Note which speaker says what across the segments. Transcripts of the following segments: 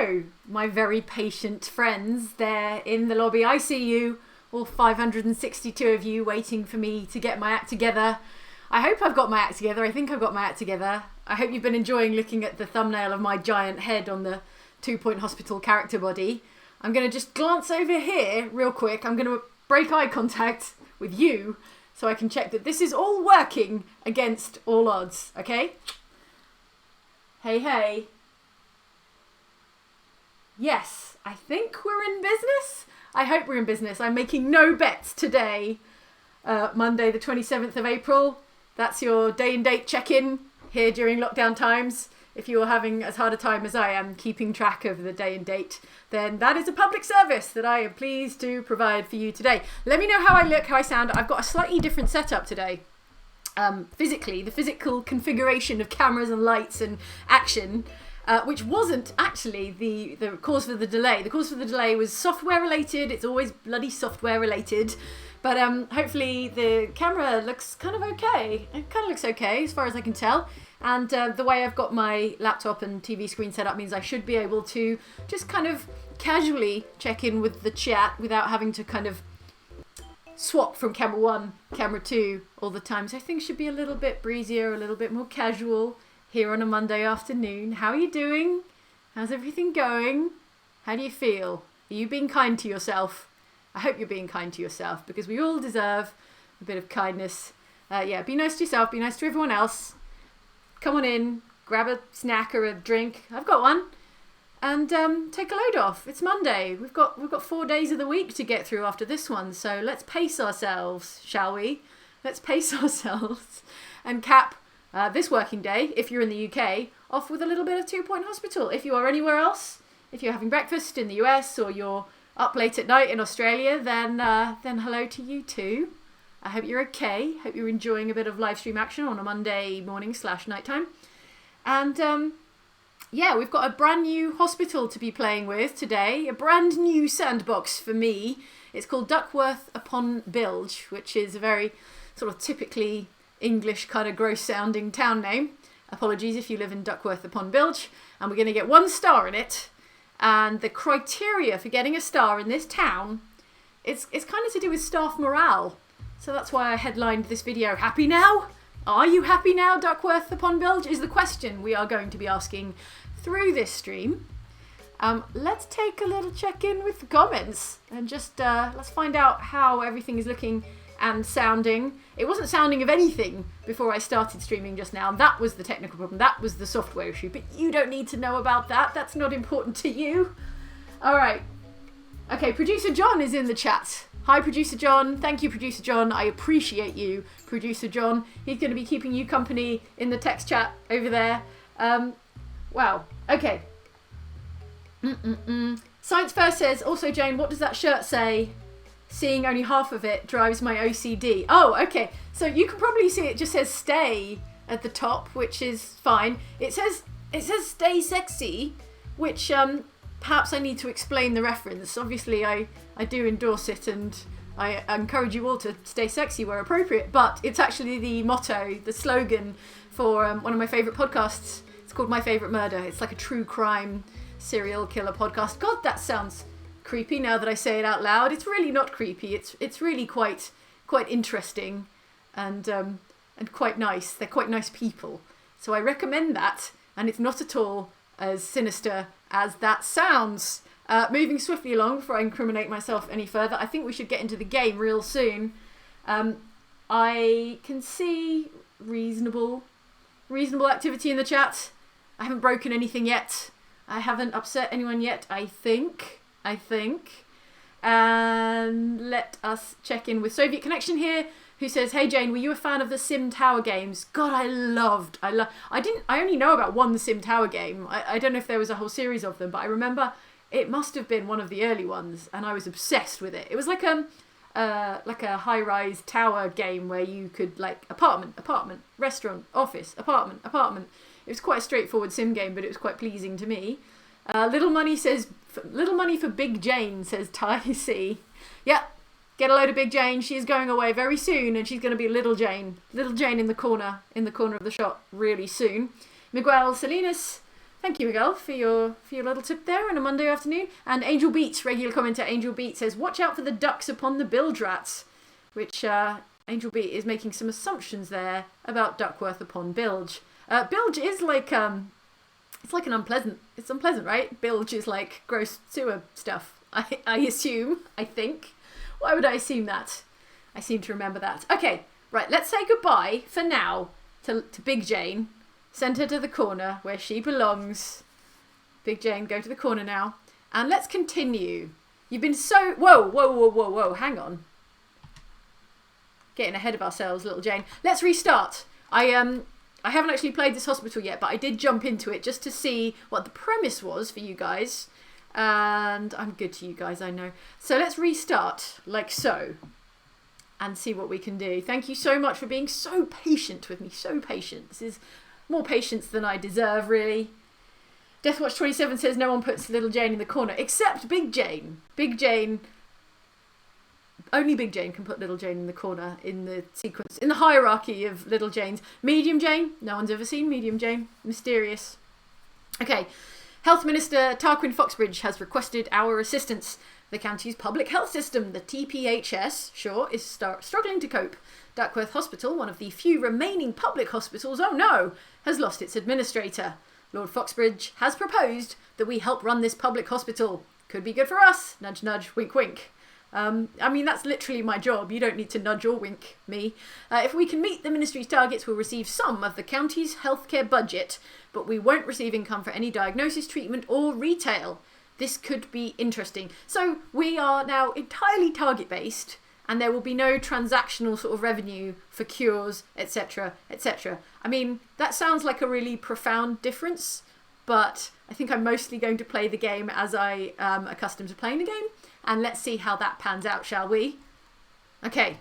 Speaker 1: hello, my very patient friends there in the lobby. I see you, all 562 of you waiting for me to get my act together. I hope I've got my act together. I think I've got my act together. I hope you've been enjoying looking at the thumbnail of my giant head on the 2 Point Hospital character body. I'm going to just glance over here real quick. I'm going to break eye contact with you so I can check that this is all working against all odds, okay? Hey, hey. Yes, I think we're in business. I hope we're in business. I'm making no bets today, Monday the 27th of April. That's your day and date check-in here during lockdown times. If you're having as hard a time as I am keeping track of the day and date, then that is a public service that I am pleased to provide for you today. Let me know how I look, how I sound. I've got a slightly different setup today. Physically, the physical configuration of cameras and lights and action, which wasn't actually the cause for the delay. The cause for the delay was software related. It's always bloody software related. But hopefully the camera looks kind of okay. It kind of looks okay as far as I can tell. And the way I've got my laptop and TV screen set up means I should be able to just kind of casually check in with the chat without having to kind of swap from camera 1, camera 2 all the time. So I think it should be a little bit breezier, a little bit more casual here on a Monday afternoon. How are you doing? How's everything going? How do you feel? Are you being kind to yourself? I hope you're being kind to yourself because we all deserve a bit of kindness. Yeah, be nice to yourself, be nice to everyone else. Come on in, grab a snack or a drink. I've got one. And take a load off. It's Monday. We've got 4 days of the week to get through after this one. So let's pace ourselves, shall we? Let's pace ourselves and cap this working day, if you're in the UK, off with a little bit of 2 Point Hospital. If you are anywhere else, if you're having breakfast in the US or you're up late at night in Australia, then hello to you too. I hope you're okay. Hope you're enjoying a bit of live stream action on a Monday morning / nighttime. And yeah, we've got a brand new hospital to be playing with today. A brand new sandbox for me. It's called Duckworth upon Bilge, which is a very sort of typically English kind of gross sounding town name. Apologies if you live in Duckworth upon Bilge. And we're going to get 1 star in it. And the criteria for getting a star in this town, it's kind of to do with staff morale. So that's why I headlined this video, Happy Now? Are you happy now, Duckworth upon Bilge? Is the question we are going to be asking through this stream. Let's take a little check-in with the comments and just let's find out how everything is looking and sounding. It wasn't sounding of anything before I started streaming just now. That was the technical problem. That was the software issue. But you don't need to know about that. That's not important to you. All right. Okay, Producer John is in the chat. Hi, Producer John. Thank you, Producer John. I appreciate you, Producer John. He's going to be keeping you company in the text chat over there. Wow. Okay. Science First says, also, Jane, what does that shirt say? Seeing only half of it drives my OCD. Oh, okay. So you can probably see it just says stay at the top, which is fine. It says stay sexy, which perhaps I need to explain the reference. Obviously, I do endorse it and I encourage you all to stay sexy where appropriate, but it's actually the motto, the slogan for one of my favourite podcasts. It's called My Favourite Murder. It's like a true crime serial killer podcast. God, that sounds creepy now that I say it out loud. It's really not creepy. It's really quite interesting and quite nice. They're quite nice people. So I recommend that, and it's not at all as sinister as that sounds. Moving swiftly along before I incriminate myself any further, I think we should get into the game real soon. I can see reasonable activity in the chat. I haven't broken anything yet. I haven't upset anyone yet, I think. And let us check in with Soviet Connection here, who says, hey Jane, were you a fan of the Sim Tower games? God, I only know about one Sim Tower game. I don't know if there was a whole series of them, but I remember it must have been one of the early ones, and I was obsessed with it. It was like a high-rise tower game where you could, like, apartment, restaurant, office, apartment. It was quite a straightforward sim game, but it was quite pleasing to me. Little money for Big Jane, says Ty C. Yep, get a load of Big Jane. She is going away very soon, and she's going to be Little Jane in the corner of the shot really soon. Miguel Salinas Thank you, Miguel, for your little tip there on a Monday afternoon. And Angel Beats, regular commenter Angel Beat, says, watch out for the ducks upon the bilge rats, which Angel Beat is making some assumptions there about Duckworth upon bilge. Bilge is like, it's like it's unpleasant, right? Bilge is like gross sewer stuff, I assume, I think. Why would I assume that? I seem to remember that. Okay, right, let's say goodbye for now to Big Jane. Send her to the corner where she belongs. Big Jane, go to the corner now. And let's continue. You've been so... Whoa, hang on. Getting ahead of ourselves, little Jane. Let's restart. I haven't actually played this hospital yet, but I did jump into it just to see what the premise was for you guys. And I'm good to you guys, I know. So let's restart, like so. And see what we can do. Thank you so much for being so patient with me. So patient. This is... more patience than I deserve, really. Deathwatch27 says no one puts little Jane in the corner, except Big Jane. Big Jane... Only Big Jane can put little Jane in the corner in the sequence, in the hierarchy of little Janes. Medium Jane? No one's ever seen Medium Jane. Mysterious. Okay. Health Minister Tarquin Foxbridge has requested our assistance. The county's public health system, the TPHS, is struggling to cope. Duckworth Hospital, one of the few remaining public hospitals, oh no, has lost its administrator. Lord Foxbridge has proposed that we help run this public hospital. Could be good for us. Nudge, nudge, wink, wink. I mean, that's literally my job. You don't need to nudge or wink me. If we can meet the ministry's targets, we'll receive some of the county's healthcare budget, but we won't receive income for any diagnosis, treatment or retail. This could be interesting. So we are now entirely target-based, and there will be no transactional sort of revenue for cures, etc., etc. I mean, that sounds like a really profound difference, but I think I'm mostly going to play the game as I am accustomed to playing the game, and let's see how that pans out, shall we? Okay.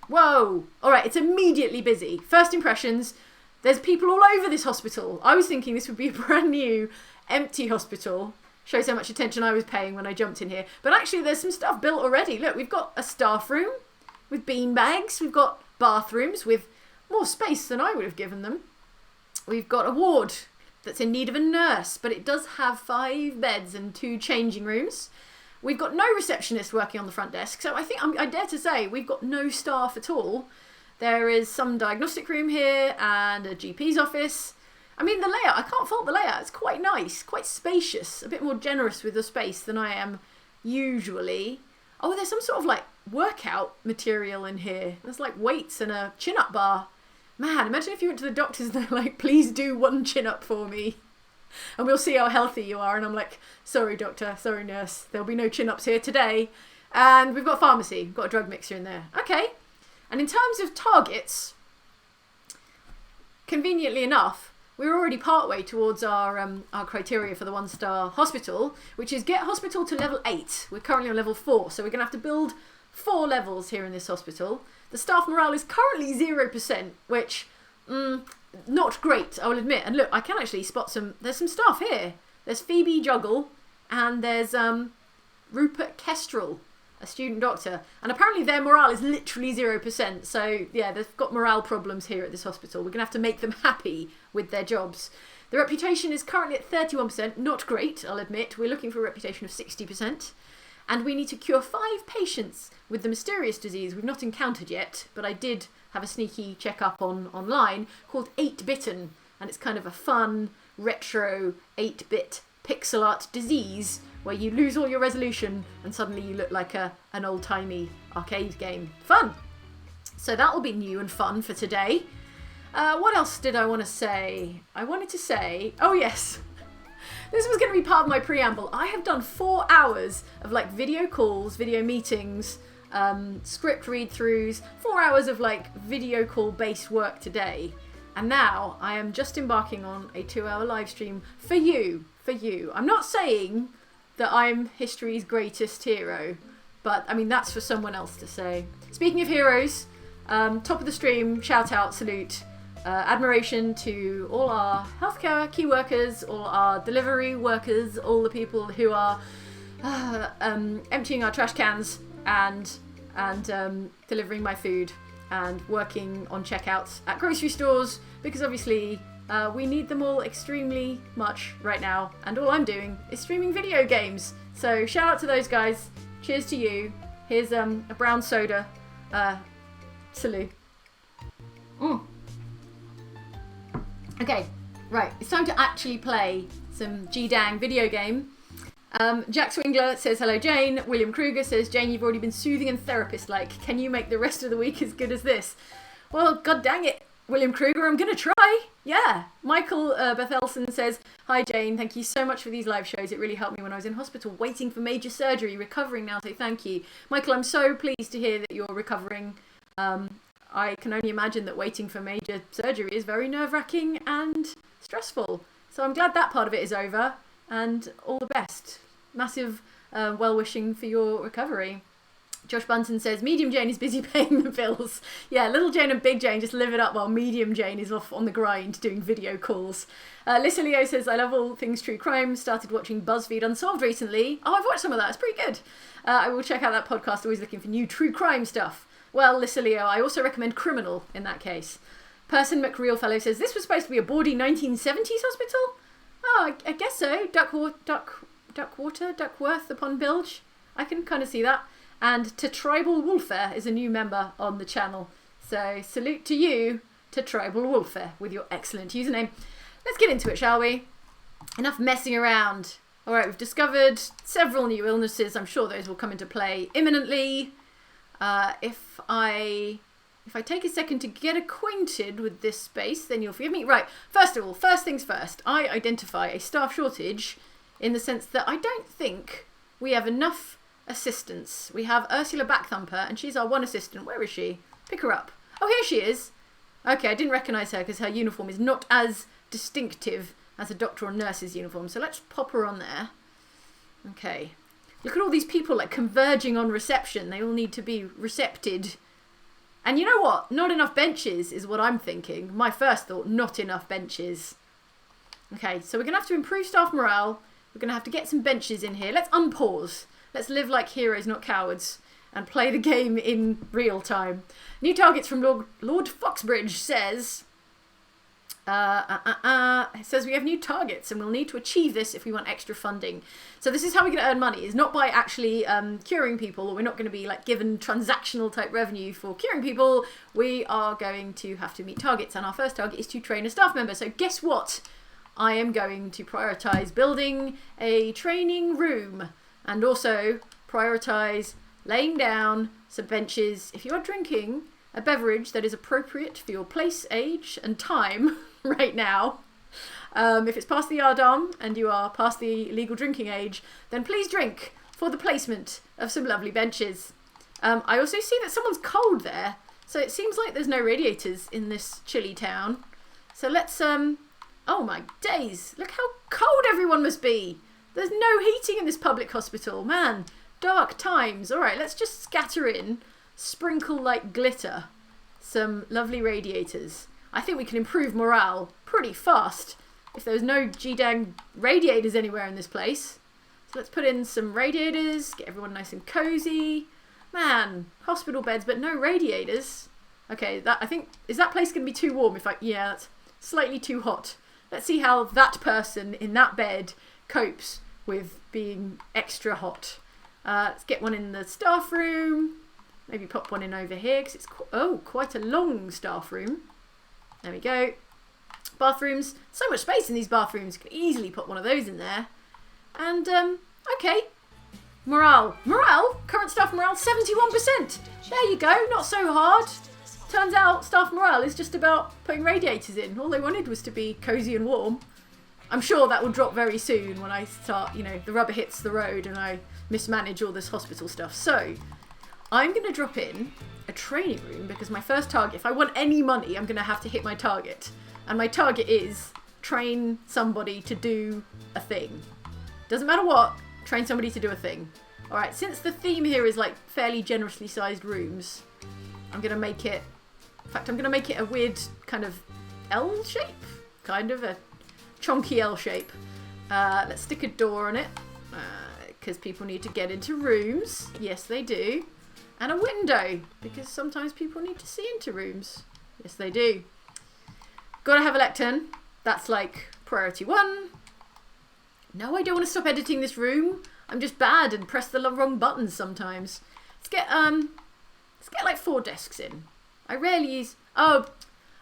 Speaker 1: Whoa! All right, it's immediately busy. First impressions, there's people all over this hospital. I was thinking this would be a brand new, empty hospital. Shows how much attention I was paying when I jumped in here. But actually, there's some stuff built already. Look, we've got a staff room with bean bags. We've got bathrooms with more space than I would have given them. We've got a ward that's in need of a nurse, but it does have 5 beds and 2 changing rooms. We've got no receptionist working on the front desk, so I think I dare to say we've got no staff at all. There is some diagnostic room here and a GP's office. I mean, the layout, I can't fault the layout. It's quite nice, quite spacious, a bit more generous with the space than I am usually. Oh, there's some sort of like workout material in here. There's like weights and a chin-up bar. Man, imagine if you went to the doctors and they're like, please do 1 chin-up for me. And we'll see how healthy you are. And I'm like, sorry, doctor, sorry, nurse. There'll be no chin-ups here today. And we've got pharmacy. We've got a drug mixer in there. Okay. And in terms of targets, conveniently enough, we're already partway towards our criteria for the 1-star hospital, which is get hospital to level 8. We're currently on level 4, so we're going to have to build 4 levels here in this hospital. The staff morale is currently 0%, which, not great, I will admit. And look, I can actually spot there's some staff here. There's Phoebe Juggle, and there's Rupert Kestrel, a student doctor. And apparently their morale is literally 0%. So, yeah, they've got morale problems here at this hospital. We're going to have to make them happy with their jobs. The reputation is currently at 31%. Not great, I'll admit. We're looking for a reputation of 60%. And we need to cure 5 patients with the mysterious disease we've not encountered yet, but I did have a sneaky check-up online called 8-Bitten, and it's kind of a fun, retro, 8-bit pixel art disease where you lose all your resolution and suddenly you look like an old-timey arcade game. Fun! So that will be new and fun for today. What else did I want to say? I wanted to say, oh yes, this was going to be part of my preamble. I have done 4 hours of like video calls, video meetings, script read-throughs, 4 hours of like video call based work today. And now I am just embarking on a 2-hour live stream for you. I'm not saying that I'm history's greatest hero, but I mean, that's for someone else to say. Speaking of heroes, top of the stream, shout out, salute, admiration to all our healthcare key workers, all our delivery workers, all the people who are emptying our trash cans and delivering my food and working on checkouts at grocery stores, because obviously We need them all extremely much right now, and all I'm doing is streaming video games. So shout out to those guys. Cheers to you. Here's a brown soda. Salute. Okay, right. It's time to actually play some G-Dang video game. Jack Swingler says, hello Jane. William Kruger says, Jane, you've already been soothing and therapist-like. Can you make the rest of the week as good as this? Well, god dang it, William Kruger, I'm going to try. Yeah. Michael Bethelson says, hi Jane, thank you so much for these live shows. It really helped me when I was in hospital waiting for major surgery, recovering now, so thank you. Michael, I'm so pleased to hear that you're recovering. I can only imagine that waiting for major surgery is very nerve-wracking and stressful. So I'm glad that part of it is over, and all the best. Massive well-wishing for your recovery. Josh Bunton says, Medium Jane is busy paying the bills. Yeah, Little Jane and Big Jane just live it up while Medium Jane is off on the grind doing video calls. Lissa Leo says, I love all things true crime. Started watching BuzzFeed Unsolved recently. Oh, I've watched some of that. It's pretty good. I will check out that podcast. Always looking for new true crime stuff. Well, Lissa Leo, I also recommend Criminal in that case. Person McRealfellow says, this was supposed to be a bawdy 1970s hospital? Oh, I guess so. Duckworth upon Bilge. I can kind of see that. And To Tribal Wolfer is a new member on the channel. So salute to you, To Tribal Wolfer, with your excellent username. Let's get into it, shall we? Enough messing around. All right, we've discovered several new illnesses. I'm sure those will come into play imminently. If I take a second to get acquainted with this space, then you'll forgive me. Right, first of all, first things first, I identify a staff shortage in the sense that I don't think we have enough assistants. We have Ursula Backthumper, and she's our one assistant. Where is she? Pick her up. Oh, here she is. Okay, I didn't recognise her because her uniform is not as distinctive as a doctor or nurse's uniform, so let's pop her on there. Okay. Look at all these people like converging on reception. They all need to be recepted. And you know what? Not enough benches is what I'm thinking. My first thought, not enough benches. Okay, so we're going to have to improve staff morale. We're going to have to get some benches in here. Let's unpause. Let's live like heroes, not cowards, and play the game in real time. New targets from Lord Foxbridge says... It says we have new targets and we'll need to achieve this if we want extra funding. So this is how we're going to earn money, is not by actually curing people, or we're not going to be like given transactional type revenue for curing people. We are going to have to meet targets, and our first target is to train a staff member. So guess what? I am going to prioritise building a training room and also prioritise laying down some benches. If you are drinking a beverage that is appropriate for your place, age and time right now, if it's past the Yardam and you are past the legal drinking age, then please drink for the placement of some lovely benches. I also see that someone's cold there, so it seems like there's no radiators in this chilly town. So let's, oh my days, look how cold everyone must be. There's no heating in this public hospital, man. Dark times. All right, let's just scatter in, sprinkle like glitter, some lovely radiators. I think we can improve morale pretty fast if there was no G-dang radiators anywhere in this place. So let's put in some radiators, get everyone nice and cozy. Man, hospital beds, but no radiators. Okay, that I think, is that place going to be too warm? Yeah, that's slightly too hot. Let's see how that person in that bed copes with being extra hot. Let's get one in the staff room. Maybe pop one in over here because it's quite a long staff room. There we go. Bathrooms. So much space in these bathrooms. Could easily put one of those in there. And, okay. Morale. Current staff morale, 71%. There you go. Not so hard. Turns out staff morale is just about putting radiators in. All they wanted was to be cosy and warm. I'm sure that will drop very soon when I start, the rubber hits the road and I mismanage all this hospital stuff. So, I'm going to drop in a training room because my first target, if I want any money, I'm going to have to hit my target. And my target is train somebody to do a thing. Doesn't matter what, train somebody to do a thing. Alright, since the theme here is like fairly generously sized rooms, I'm going to make it, in fact, I'm going to make it a weird kind of L shape. Kind of a chonky L shape. Let's stick a door on it because people need to get into rooms. Yes, they do. And a window, because sometimes people need to see into rooms. Yes, they do. Gotta have a lectern. That's like priority 1. No, I don't want to stop editing this room. I'm just bad and press the wrong buttons sometimes. Let's get like 4 desks in. I rarely use... Oh,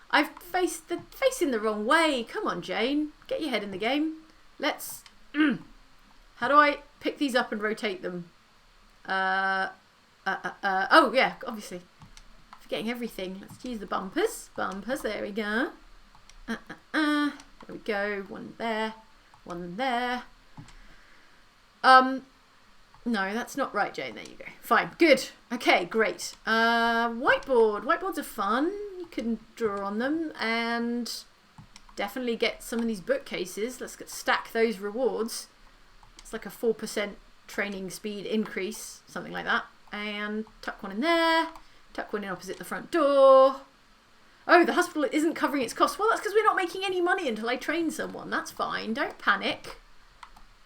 Speaker 1: I've facing the wrong way. Come on, Jane. Get your head in the game. Let's... How do I pick these up and rotate them? Oh, yeah, obviously. Forgetting everything. Let's use the bumpers. Bumpers, there we go. There we go. One there. One there. No, that's not right, Jane. There you go. Fine. Good. Okay, great. Whiteboard. Whiteboards are fun. You can draw on them and definitely get some of these bookcases. Let's stack those rewards. It's like a 4% training speed increase, something like that. And tuck one in there. Tuck one in opposite the front door. Oh, the hospital isn't covering its costs. Well, that's because we're not making any money until I train someone. That's fine. Don't panic.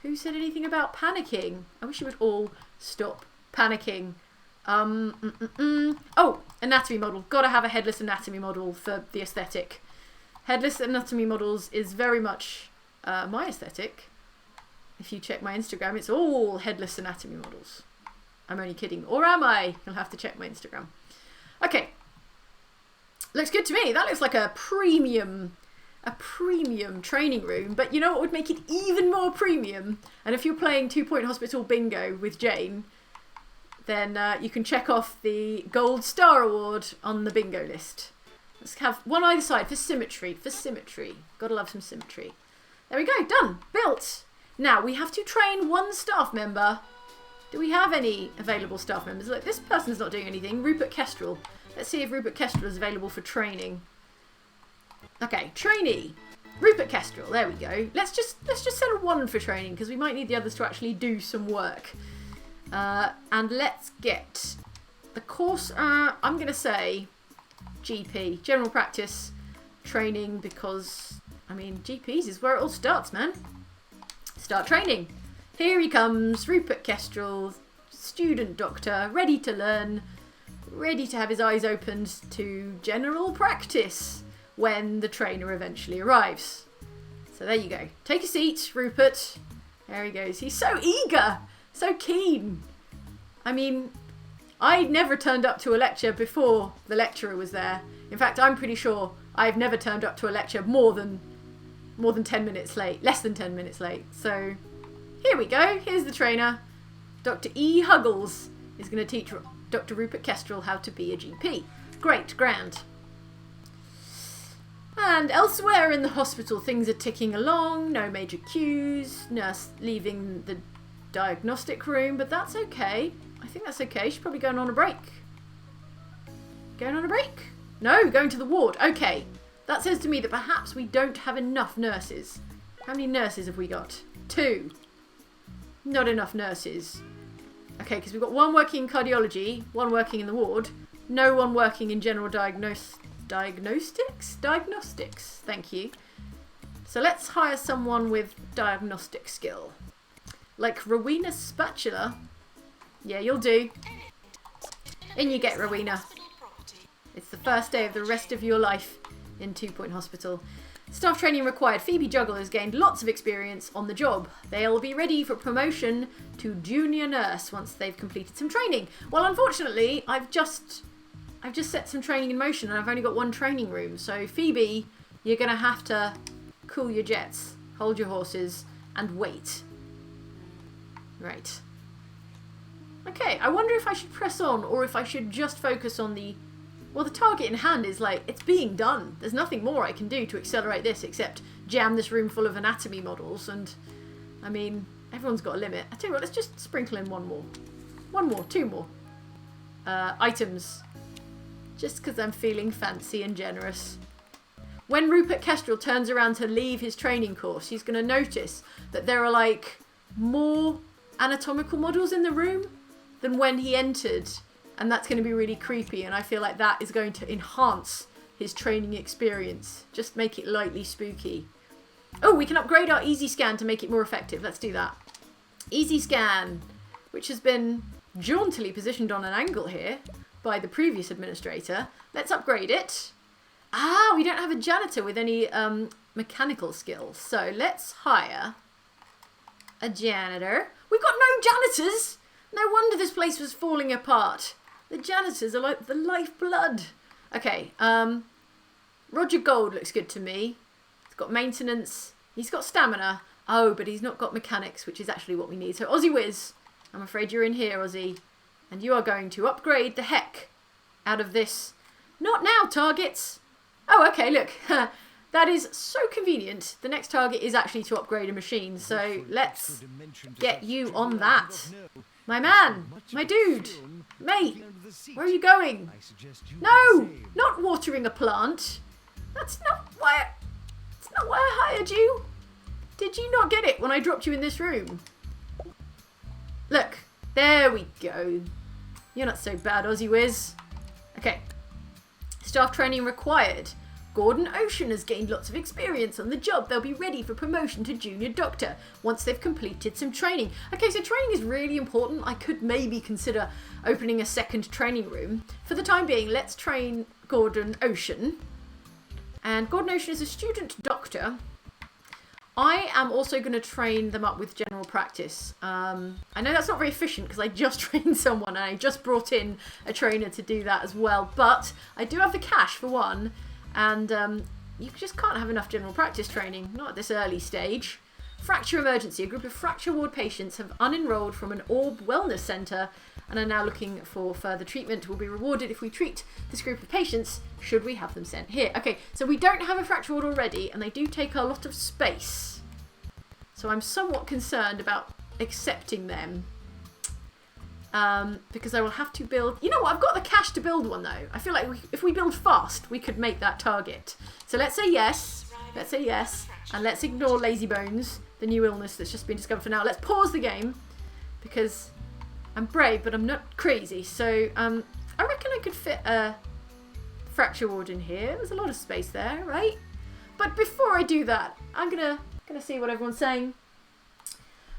Speaker 1: Who said anything about panicking? I wish you would all stop panicking. Oh, anatomy model. Gotta have a headless anatomy model for the aesthetic. Headless anatomy models is very much my aesthetic. If you check my Instagram, it's all headless anatomy models. I'm only kidding. Or am I? You'll have to check my Instagram. Okay. Looks good to me. That looks like a premium training room. But you know what would make it even more premium? And if you're playing 2 Point Hospital Bingo with Jane, then you can check off the Gold Star Award on the bingo list. Let's have one either side for symmetry. For symmetry. Gotta love some symmetry. There we go. Done. Built. Now, we have to train 1 staff member. Do we have any available staff members? Look, this person's not doing anything. Rupert Kestrel. Let's see if Rupert Kestrel is available for training. Okay, trainee. Rupert Kestrel. There we go. Let's just send 1 for training because we might need the others to actually do some work. And let's get the course. I'm going to say GP, general practice training, because I mean GPs is where it all starts, man. Start training. Here he comes, Rupert Kestrel, student doctor, ready to learn, ready to have his eyes opened to general practice when the trainer eventually arrives. So there you go. Take a seat, Rupert. There he goes. He's so eager, so keen. I mean, I never turned up to a lecture before the lecturer was there. In fact, I'm pretty sure I've never turned up to a lecture more than 10 minutes late, less than 10 minutes late. So here we go. Here's the trainer. Dr. E. Huggles is going to teach Dr. Rupert Kestrel how to be a GP. Great, grand. And elsewhere in the hospital, things are ticking along. No major queues. Nurse leaving the diagnostic room, but that's okay. I think that's okay. She's probably going on a break. Going on a break? No, going to the ward. Okay. That says to me that perhaps we don't have enough nurses. How many nurses have we got? 2. Not enough nurses. Okay, because we've got 1 working in cardiology, 1 working in the ward, no 1 working in general diagnostics? Diagnostics, thank you. So let's hire someone with diagnostic skill. Like Rowena Spatula. Yeah, you'll do. In you get, Rowena. It's the first day of the rest of your life in 2 Point Hospital. Staff training required. Phoebe Juggle has gained lots of experience on the job. They'll be ready for promotion to junior nurse once they've completed some training. Well, unfortunately, I've just set some training in motion and I've only got 1 training room. So Phoebe, you're going to have to cool your jets, hold your horses and wait. Right. Okay, I wonder if I should press on or if I should just focus on the... Well, the target in hand is like, it's being done. There's nothing more I can do to accelerate this except jam this room full of anatomy models. And, I mean, everyone's got a limit. I tell you what, let's just sprinkle in 1 more. 1 more, 2 more. Items. Just because I'm feeling fancy and generous. When Rupert Kestrel turns around to leave his training course, he's going to notice that there are, like, more anatomical models in the room than when he entered. And that's going to be really creepy, and I feel like that is going to enhance his training experience. Just make it lightly spooky. Oh, we can upgrade our Easy Scan to make it more effective. Let's do that. Easy Scan, which has been jauntily positioned on an angle here by the previous administrator. Let's upgrade it. Ah, we don't have a janitor with any mechanical skills. So let's hire a janitor. We've got no janitors. No wonder this place was falling apart. The janitors are like the lifeblood. Okay, Roger Gold looks good to me. He's got maintenance. He's got stamina. Oh, but he's not got mechanics, which is actually what we need. So Aussie Wiz, I'm afraid you're in here, Aussie. And you are going to upgrade the heck out of this. Not now, targets. Oh, okay, look. That is so convenient. The next target is actually to upgrade a machine. So let's get you on that. My man, my dude, mate, where are you going? No, not watering a plant. That's not why I hired you. Did you not get it when I dropped you in this room? Look, there we go. You're not so bad, Aussie Wiz. Okay. Staff training required. Gordon Ocean has gained lots of experience on the job. They'll be ready for promotion to junior doctor once they've completed some training. Okay, so training is really important. I could maybe consider opening a second training room. For the time being, let's train Gordon Ocean. And Gordon Ocean is a student doctor. I am also going to train them up with general practice. I know that's not very efficient because I just trained someone and I just brought in a trainer to do that as well. But I do have the cash for one. And you just can't have enough general practice training, not at this early stage. Fracture emergency. A group of fracture ward patients have unenrolled from an Orb Wellness Centre and are now looking for further treatment. Will be rewarded if we treat this group of patients, should we have them sent here. Okay, so we don't have a fracture ward already, and they do take a lot of space. So I'm somewhat concerned about accepting them. Because I will have to build... You know what? I've got the cash to build one, though. I feel like if we build fast, we could make that target. So let's say yes. Let's say yes. And let's ignore Lazy Bones, the new illness that's just been discovered for now. Let's pause the game. Because I'm brave, but I'm not crazy. So I reckon I could fit a fracture ward in here. There's a lot of space there, right? But before I do that, I'm gonna see what everyone's saying.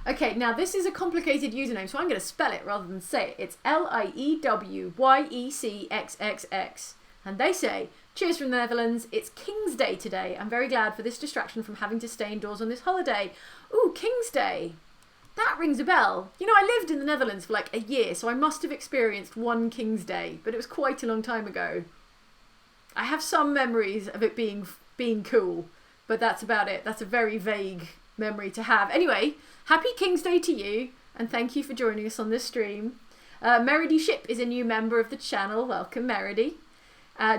Speaker 1: Okay, now this is a complicated username, so I'm going to spell it rather than say it. It's LIEWYECXXX. And they say, cheers from the Netherlands, it's King's Day today. I'm very glad for this distraction from having to stay indoors on this holiday. Ooh, King's Day. That rings a bell. You know, I lived in the Netherlands for like a year, so I must have experienced one King's Day, but it was quite a long time ago. I have some memories of it being cool, but that's about it. That's a very vague memory to have. Anyway, happy King's Day to you, and thank you for joining us on this stream. Meredy Ship is a new member of the channel. Welcome, Meredy.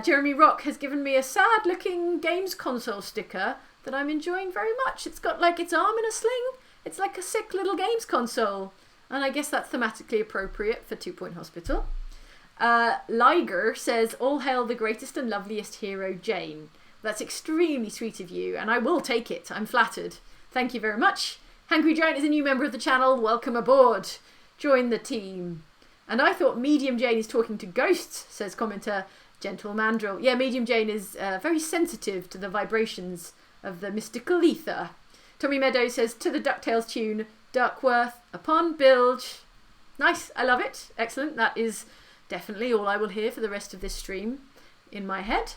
Speaker 1: Jeremy Rock has given me a sad-looking games console sticker that I'm enjoying very much. It's got like its arm in a sling. It's like a sick little games console, and I guess that's thematically appropriate for 2 Point Hospital. Liger says, all hail the greatest and loveliest hero, Jane. That's extremely sweet of you, and I will take it. I'm flattered. Thank you very much. Hangry Giant is a new member of the channel. Welcome aboard. Join the team. And I thought Medium Jane is talking to ghosts, says commenter Gentle Mandrill. Yeah, Medium Jane is very sensitive to the vibrations of the mystical ether. Tommy Meadows says, to the DuckTales tune, Duckworth upon bilge. Nice, I love it. Excellent. That is definitely all I will hear for the rest of this stream in my head.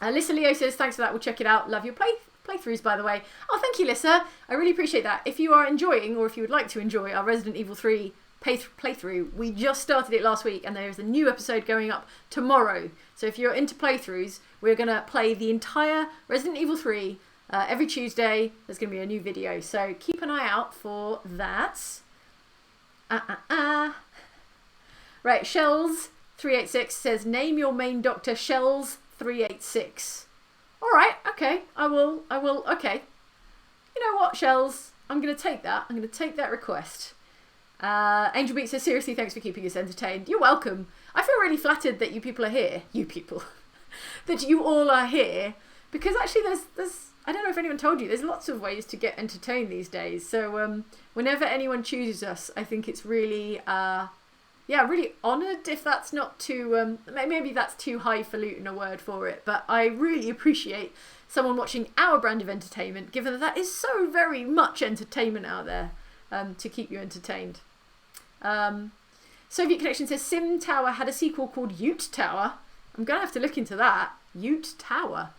Speaker 1: Lissa Leo says, thanks for that. We'll check it out. Love your playthroughs, by the way. Oh, thank you, Lissa. I really appreciate that. If you are enjoying, or if you would like to enjoy our Resident Evil 3 playthrough, we just started it last week, and there is a new episode going up tomorrow. So if you're into playthroughs, we're going to play the entire Resident Evil 3 every Tuesday. There's going to be a new video, so keep an eye out for that. Right, Shells386 says, name your main doctor Shells386. All right, okay, I will, okay. You know what, Shells? I'm going to take that. I'm going to take that request. Angel Beat says, seriously, thanks for keeping us entertained. You're welcome. I feel really flattered that you people are here. You people. That you all are here. Because actually there's I don't know if anyone told you, there's lots of ways to get entertained these days. So whenever anyone chooses us, I think it's really, really honoured, if that's not too, maybe that's too highfalutin a word for it. But I really appreciate someone watching our brand of entertainment, given that that is so very much entertainment out there to keep you entertained. Soviet Connection says, Sim Tower had a sequel called Ute Tower. I'm going to have to look into that. Ute Tower.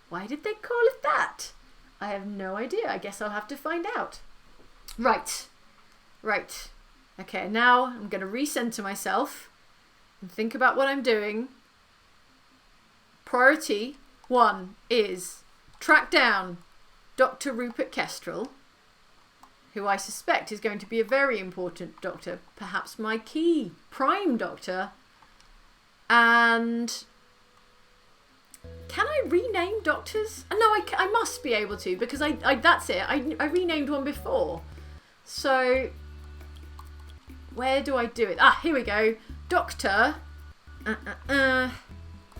Speaker 1: Why did they call it that? I have no idea. I guess I'll have to find out. Right. Okay, now I'm going to recenter myself and think about what I'm doing. Priority 1 is track down Dr. Rupert Kestrel, who I suspect is going to be a very important doctor, perhaps my key prime doctor. And can I rename doctors? No, I must be able to, because I that's it. I renamed one before. So where do I do it? Ah, here we go. Doctor.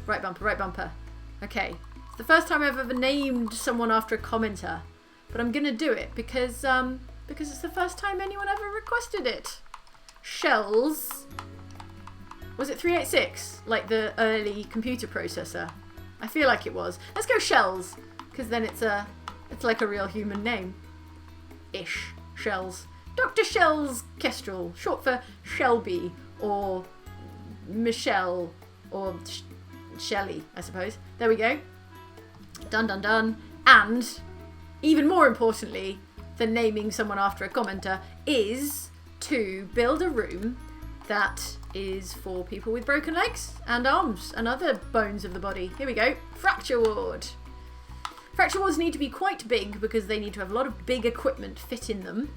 Speaker 1: Right bumper. Okay. It's the first time I've ever named someone after a commenter, but I'm gonna do it because it's the first time anyone ever requested it. Shells. Was it 386? Like the early computer processor? I feel like it was. Let's go Shells, because then it's like a real human name. Ish. Shells. Dr. Shells Kestrel, short for Shelby, or Michelle, or Shelley, I suppose. There we go. Done. And, even more importantly than naming someone after a commenter, is to build a room that is for people with broken legs and arms and other bones of the body. Here we go. Fracture ward. Fracture wards need to be quite big because they need to have a lot of big equipment fit in them.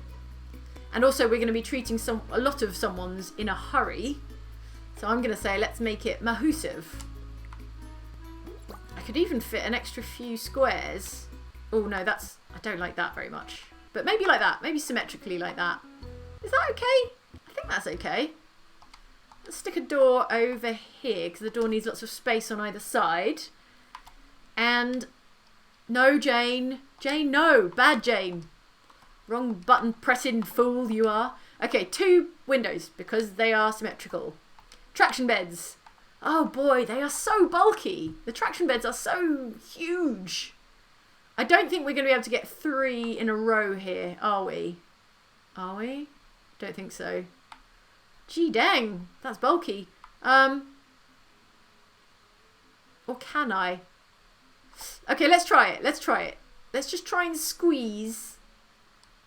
Speaker 1: And also we're going to be treating a lot of someone's in a hurry. So I'm going to say let's make it mahusive. I could even fit an extra few squares. Oh no, I don't like that very much. But maybe like that. Maybe symmetrically like that. Is that okay? I think that's okay. Let's stick a door over here because the door needs lots of space on either side. And no, Jane. Jane, no. Bad Jane. Wrong button pressing fool you are. Okay, 2 windows because they are symmetrical. Traction beds. Oh boy, they are so bulky. The traction beds are so huge. I don't think we're going to be able to get 3 in a row here, are we? Are we? Don't think so. Gee dang, that's bulky. Or can I? Okay, let's try it. Let's just try and squeeze.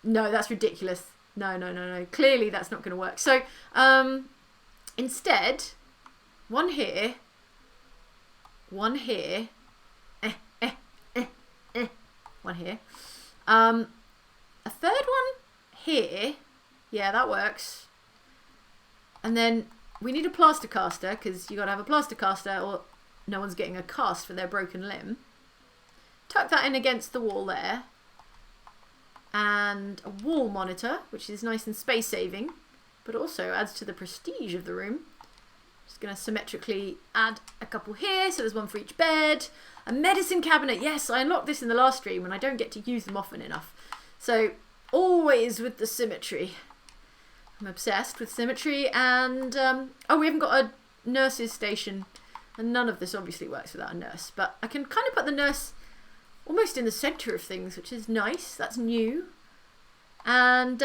Speaker 1: No, that's ridiculous. No. Clearly that's not going to work. So, instead, one here. One here. One here. A third one here. Yeah, that works. And then we need a plaster caster because you got to have a plaster caster or no one's getting a cast for their broken limb. Tuck that in against the wall there. And a wall monitor, which is nice and space saving, but also adds to the prestige of the room. Just going to symmetrically add a couple here, so there's one for each bed. A medicine cabinet. Yes, I unlocked this in the last stream and I don't get to use them often enough. So always with the symmetry. I'm obsessed with symmetry. And oh, we haven't got a nurse's station, and none of this obviously works without a nurse, but I can kind of put the nurse almost in the centre of things, which is nice. That's new. And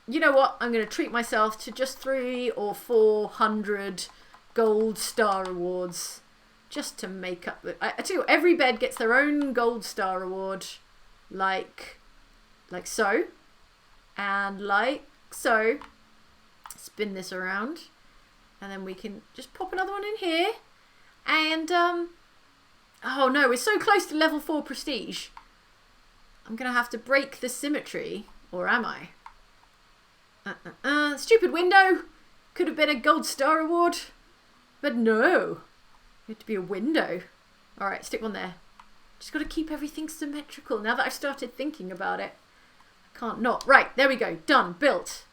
Speaker 1: you know what? I'm going to treat myself to just 300 or 400 gold star awards just to make up the... I tell you what, every bed gets their own gold star award, like so, and like so. Spin this around, and then we can just pop another one in here. And oh no, we're so close to level 4 prestige. I'm gonna have to break the symmetry, or am I? Stupid window. Could have been a gold star award, but no. It had to be a window. All right, stick one there. Just got to keep everything symmetrical. Now that I've started thinking about it, I can't not. Right, there we go. Done. Built.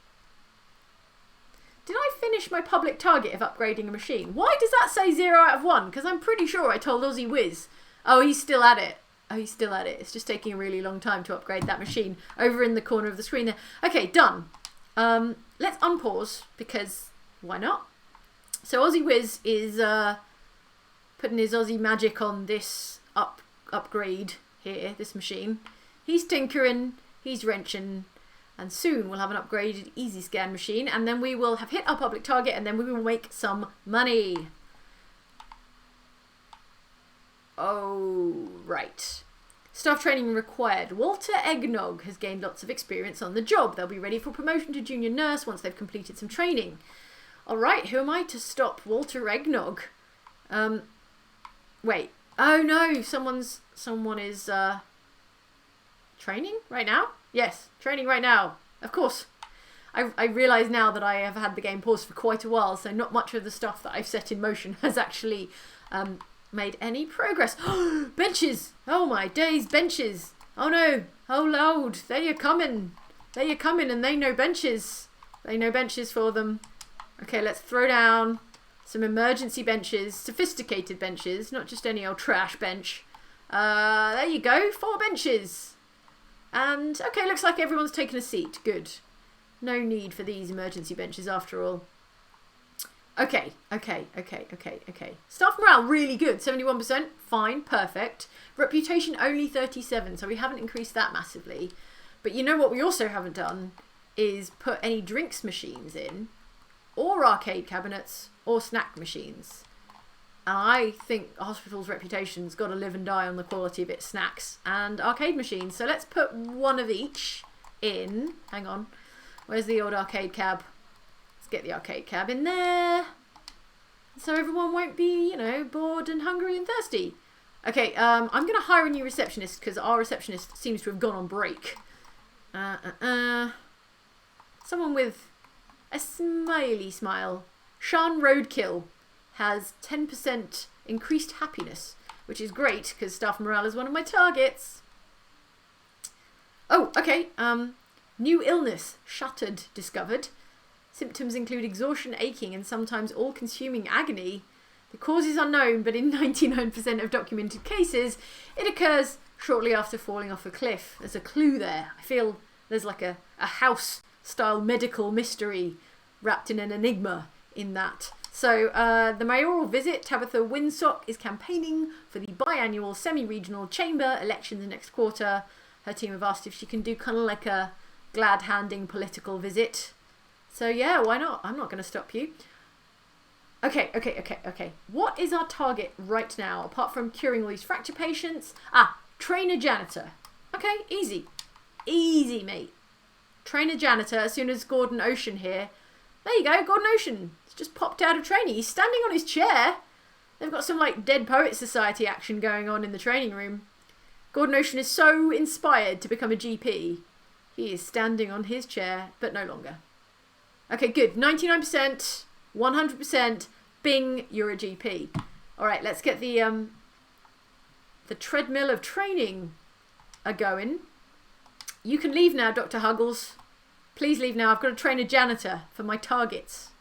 Speaker 1: Did I finish my public target of upgrading a machine? Why does that say 0 out of 1? Because I'm pretty sure I told Aussie Wiz. Oh, he's still at it. It's just taking a really long time to upgrade that machine. Over in the corner of the screen there. Okay, done. Let's unpause because why not? So Aussie Wiz is putting his Aussie magic on this upgrade here, this machine. He's tinkering, he's wrenching, and soon we'll have an upgraded easy scan machine, and then we will have hit our public target, and then we will make some money. Oh, right. Staff training required. Walter Eggnog has gained lots of experience on the job. They'll be ready for promotion to junior nurse once they've completed some training. All right, who am I to stop Walter Eggnog? Wait. Oh no, someone is training right now? Yes, training right now. Of course. I realise now that I have had the game paused for quite a while, so not much of the stuff that I've set in motion has actually made any progress. Benches! Oh my days, benches! Oh no! Oh Lord! They're coming! They're coming and they know benches! They know benches for them. Okay, let's throw down some emergency benches, sophisticated benches, not just any old trash bench. There you go, 4 benches! And, okay, looks like everyone's taken a seat. Good. No need for these emergency benches after all. Okay. Staff morale, really good. 71%. Fine. Perfect. Reputation, only 37. So we haven't increased that massively. But you know what we also haven't done is put any drinks machines in, or arcade cabinets, or snack machines. And I think a hospital's reputation's got to live and die on the quality of its snacks and arcade machines. So let's put one of each in. Hang on. Where's the old arcade cab? Let's get the arcade cab in there. So everyone won't be, you know, bored and hungry and thirsty. Okay, I'm going to hire a new receptionist because our receptionist seems to have gone on break. Someone with a smiley smile. Sean Roadkill has 10% increased happiness, which is great because staff morale is one of my targets. Oh, okay. New illness, shattered, discovered. Symptoms include exhaustion, aching, and sometimes all-consuming agony. The cause is unknown, but in 99% of documented cases, it occurs shortly after falling off a cliff. There's a clue there. I feel there's like a house-style medical mystery wrapped in an enigma in that. So, the mayoral visit, Tabitha Winsock is campaigning for the biannual semi-regional chamber elections next quarter. Her team have asked if she can do kind of like a glad-handing political visit. So yeah, why not? I'm not going to stop you. Okay. What is our target right now, apart from curing all these fracture patients? Train a janitor. Okay, easy. Easy, mate. Train a janitor as soon as Gordon Ocean here. There you go, Gordon Ocean. He's just popped out of training. He's standing on his chair. They've got some like Dead Poet Society action going on in the training room. Gordon Ocean is so inspired to become a GP. He is standing on his chair, but no longer. Okay, good. 99%, 100%. Bing, you're a GP. All right, let's get the treadmill of training a-going. You can leave now, Dr. Huggles. Please leave now. I've got to train a janitor for my targets.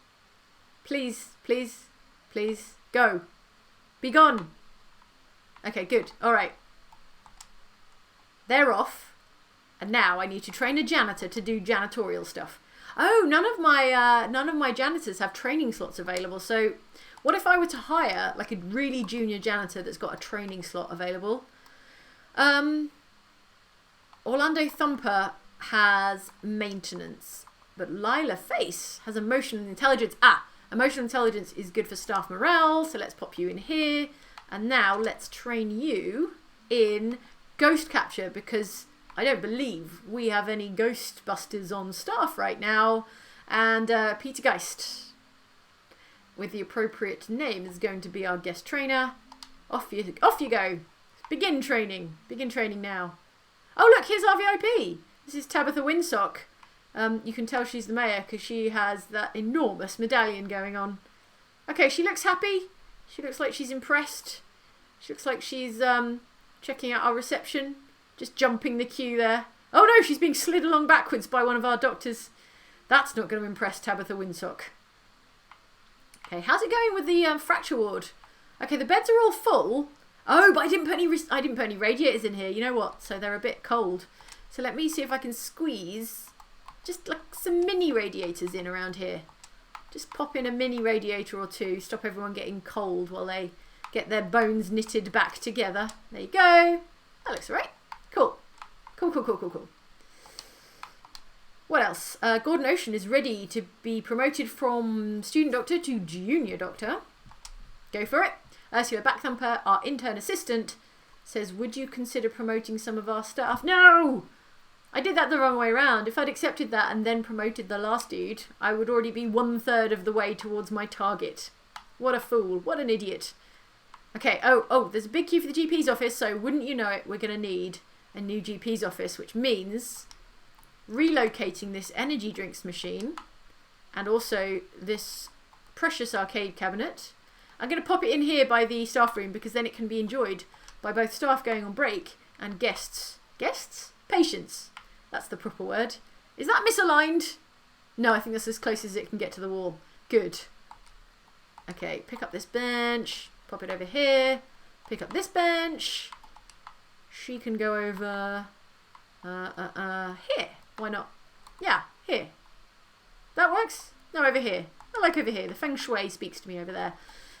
Speaker 1: Please, please, please, go. Be gone. Okay, good. All right. They're off. And now I need to train a janitor to do janitorial stuff. Oh, none of my janitors have training slots available. So what if I were to hire like a really junior janitor that's got a training slot available? Orlando Thumper has maintenance, but Lila Face has emotional intelligence. Emotional intelligence is good for staff morale, so let's pop you in here. And now let's train you in ghost capture, because I don't believe we have any Ghostbusters on staff right now. And Peter Geist, with the appropriate name, is going to be our guest trainer. Off you go. Begin training. Begin training now. Oh, look, here's our VIP. This is Tabitha Winsock. You can tell she's the mayor because she has that enormous medallion going on. Okay, she looks happy. She looks like she's impressed. She looks like she's checking out our reception. Just jumping the queue there. Oh no, she's being slid along backwards by one of our doctors. That's not going to impress Tabitha Winsock. Okay, how's it going with the fracture ward? Okay, the beds are all full. Oh, but I didn't put any radiators in here. You know what? So they're a bit cold. So let me see if I can squeeze just like some mini radiators in around here. Just pop in a mini radiator or two. Stop everyone getting cold while they get their bones knitted back together. There you go. That looks all right. Cool. Cool. What else? Gordon Ocean is ready to be promoted from student doctor to junior doctor. Go for it. Ursula Backthumper, our intern assistant, says, would you consider promoting some of our staff? No! I did that the wrong way around. If I'd accepted that and then promoted the last dude, I would already be 1/3 of the way towards my target. What a fool. What an idiot. Okay, oh, there's a big queue for the GP's office, so wouldn't you know it, we're going to need a new GP's office, which means relocating this energy drinks machine and also this precious arcade cabinet. I'm going to pop it in here by the staff room because then it can be enjoyed by both staff going on break and guests. Guests? Patients. That's the proper word. Is that misaligned? No, I think that's as close as it can get to the wall. Good. Okay, pick up this bench. Pop it over here. Pick up this bench. She can go over here. Why not? Yeah, here. That works? No, over here. I like over here. The feng shui speaks to me over there.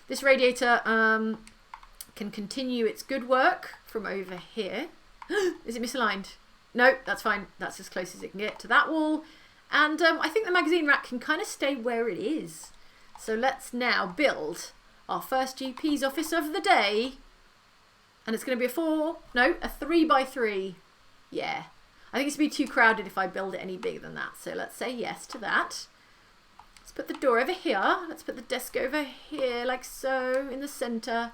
Speaker 1: This radiator can continue its good work from over here. Is it misaligned? No, that's fine. That's as close as it can get to that wall. And I think the magazine rack can kind of stay where it is. So let's now build our first GP's office of the day. And it's going to be a 3x3. Yeah. I think it's going to be too crowded if I build it any bigger than that. So let's say yes to that. Let's put the door over here. Let's put the desk over here, like so, in the centre.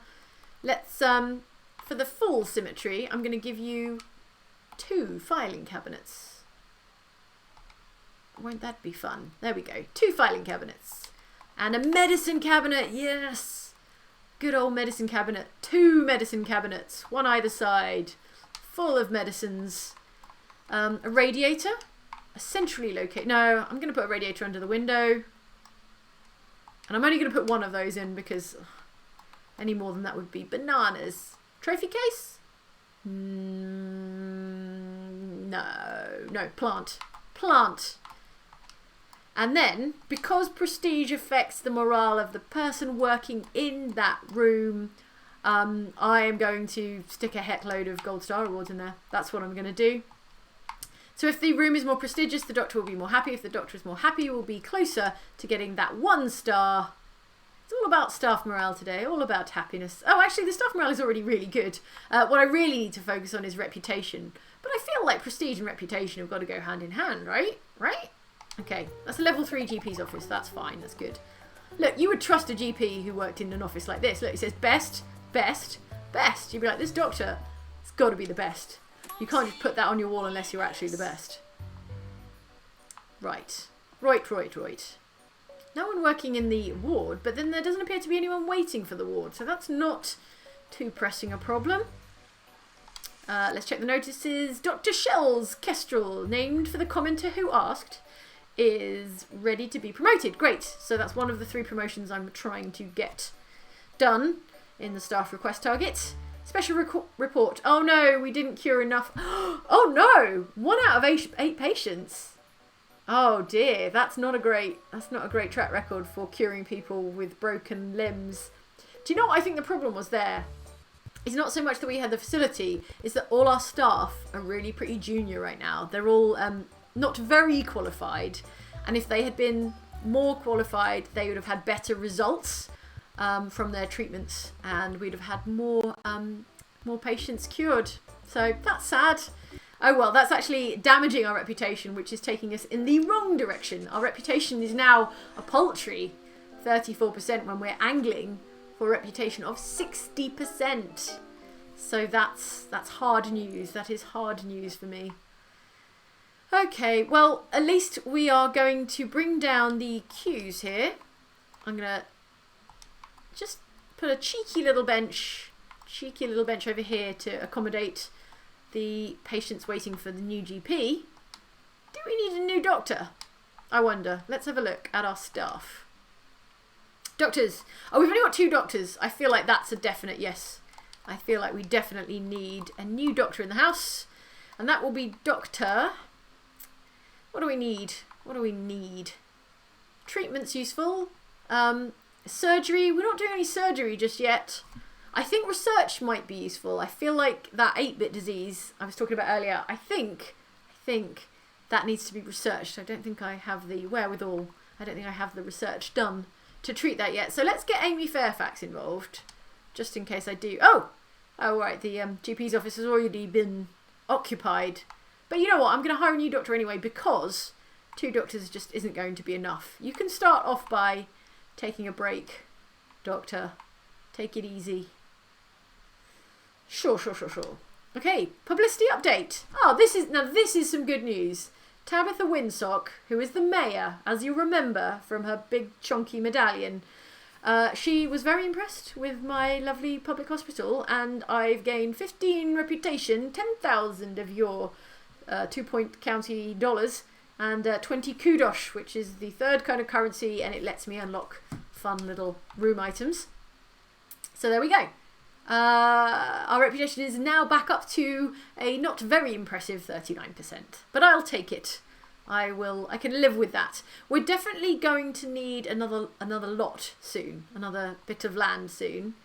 Speaker 1: Let's, for the full symmetry, I'm going to give you 2 filing cabinets. Won't that be fun? There we go. 2 filing cabinets. And a medicine cabinet, yes! Good old medicine cabinet. 2 medicine cabinets, one either side, full of medicines. A radiator, a centrally located... No, I'm going to put a radiator under the window. And I'm only going to put 1 of those in because any more than that would be bananas. Trophy case? No, plant. Plant. And then, because prestige affects the morale of the person working in that room, I am going to stick a heck load of gold star awards in there. That's what I'm going to do. So if the room is more prestigious, the doctor will be more happy. If the doctor is more happy, we'll be closer to getting that 1 star. It's all about staff morale today, all about happiness. Oh, actually, the staff morale is already really good. What I really need to focus on is reputation. But I feel like prestige and reputation have got to go hand in hand, right? Right? Okay, that's a level 3 GP's office. That's fine. That's good. Look, you would trust a GP who worked in an office like this. Look, it says best, best, best. You'd be like, this doctor, it's got to be the best. You can't just put that on your wall unless you're actually the best. Right. Right. No one working in the ward, but then there doesn't appear to be anyone waiting for the ward, so that's not too pressing a problem. Let's check the notices. Dr. Shell's Kestrel, named for the commenter who asked, is ready to be promoted. Great. So that's one of the 3 promotions I'm trying to get done in the staff request target. Special report. Oh no, we didn't cure enough. Oh no, 1 out of 8 patients. Oh dear, that's not a great track record for curing people with broken limbs. Do you know what I think the problem was there? It's not so much that we had the facility, it's that all our staff are really pretty junior right now. They're all not very qualified, and if they had been more qualified, they would have had better results from their treatments, and we'd have had more patients cured. So that's sad. Oh well, that's actually damaging our reputation, which is taking us in the wrong direction. Our reputation is now a paltry 34% when we're angling for a reputation of 60%. So that's hard news. That is hard news for me. Okay, well, at least we are going to bring down the queues here. I'm going to just put a cheeky little bench over here to accommodate the patients waiting for the new GP. Do we need a new doctor? I wonder. Let's have a look at our staff. Doctors. Oh, we've only got 2 doctors. I feel like that's a definite yes. I feel like we definitely need a new doctor in the house. And that will be Doctor... What do we need? What do we need? Treatment's useful. Surgery. We're not doing any surgery just yet. I think research might be useful. I feel like that 8-bit disease I was talking about earlier, I think that needs to be researched. I don't think I have the wherewithal. I don't think I have the research done to treat that yet. So let's get Amy Fairfax involved, just in case I do. Oh, Oh, right, the GP's office has already been occupied. But you know what? I'm going to hire a new doctor anyway because 2 doctors just isn't going to be enough. You can start off by taking a break, doctor. Take it easy. Sure. Okay, publicity update. Oh, this is some good news. Tabitha Winsock, who is the mayor, as you remember from her big chunky medallion, she was very impressed with my lovely public hospital, and I've gained 15 reputation, 10,000 of your 2-point county dollars, and 20 kudos, which is the 3rd kind of currency, and it lets me unlock fun little room items. So there we go. Our reputation is now back up to a not very impressive 39%, but I'll take it. I can live with that. We're definitely going to need another lot soon, another bit of land soon.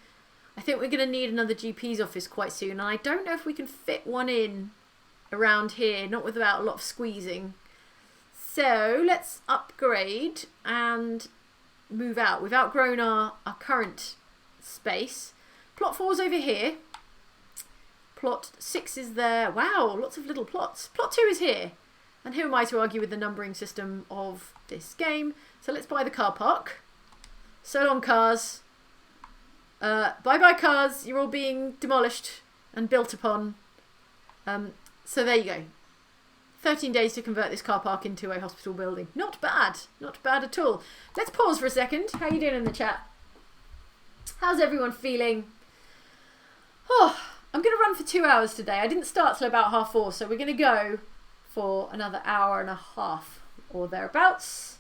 Speaker 1: I think we're going to need another GP's office quite soon, and I don't know if we can fit one in around here, not without a lot of squeezing. So let's upgrade and move out. We've outgrown our current space. Plot 4's over here. Plot 6 is there. Wow, lots of little plots. Plot 2 is here. And who am I to argue with the numbering system of this game? So let's buy the car park. So long, cars. Bye-bye, cars. You're all being demolished and built upon. So there you go. 13 days to convert this car park into a hospital building. Not bad. Not bad at all. Let's pause for a second. How are you doing in the chat? How's everyone feeling? Oh, I'm going to run for 2 hours today. I didn't start till about 4:30, so we're going to go for another hour and a half or thereabouts.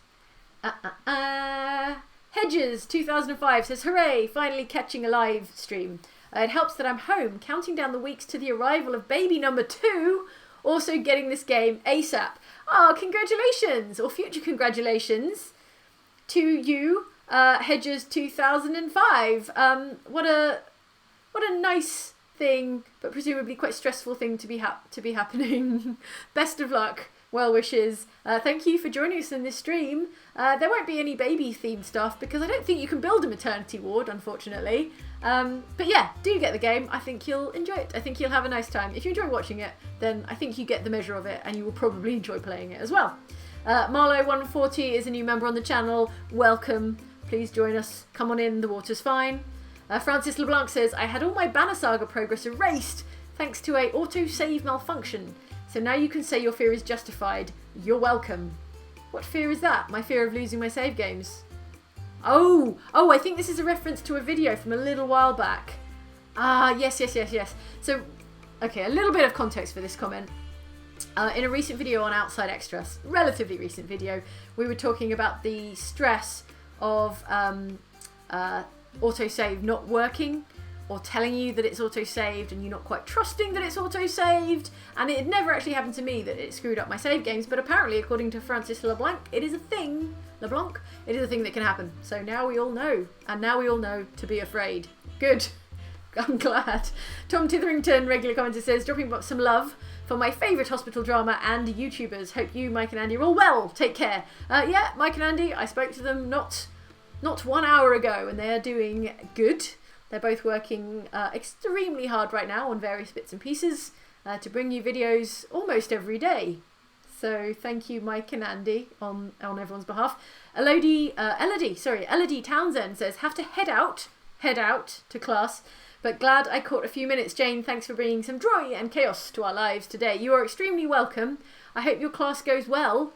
Speaker 1: Hedges 2005 says, hooray, finally catching a live stream. It helps that I'm home, counting down the weeks to the arrival of baby number 2, also getting this game ASAP. Oh, congratulations, or future congratulations to you, Hedges 2005. What a nice thing, but presumably quite stressful thing to be happening. Best of luck. Well wishes. Thank you for joining us in this stream. There won't be any baby themed stuff because I don't think you can build a maternity ward, unfortunately. But yeah, do get the game. I think you'll enjoy it. I think you'll have a nice time. If you enjoy watching it, then I think you get the measure of it and you will probably enjoy playing it as well. Marlo140 is a new member on the channel. Welcome. Please join us. Come on in. The water's fine. Francis LeBlanc says, I had all my Banner Saga progress erased thanks to a auto-save malfunction. So now you can say your fear is justified. You're welcome. What fear is that? My fear of losing my save games. Oh, I think this is a reference to a video from a little while back. Yes. So, okay, a little bit of context for this comment. In a recent video on Outside Extras, relatively recent video, we were talking about the stress of autosave not working, or telling you that it's auto-saved and you're not quite trusting that it's auto-saved, and it had never actually happened to me that it screwed up my save games, but apparently according to Francis LeBlanc, it is a thing. LeBlanc, it is a thing that can happen. So now we all know, and now we all know to be afraid. Good. I'm glad. Tom Titherington, regular commenter, says, dropping some love for my favourite hospital drama and YouTubers. Hope you, Mike and Andy, are all well. Take care. Yeah, Mike and Andy, I spoke to them not 1 hour ago, and they are doing good. They're both working extremely hard right now on various bits and pieces to bring you videos almost every day. So thank you, Mike and Andy, on everyone's behalf. Elodie Townsend says, have to head out to class, but glad I caught a few minutes. Jane, thanks for bringing some joy and chaos to our lives today. You are extremely welcome. I hope your class goes well.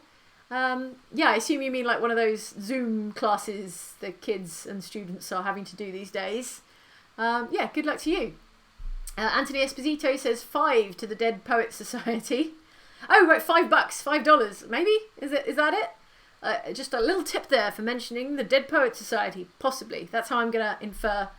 Speaker 1: Yeah, I assume you mean like one of those Zoom classes the kids and students are having to do these days. Yeah, good luck to you. Anthony Esposito says 5 to the Dead Poets Society. Oh, right, $5, $5, maybe? Is that it? Just a little tip there for mentioning the Dead Poets Society, possibly. That's how I'm going to infer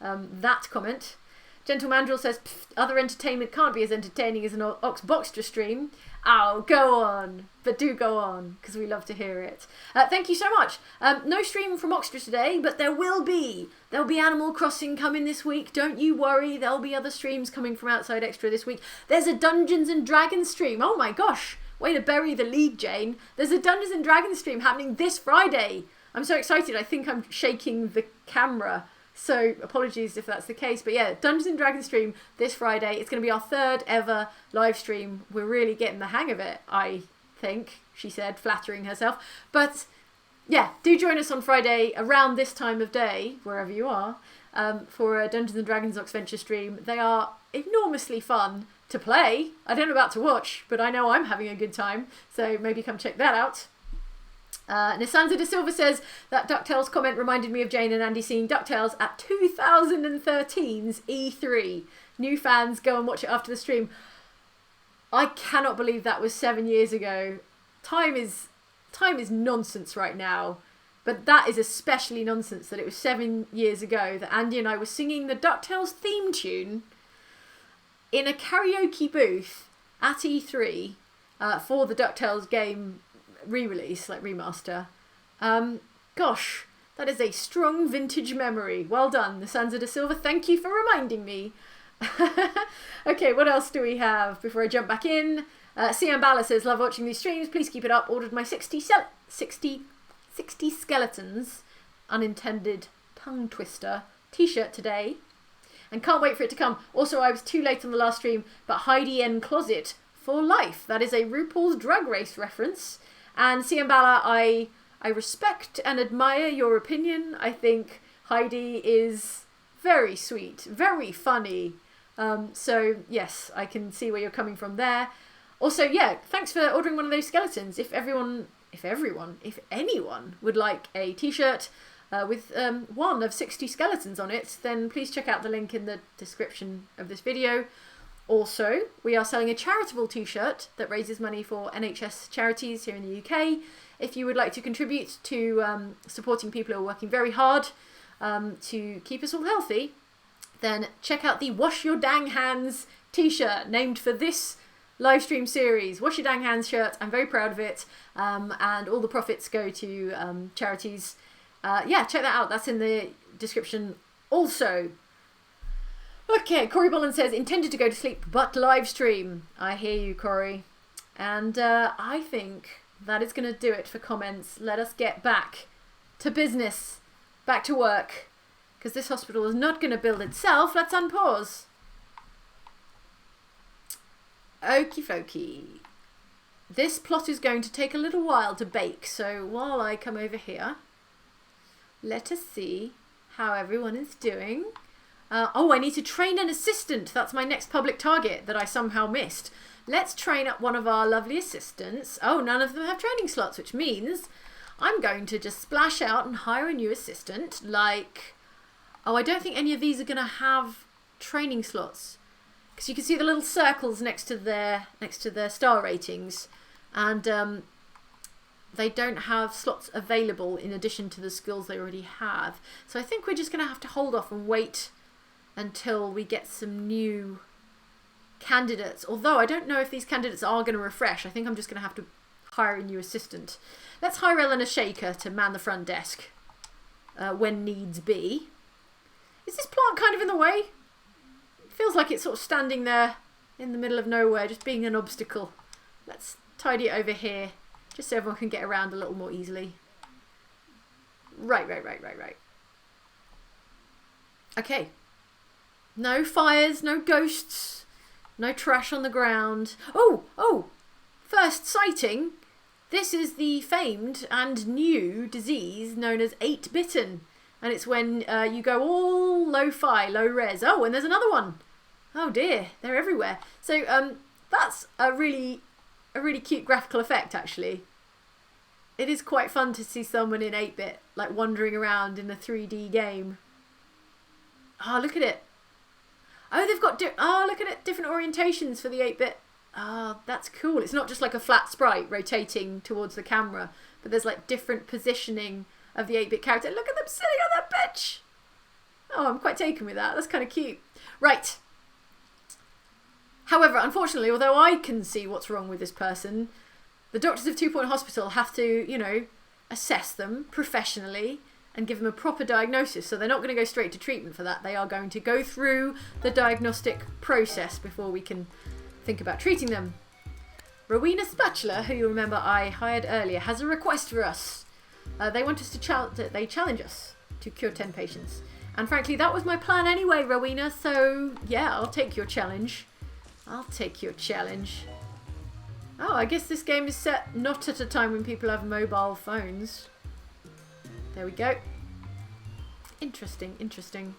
Speaker 1: that comment. Gentle Mandrill says, other entertainment can't be as entertaining as an Ox Boxtra stream. Oh, go on. But do go on, because we love to hear it. Thank you so much. No stream from Oxtra today, but there will be. There'll be Animal Crossing coming this week. Don't you worry. There'll be other streams coming from Outside Extra this week. There's a Dungeons and Dragons stream. Oh my gosh. Way to bury the lead, Jane. There's a Dungeons and Dragons stream happening this Friday. I'm so excited. I think I'm shaking the camera So apologies if that's the case. But yeah, Dungeons and Dragons stream this Friday. It's going to be our 3rd ever live stream. We're really getting the hang of it, I think, she said, flattering herself. But yeah, do join us on Friday around this time of day, wherever you are, for a Dungeons and Dragons Oxventure stream. They are enormously fun to play. I don't know about to watch, but I know I'm having a good time. So maybe come check that out. Nisanza De Silva says that DuckTales comment reminded me of Jane and Andy seeing DuckTales at 2013's E3. New fans, go and watch it after the stream. I cannot believe that was 7 years ago. Time is nonsense right now, but that is especially nonsense that it was 7 years ago that Andy and I were singing the DuckTales theme tune in a karaoke booth at E3 for the DuckTales game re-release, like remaster. Gosh, that is a strong vintage memory. Well done, Nisanza De Silva. Thank you for reminding me. Okay, what else do we have before I jump back in? Sian Bala says, love watching these streams. Please keep it up. Ordered my 60 skeletons, unintended tongue twister, t-shirt today. And can't wait for it to come. Also, I was too late on the last stream, but Heidi N Closet for life. That is a RuPaul's Drag Race reference. And Sian Bala, I respect and admire your opinion. I think Heidi is very sweet, very funny. So yes, I can see where you're coming from there. Also, yeah, thanks for ordering one of those skeletons. If anyone would like a t-shirt with one of 60 skeletons on it, then please check out the link in the description of this video. Also, we are selling a charitable t-shirt that raises money for NHS charities here in the UK. If you would like to contribute to supporting people who are working very hard to keep us all healthy, then check out the Wash Your Dang Hands t-shirt named for this live stream series. Wash Your Dang Hands shirt. I'm very proud of it. And all the profits go to charities. Yeah, check that out. That's in the description also. Okay, Corey Bolland says, intended to go to sleep, but live stream. I hear you, Corey. And I think that is going to do it for comments. Let us get back to business, back to work, because this hospital is not going to build itself. Let's unpause. Okie dokie. This plot is going to take a little while to bake, so while I come over here, let us see how everyone is doing. Oh, I need to train an assistant. That's my next public target that I somehow missed. Let's train up one of our lovely assistants. Oh, none of them have training slots, which means I'm going to just splash out and hire a new assistant. Like, oh, I don't think any of these are going to have training slots, because you can see the little circles next to their star ratings, and they don't have slots available in addition to the skills they already have. So I think we're just going to have to hold off and wait until we get some new candidates. Although I don't know if these candidates are going to refresh. I think I'm just going to have to hire a new assistant. Let's hire Eleanor Shaker to man the front desk when needs be. Is this plant kind of in the way? It feels like it's sort of standing there in the middle of nowhere, just being an obstacle. Let's tidy it over here, just so everyone can get around a little more easily. Right. Okay. No fires, no ghosts, no trash on the ground. Oh, first sighting. This is the famed and new disease known as 8-bitten. And it's when you go all lo-fi, low res. Oh, and there's another one. Oh dear, they're everywhere. So that's a really cute graphical effect, actually. It is quite fun to see someone in 8-bit, like wandering around in a 3D game. Oh, look at it. Oh, they've got look at it, different orientations for the 8-bit. Oh, that's cool. It's not just like a flat sprite rotating towards the camera, but there's like different positioning of the 8-bit character. Look at them sitting on that bench. Oh, I'm quite taken with that. That's kind of cute. Right. However, unfortunately, although I can see what's wrong with this person, the doctors of 2 Point Hospital have to, assess them professionally and give them a proper diagnosis. So they're not going to go straight to treatment for that. They are going to go through the diagnostic process before we can think about treating them. Rowena Spatula, who you remember I hired earlier, has a request for us. They want us to challenge us to cure 10 patients. And frankly, that was my plan anyway, Rowena. So yeah, I'll take your challenge. I'll take your challenge. Oh, I guess this game is set not at a time when people have mobile phones. There we go. Interesting, interesting.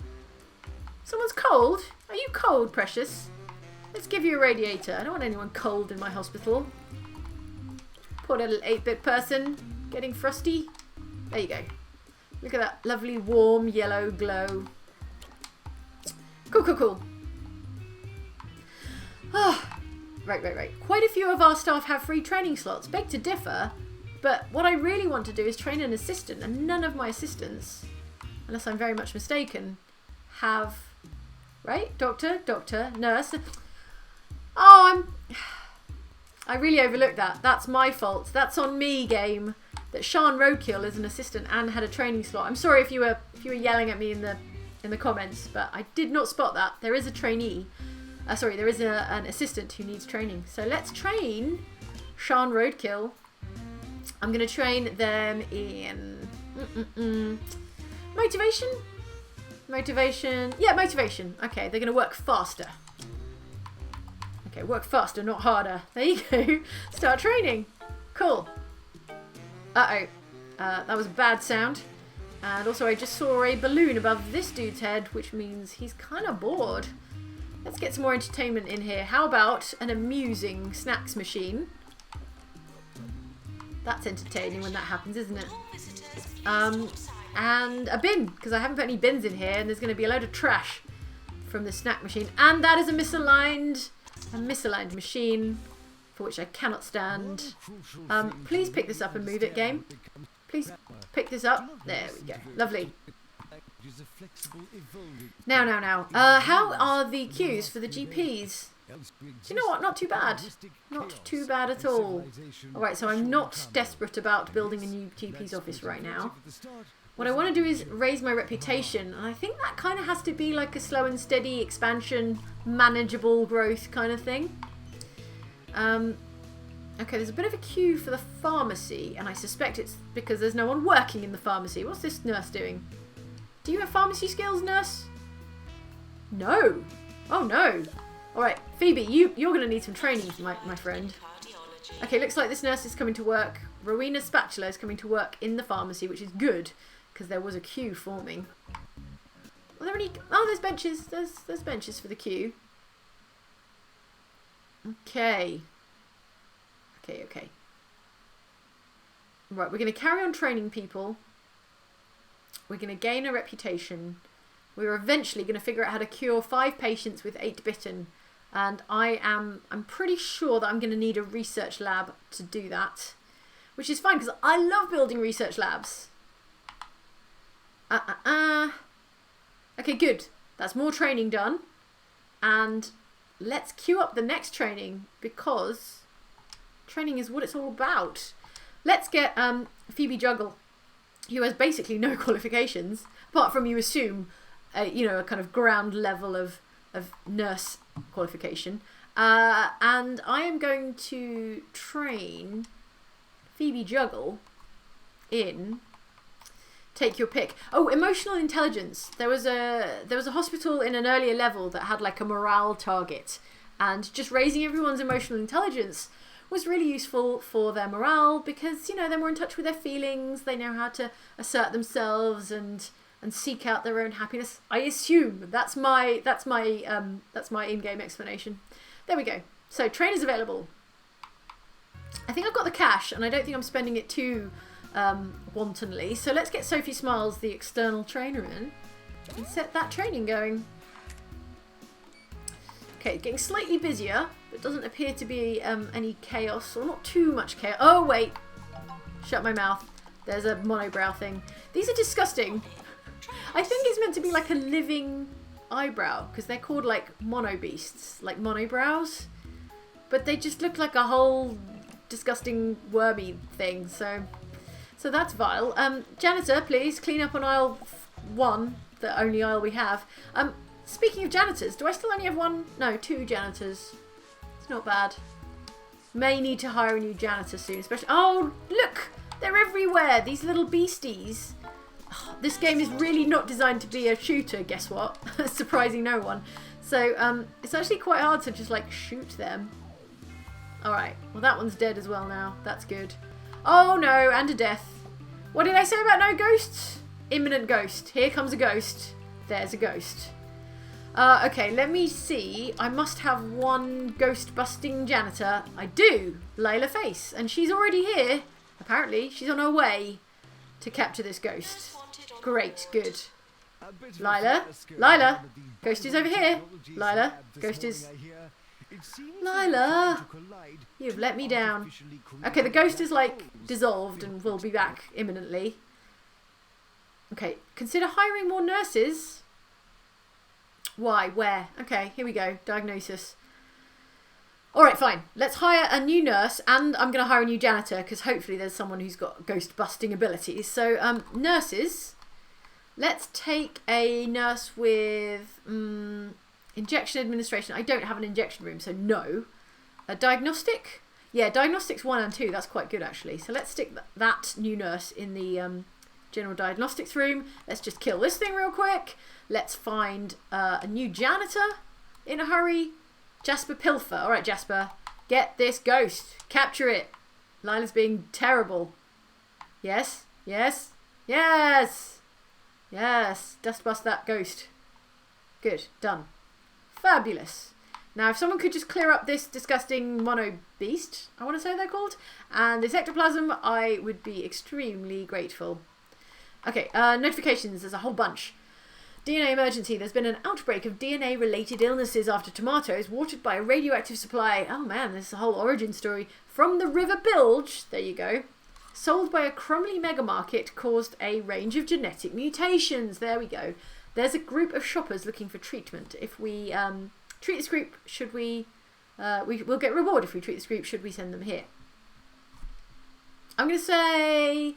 Speaker 1: Someone's cold? Are you cold, precious? Let's give you a radiator. I don't want anyone cold in my hospital. Poor little 8-bit person getting frosty. There you go. Look at that lovely warm yellow glow. Cool, cool, cool. Oh, right. Quite a few of our staff have free training slots. Beg to differ, but what I really want to do is train an assistant, and none of my assistants, unless I'm very much mistaken, have... Right? Doctor, nurse. Oh, I really overlooked that. That's my fault. That's on me, game. That Sean Roadkill is an assistant and had a training slot. I'm sorry if you were yelling at me in the comments, but I did not spot that. There is a trainee. There is an assistant who needs training. So let's train Sean Roadkill. I'm going to train them in motivation. Motivation. Yeah, motivation. Okay, they're going to work faster. Okay, work faster, not harder. There you go. Start training. Cool. Uh-oh. That was a bad sound. And also I just saw a balloon above this dude's head, which means he's kind of bored. Let's get some more entertainment in here. How about an amusing snacks machine? That's entertaining when that happens, isn't it? And a bin, because I haven't put any bins in here, and there's going to be a load of trash from the snack machine. And that is a misaligned machine, for which I cannot stand. Please pick this up and move it, game. Please pick this up. There we go. Lovely. Now. How are the queues for the GPs? Do you know what? Not too bad. Not too bad at all. Alright, so I'm not desperate about building a new GP's office right now. What I want to do is raise my reputation, and I think that kind of has to be like a slow and steady expansion, manageable growth kind of thing. Okay, there's a bit of a queue for the pharmacy, and I suspect it's because there's no one working in the pharmacy. What's this nurse doing? Do you have pharmacy skills, nurse? No. Oh, no. All right, Phoebe, you're going to need some training, my friend. Okay, looks like this nurse is coming to work. Rowena Spatula is coming to work in the pharmacy, which is good, because there was a queue forming. Are there any... Oh, there's benches. There's benches for the queue. Okay. Okay. Right, we're going to carry on training people. We're going to gain a reputation. We're eventually going to figure out how to cure 5 patients with 8-bitten. And I'm pretty sure that I'm going to need a research lab to do that. Which is fine, because I love building research labs. Okay, good. That's more training done. And let's queue up the next training, because training is what it's all about. Let's get Phoebe Juggle, who has basically no qualifications, apart from, you assume, a kind of ground level of nurse qualification. And I am going to train Phoebe Juggle in... Take your pick. Oh, emotional intelligence. There was a hospital in an earlier level that had like a morale target, and just raising everyone's emotional intelligence was really useful for their morale, because they're more in touch with their feelings. They know how to assert themselves and seek out their own happiness. I assume that's my in-game explanation. There we go. So trainers available. I think I've got the cash, and I don't think I'm spending it too wantonly. So let's get Sophie Smiles, the external trainer, in and set that training going. Okay, getting slightly busier, but doesn't appear to be any chaos, or not too much chaos. Oh wait, shut my mouth. There's a monobrow thing. These are disgusting. I think it's meant to be like a living eyebrow, because they're called like mono beasts, like monobrows, but they just look like a whole disgusting wormy thing. So that's vile. Janitor, please clean up on aisle 1, the only aisle we have. Speaking of janitors, do I still only have 1? No, 2 janitors. It's not bad. May need to hire a new janitor soon, especially... Oh, look! They're everywhere! These little beasties. Oh, this game is really not designed to be a shooter, guess what? Surprising no one. So it's actually quite hard to just like shoot them. Alright, well that one's dead as well now. That's good. Oh no, and a death. What did I say about no ghosts? Imminent ghost. Here comes a ghost. There's a ghost. Okay, let me see. I must have one ghost-busting janitor. I do. Lila Face. And she's already here. Apparently, she's on her way to capture this ghost. Great, good. Lila? Lila? Ghost is over here. Lila? Ghost is... Lila! You've let me down. Okay, the ghost is like dissolved and will be back imminently. Okay, consider hiring more nurses. Why? Where? Okay, here we go. Diagnosis. Alright, fine. Let's hire a new nurse and I'm going to hire a new janitor because hopefully there's someone who's got ghost busting abilities. So, nurses. Let's take a nurse with injection administration. I don't have an injection room, so no. A diagnostic? Yeah, diagnostics 1 and 2. That's quite good, actually. So let's stick that new nurse in the general diagnostics room. Let's just kill this thing real quick. Let's find a new janitor in a hurry. Jasper Pilfer. All right, Jasper. Get this ghost. Capture it. Lila's being terrible. Yes. Yes. Yes. Yes. Dust bust that ghost. Good. Done. Fabulous. Now, if someone could just clear up this disgusting mono beast, I want to say they're called, and this ectoplasm, I would be extremely grateful. Okay, notifications. There's a whole bunch. DNA emergency. There's been an outbreak of DNA-related illnesses after tomatoes watered by a radioactive supply. Oh man, this is a whole origin story. From the River Bilge, there you go, sold by a Crumley megamarket caused a range of genetic mutations. There we go. There's a group of shoppers looking for treatment. If we treat this group, should we'll get reward if we treat this group. Should we send them here? I'm going to say...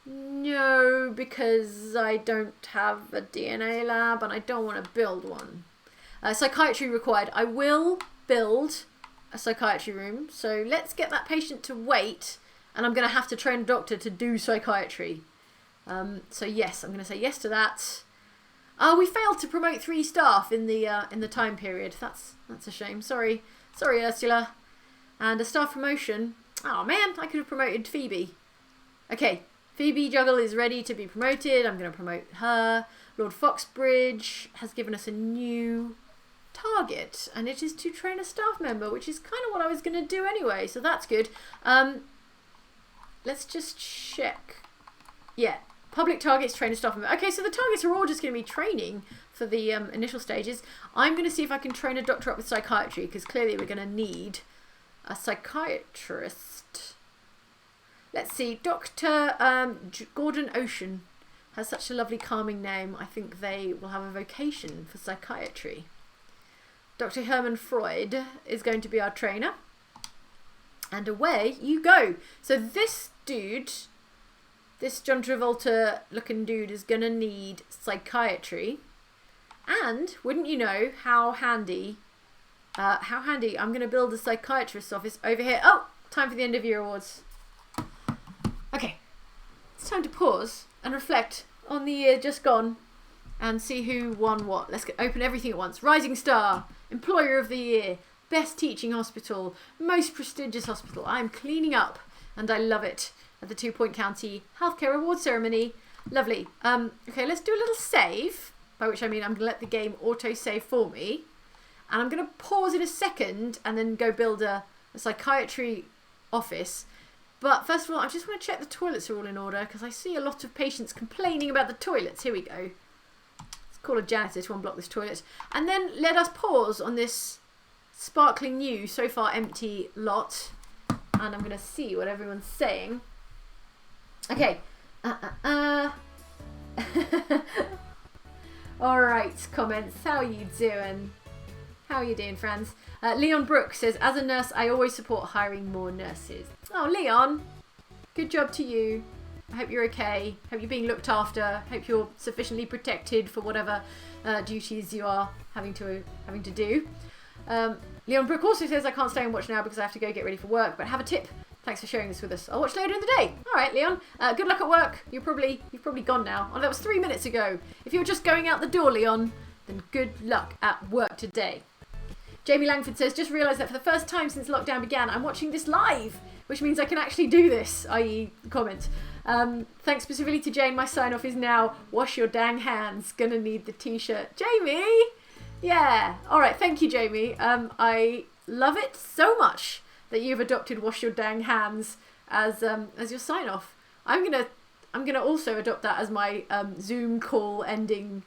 Speaker 1: no, because I don't have a DNA lab and I don't want to build one. Psychiatry required. I will build a psychiatry room. So let's get that patient to wait. And I'm going to have to train a doctor to do psychiatry. So yes, I'm going to say yes to that. We failed to promote 3 staff in the time period. That's a shame. Sorry, Ursula. And a staff promotion. Oh man, I could have promoted Phoebe. Okay. Phoebe Juggle is ready to be promoted. I'm going to promote her. Lord Foxbridge has given us a new target, and it is to train a staff member, which is kind of what I was going to do anyway, so that's good. Let's just check. Yeah, public targets, train a staff member. Okay, so the targets are all just going to be training for the initial stages. I'm going to see if I can train a doctor up with psychiatry, because clearly we're going to need a psychiatrist. Let's see, Dr. Gordon Ocean has such a lovely calming name. I think they will have a vocation for psychiatry. Dr. Herman Freud is going to be our trainer. And away you go. So this dude, this John Travolta looking dude is going to need psychiatry. And wouldn't you know how handy, I'm going to build a psychiatrist's office over here. Oh, time for the end of year awards. Okay, it's time to pause and reflect on the year just gone and see who won what. Let's open everything at once. Rising Star, Employer of the Year, Best Teaching Hospital, Most Prestigious Hospital. I'm cleaning up and I love it at the 2 Point County Healthcare Award Ceremony. Lovely. Okay, let's do a little save, by which I mean I'm going to let the game auto-save for me. And I'm going to pause in a second and then go build a psychiatry office. But first of all, I just want to check the toilets are all in order because I see a lot of patients complaining about the toilets. Here we go. Let's call a janitor to unblock this toilet. And then let us pause on this sparkling new, so far empty lot. And I'm going to see what everyone's saying. Okay. Alright, comments. How are you doing? How are you doing, friends? Leon Brooks says, as a nurse, I always support hiring more nurses. Oh, Leon, good job to you. I hope you're okay. Hope you're being looked after. Hope you're sufficiently protected for whatever duties you are having to do. Leon Brooks also says, I can't stay and watch now because I have to go get ready for work, but have a tip. Thanks for sharing this with us. I'll watch later in the day. All right, Leon. Good luck at work. You've probably gone now. Oh, that was 3 minutes ago. If you're just going out the door, Leon, then good luck at work today. Jamie Langford says, just realised that for the first time since lockdown began, I'm watching this live, which means I can actually do this, i.e. comment. Thanks specifically to Jane. My sign-off is now, wash your dang hands. Gonna need the t-shirt. Jamie! Yeah. All right, thank you, Jamie. I love it so much that you've adopted wash your dang hands as your sign-off. I'm gonna also adopt that as my Zoom call ending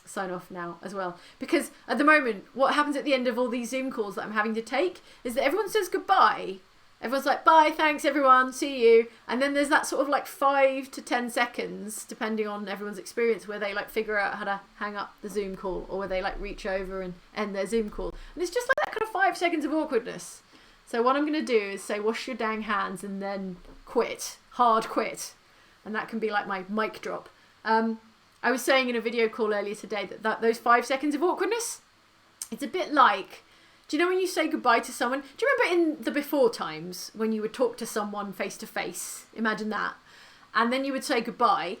Speaker 1: sign off now as well, because at the moment what happens at the end of all these Zoom calls that I'm having to take is that everyone says goodbye. Everyone's like, bye, thanks everyone, see you, and then there's that sort of like 5 to 10 seconds depending on everyone's experience where they like figure out how to hang up the Zoom call, or where they like reach over and end their Zoom call, and it's just like that kind of 5 seconds of awkwardness. So what I'm going to do is say wash your dang hands and then hard quit, and that can be like my mic drop. I was saying in a video call earlier today that those 5 seconds of awkwardness, it's a bit like, do you know when you say goodbye to someone? Do you remember in the before times when you would talk to someone face to face? Imagine that. And then you would say goodbye,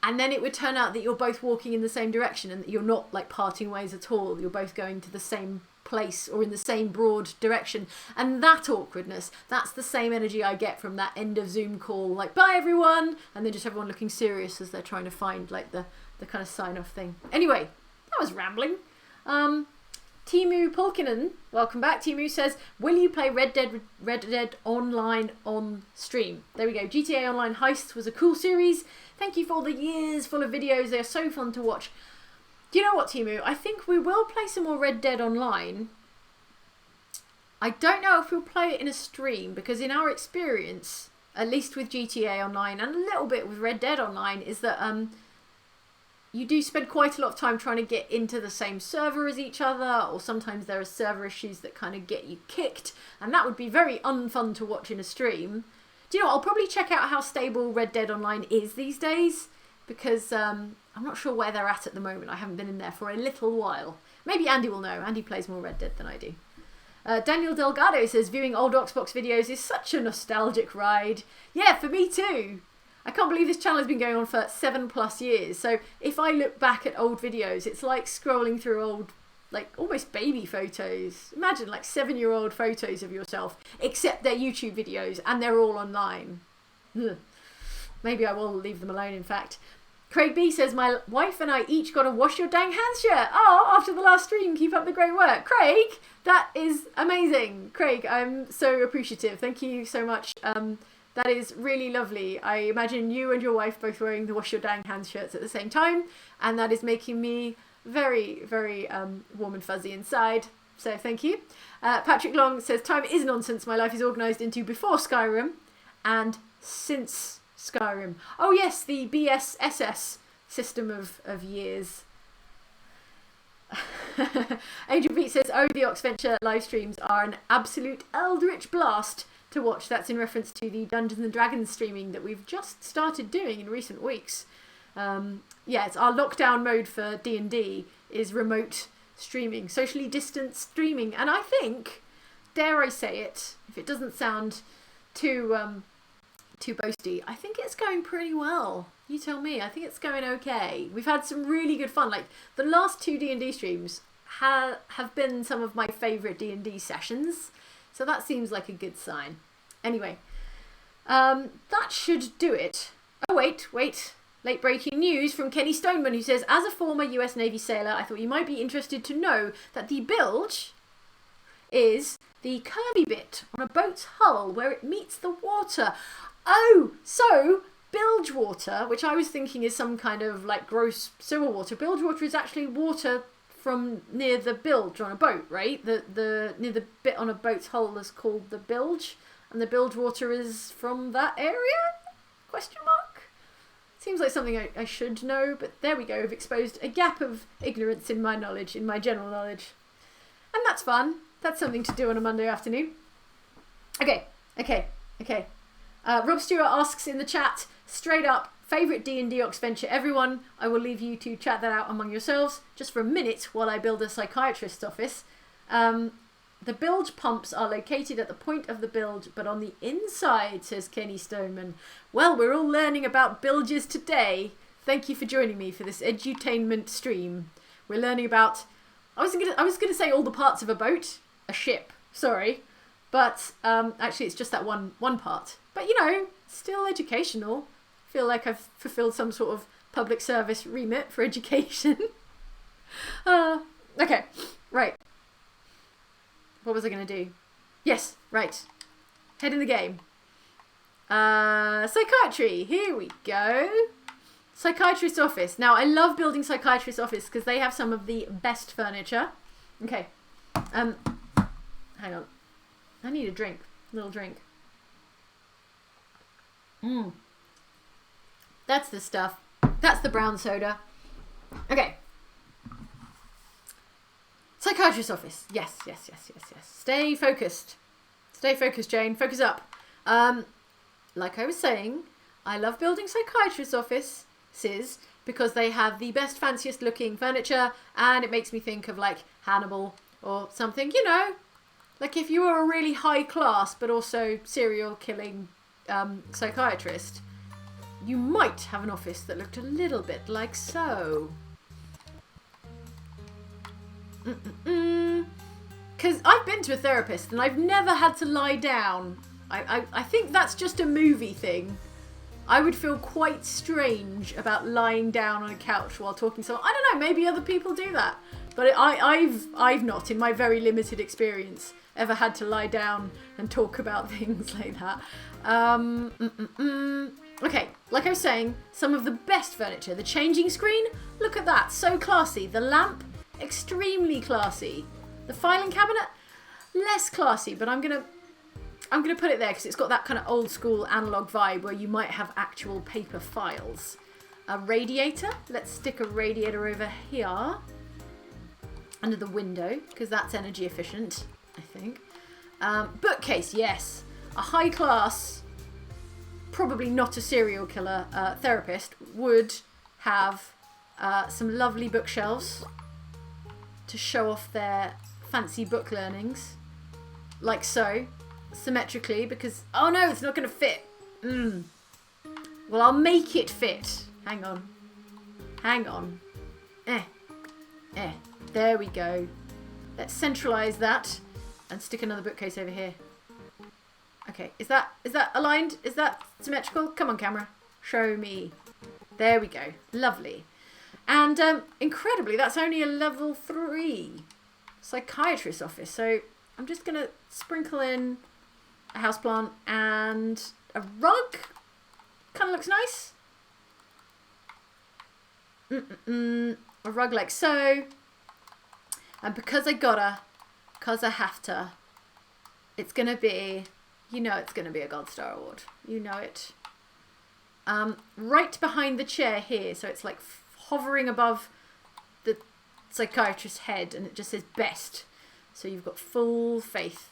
Speaker 1: and then it would turn out that you're both walking in the same direction and that you're not like parting ways at all. You're both going to the same place or in the same broad direction. And that awkwardness, that's the same energy I get from that end of Zoom call, like bye everyone, and then just everyone looking serious as they're trying to find like the kind of sign off thing. Anyway, that was rambling. Timu Pulkinen, welcome back. Timu says, will you play Red Dead Online on stream? There we go. GTA Online Heists was a cool series. Thank you for all the years full of videos. They are so fun to watch. Do you know what, Timu? I think we will play some more Red Dead Online. I don't know if we'll play it in a stream, because in our experience, at least with GTA Online and a little bit with Red Dead Online, is that you do spend quite a lot of time trying to get into the same server as each other, or sometimes there are server issues that kind of get you kicked, and that would be very unfun to watch in a stream. Do you know what? I'll probably check out how stable Red Dead Online is these days, because I'm not sure where they're at the moment. I haven't been in there for a little while. Maybe Andy will know. Andy plays more Red Dead than I do. Daniel Delgado says, viewing old Xbox videos is such a nostalgic ride. Yeah, for me too. I can't believe this channel has been going on for 7+ years. So if I look back at old videos, it's like scrolling through old, like almost baby photos. Imagine like 7-year-old photos of yourself, except they're YouTube videos and they're all online. Ugh. Maybe I will leave them alone, in fact. Craig B says, my wife and I each got a wash your dang hands shirt. Oh, after the last stream, keep up the great work. Craig, that is amazing. Craig, I'm so appreciative. Thank you so much. That is really lovely. I imagine you and your wife both wearing the wash your dang hands shirts at the same time, and that is making me very, very warm and fuzzy inside. So thank you. Patrick Long says, time is nonsense. My life is organised into before Skyrim and since Skyrim. Oh yes, the BSSS system of years. Angel Pete says, oh, the Oxventure live streams are an absolute eldritch blast to watch. That's in reference to the Dungeons and Dragons streaming that we've just started doing in recent weeks. Yeah, it's our lockdown mode for D&D is remote streaming, socially distanced streaming, and I think, dare I say it, if it doesn't sound too boasty, I think it's going pretty well. You tell me. I think it's going okay. We've had some really good fun. Like the last 2 D&D streams have been some of my favourite D&D sessions. So that seems like a good sign. Anyway, that should do it. Oh, wait. Late breaking news from Kenny Stoneman, who says, as a former US Navy sailor, I thought you might be interested to know that the bilge is the curvy bit on a boat's hull where it meets the water. Oh, so bilge water, which I was thinking is some kind of like gross sewer water. Bilge water is actually water from near the bilge on a boat, right? The near the bit on a boat's hull is called the bilge, and the bilge water is from that area? Question mark? Seems like something I should know, but there we go. I've exposed a gap of ignorance in my knowledge, in my general knowledge. And that's fun. That's something to do on a Monday afternoon. Okay. Rob Stewart asks in the chat, straight up, favourite D&D Oxventure, everyone. I will leave you to chat that out among yourselves just for a minute while I build a psychiatrist's office. The bilge pumps are located at the point of the bilge, but on the inside, says Kenny Stoneman. Well, we're all learning about bilges today. Thank you for joining me for this edutainment stream. We're learning about... I was gonna say all the parts of a boat. A ship, sorry. But actually it's just that one part. But, you know, still educational. Feel like I've fulfilled some sort of public service remit for education. Okay, right. What was I going to do? Yes, right. Head in the game. Psychiatry. Here we go. Psychiatrist's office. Now, I love building psychiatrist's office because they have some of the best furniture. Okay. Hang on. I need a drink. A little drink. That's the stuff. That's the brown soda. Okay. Psychiatrist's office. Yes. Stay focused. Stay focused, Jane. Focus up. Like I was saying, I love building psychiatrist's offices because they have the best, fanciest looking furniture, and it makes me think of like Hannibal or something, you know, like if you were a really high class but also serial killing psychiatrist, you might have an office that looked a little bit like so. Because I've been to a therapist and I've never had to lie down. I think that's just a movie thing. I would feel quite strange about lying down on a couch while talking to someone. I don't know, maybe other people do that. But I've not, in my very limited experience, ever had to lie down and talk about things like that. Okay, like I was saying, some of the best furniture. The changing screen, look at that, so classy. The lamp, extremely classy. The filing cabinet, less classy, but I'm gonna put it there because it's got that kind of old school analog vibe where you might have actual paper files. A radiator, let's stick a radiator over here under the window because that's energy efficient, I think. Bookcase, yes, a high class, probably not a serial killer therapist would have some lovely bookshelves to show off their fancy book learnings, like so, symmetrically, because, oh no, it's not going to fit. Well, I'll make it fit. Hang on. There we go. Let's centralize that and stick another bookcase over here. Okay, is that aligned? Is that symmetrical? Come on, camera. Show me. There we go. Lovely. And incredibly, that's only a level 3 psychiatrist's office. So I'm just going to sprinkle in a houseplant and a rug. Kind of looks nice. A rug like so. And because I have to, it's going to be, you know, it's going to be a Gold Star Award. You know it. Right behind the chair here, so it's like hovering above the psychiatrist's head, and it just says best. So you've got full faith.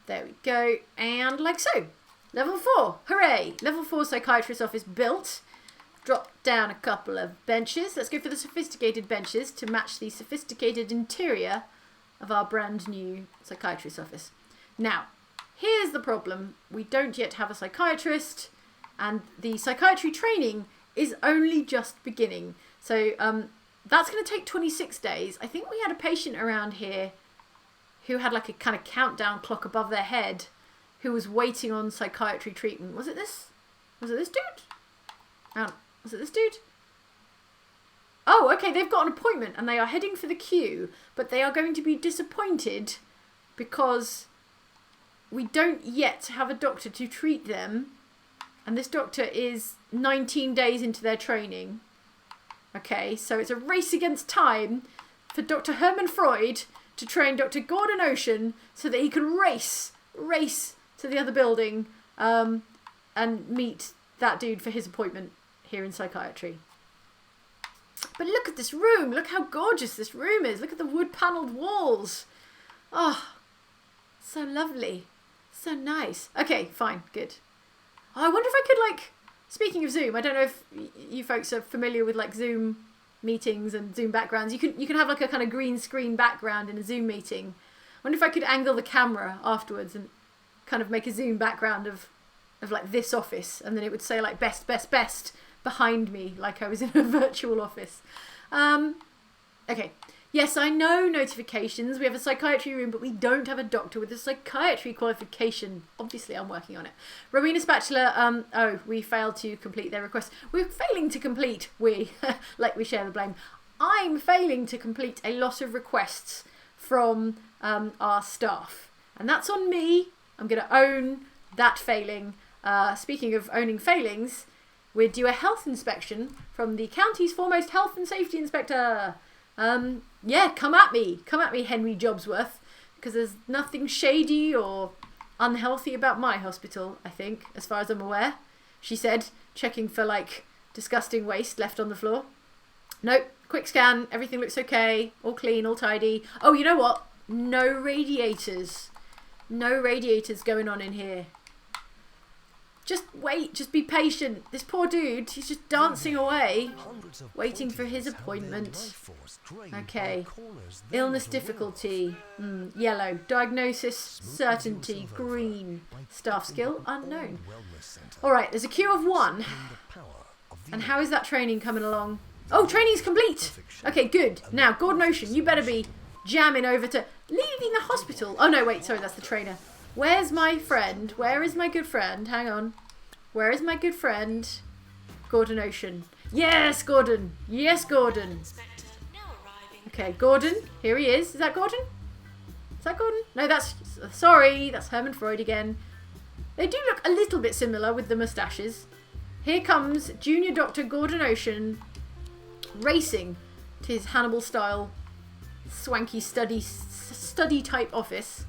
Speaker 1: There we go. And like so. Level 4. Hooray. Level 4 psychiatrist's office built. Drop down a couple of benches. Let's go for the sophisticated benches to match the sophisticated interior of our brand new psychiatrist's office. Now, here's the problem. We don't yet have a psychiatrist, and the psychiatry training is only just beginning. So that's going to take 26 days. I think we had a patient around here who had like a kind of countdown clock above their head who was waiting on psychiatry treatment. Was it this dude? Was it this dude? Oh, okay, they've got an appointment and they are heading for the queue, but they are going to be disappointed because we don't yet have a doctor to treat them, and this doctor is 19 days into their training. Okay, so it's a race against time for Dr. Herman Freud to train Dr. Gordon Ocean so that he can race to the other building and meet that dude for his appointment here in psychiatry. But look at this room. Look how gorgeous this room is. Look at the wood-panelled walls. Oh, so lovely. So nice. Okay, fine, good. Oh, I wonder if I could, like, speaking of Zoom, I don't know if you folks are familiar with, like, Zoom meetings and Zoom backgrounds. You can have, like, a kind of green screen background in a Zoom meeting. wonder if I could angle the camera afterwards and kind of make a zoom background of like this office, and then it would say like best, best, best behind me, like I was in a virtual office. Okay. Yes, I know notifications. We have a psychiatry room, but we don't have a doctor with a psychiatry qualification. Obviously, I'm working on it. Rowena Spatula, we failed to complete their request. We're failing to complete, like we share the blame. I'm failing to complete a lot of requests from our staff. And that's on me. I'm going to own that failing. Speaking of owning failings, we're due a health inspection from the county's foremost health and safety inspector. Yeah, come at me, Henry Jobsworth, because there's nothing shady or unhealthy about my hospital, I think, as far as I'm aware, she said, checking for, like, disgusting waste left on the floor. Nope, quick scan, everything looks okay, all clean, all tidy. Oh, you know what? No radiators. No radiators going on in here. Just wait, just be patient. This poor dude, he's just dancing away, waiting for his appointment. Okay, illness difficulty, yellow. Diagnosis, certainty, green. Staff skill, unknown. Alright, there's a queue of 1. And how is that training coming along? Oh, training's complete! Okay, good. Now, Gordon Ocean, you better be jamming over to leaving the hospital. Oh no, wait, sorry, that's the trainer. Where's my friend? Where is my good friend? Hang on. Where is my good friend? Gordon Ocean. Yes, Gordon. Yes, Gordon. Okay, Gordon. Here he is. Is that Gordon? Is that Gordon? No, that's... Sorry, that's Herman Freud again. They do look a little bit similar with the moustaches. Here comes Junior Dr. Gordon Ocean racing to his Hannibal-style swanky study-type office.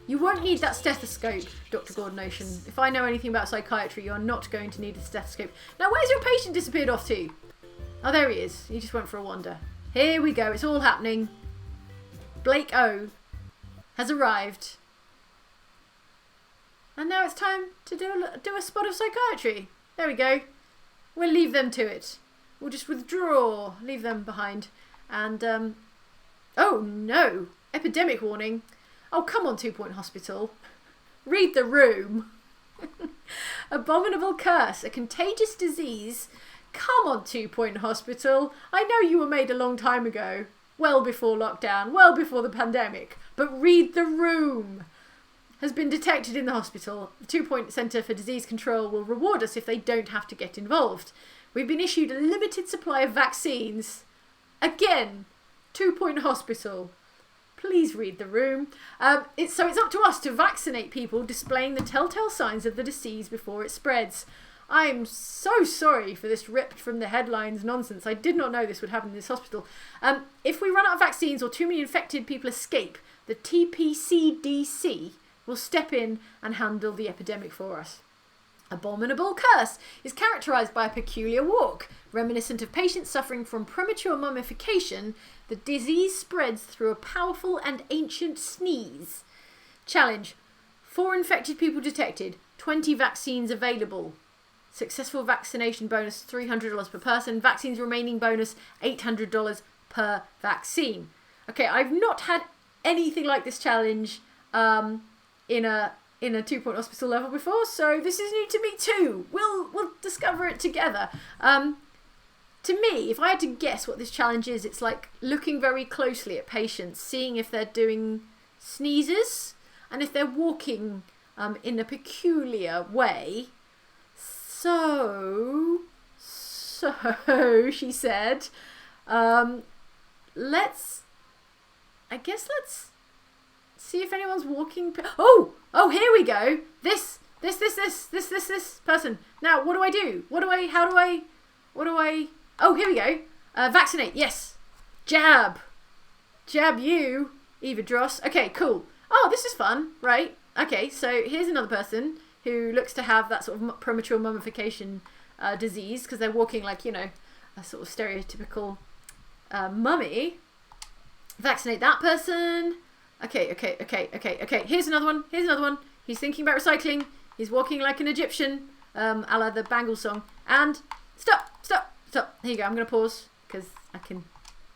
Speaker 1: You won't need that stethoscope, Dr. Gordon Ocean. If I know anything about psychiatry, you're not going to need a stethoscope. Now, where's your patient disappeared off to? Oh, there he is. He just went for a wander. Here we go. It's all happening. Blake O has arrived. And now it's time to do a spot of psychiatry. There we go. We'll leave them to it. We'll just withdraw. Leave them behind. And, oh, no. Epidemic warning. Oh, come on, 2 Point Hospital. Read the room. Abominable curse, a contagious disease. Come on, 2 Point Hospital. I know you were made a long time ago. Well before lockdown, well before the pandemic. But read the room. Has been detected in the hospital. The 2 Point Centre for Disease Control will reward us if they don't have to get involved. We've been issued a limited supply of vaccines. Again, 2 Point Hospital. Please read the room. It's up to us to vaccinate people displaying the telltale signs of the disease before it spreads. I'm so sorry for this ripped from the headlines nonsense. I did not know this would happen in this hospital. If we run out of vaccines or too many infected people escape, the TPCDC will step in and handle the epidemic for us. Abominable curse is characterised by a peculiar walk. Reminiscent of patients suffering from premature mummification, the disease spreads through a powerful and ancient sneeze. Challenge. 4 infected people detected. 20 vaccines available. Successful vaccination bonus $300 per person. Vaccines remaining bonus $800 per vaccine. Okay, I've not had anything like this challenge in a 2 Point Hospital level before, so this is new to me too. We'll discover it together. To me, if I had to guess what this challenge is, it's like looking very closely at patients, seeing if they're doing sneezes and if they're walking in a peculiar way. So she said, let's see if anyone's walking. Oh, here we go. This person. Now, what do I do? Oh, here we go. Vaccinate. Yes. Jab you, Eva Dross. Okay, cool. Oh, this is fun, right? Okay, so here's another person who looks to have that sort of premature mummification disease because they're walking like, you know, a sort of stereotypical mummy. Vaccinate that person. Okay. Here's another one. He's thinking about recycling. He's walking like an Egyptian, a la the Bangle song. And stop. Here you go. I'm going to pause because I can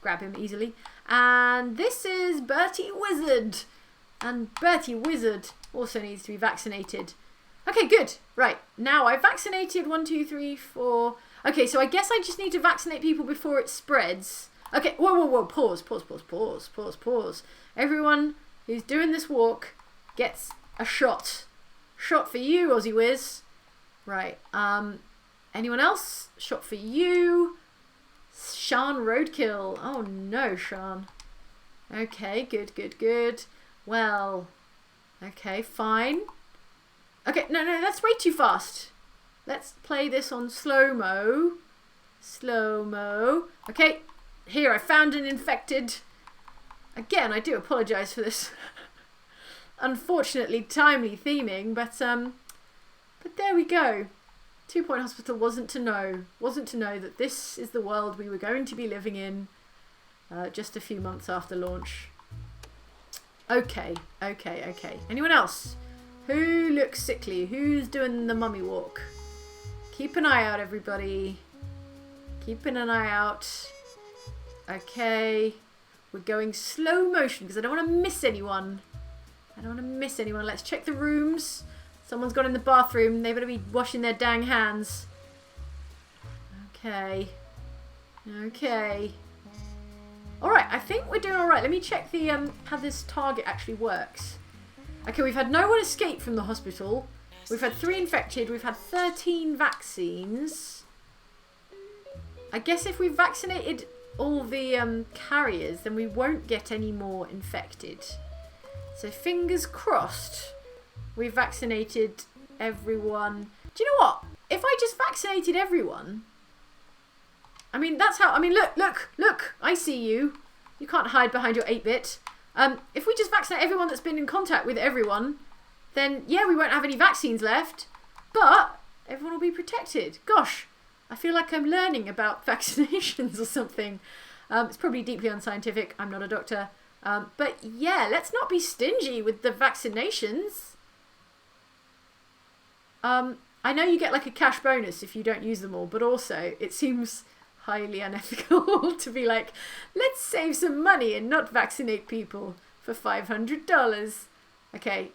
Speaker 1: grab him easily. And this is Bertie Wizard. And Bertie Wizard also needs to be vaccinated. Okay, good. Right, now I've vaccinated 1, 2, 3, 4. Okay, so I guess I just need to vaccinate people before it spreads. Okay, whoa. Pause. Everyone who's doing this walk gets a shot. Shot for you, Aussie Wiz. Right, anyone else? Shot for you. Sean Roadkill. Oh no, Sean. Okay, good. Well, okay, fine. Okay, no, that's way too fast. Let's play this on slow-mo. Slow-mo. Okay, here, I found an infected. Again, I do apologise for this unfortunately timely theming, but there we go. 2 Point Hospital wasn't to know that this is the world we were going to be living in just a few months after launch. Okay. Anyone else? Who looks sickly? Who's doing the mummy walk? Keep an eye out, everybody. Keeping an eye out. Okay. We're going slow motion because I don't want to miss anyone. Let's check the rooms. Someone's gone in the bathroom. They better be washing their dang hands. Okay. Alright, I think we're doing alright. Let me check the how this target actually works. Okay, we've had no one escape from the hospital. We've had 3 infected. We've had 13 vaccines. I guess if we've vaccinated all the carriers, then we won't get any more infected. So fingers crossed we've vaccinated everyone. Do you know what? If I just vaccinated everyone, I mean, that's how, I mean, look, I see you. You can't hide behind your 8-bit. If we just vaccinate everyone that's been in contact with everyone, then yeah, we won't have any vaccines left, but everyone will be protected. Gosh, I feel like I'm learning about vaccinations or something. It's probably deeply unscientific. I'm not a doctor. But yeah, let's not be stingy with the vaccinations. I know you get like a cash bonus if you don't use them all, but also it seems highly unethical to be like, let's save some money and not vaccinate people for $500. Okay.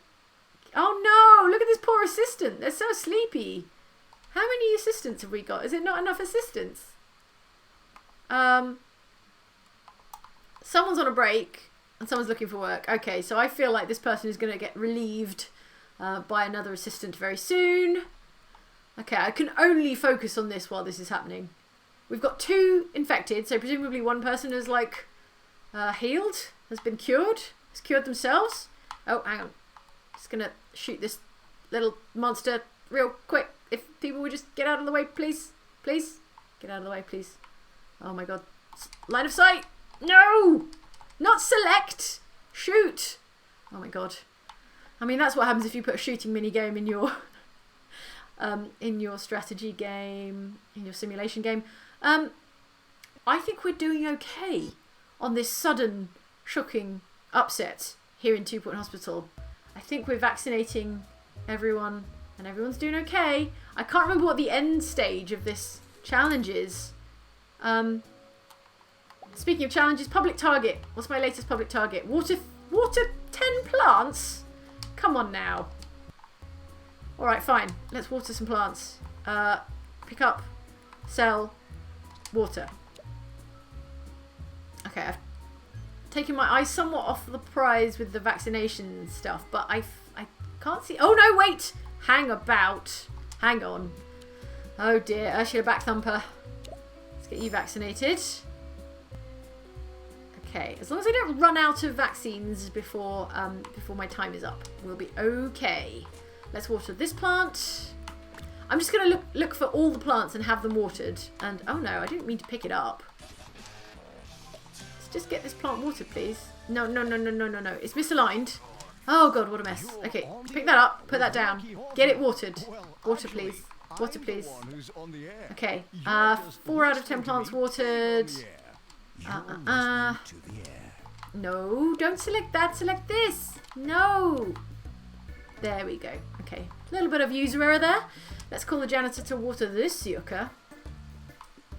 Speaker 1: Oh no, look at this poor assistant. They're so sleepy. How many assistants have we got? Is it not enough assistants? Someone's on a break and someone's looking for work. Okay, so I feel like this person is going to get relieved by another assistant very soon. Okay, I can only focus on this while this is happening. We've got 2 infected, so presumably one person is like healed, has been cured, has cured themselves. Oh, hang on. Just going to shoot this little monster real quick. If people would just get out of the way, please. Please. Get out of the way, please. Oh my god. Line of sight. No! Not select. Shoot. Oh my god. I mean, that's what happens if you put a shooting minigame in your strategy game, in your simulation game. I think we're doing okay on this sudden, shocking upset here in 2 Point Hospital. I think we're vaccinating everyone and everyone's doing okay. I can't remember what the end stage of this challenge is. Speaking of challenges, public target. What's my latest public target? Water 10 plants? Come on now. Alright, fine. Let's water some plants. Pick up, sell, water. Okay, I've taken my eyes somewhat off the prize with the vaccination stuff, but I can't see. Oh no, wait! Hang about. Hang on. Oh dear, Ursula Back Thumper. Let's get you vaccinated. Okay, as long as I don't run out of vaccines before my time is up, we'll be okay. Let's water this plant. I'm just going to look for all the plants and have them watered. And, oh no, I didn't mean to pick it up. Let's just get this plant watered, please. No. It's misaligned. Oh god, what a mess. Okay, pick that up, put that down. Get it watered. Water, please. Water, please. Okay, 4 out of 10 plants watered. No, don't select that. Select this. No. There we go. Okay, a little bit of user error there. Let's call the janitor to water this yucca.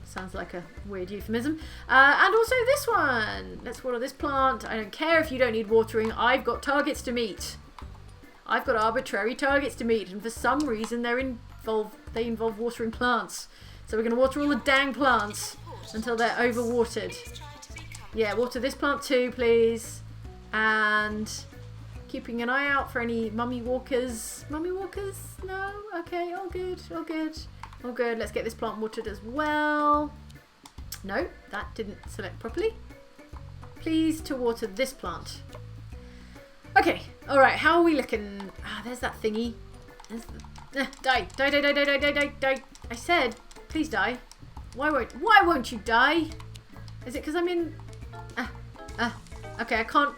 Speaker 1: Sounds like a weird euphemism. And also this one. Let's water this plant. I don't care if you don't need watering. I've got targets to meet. I've got arbitrary targets to meet, and for some reason they involve watering plants. So we're going to water all the dang plants until they're overwatered. Yeah, water this plant too, please. And keeping an eye out for any mummy walkers. Mummy walkers? No? Okay, all good, all good. All good. Let's get this plant watered as well. No, that didn't select properly. Please to water this plant. Okay, alright, how are we looking? Ah, there's that thingy. Die. Die, die, die, die, die, die, die, die. I said, please die. Why won't you die? Is it because I'm in... okay, I can't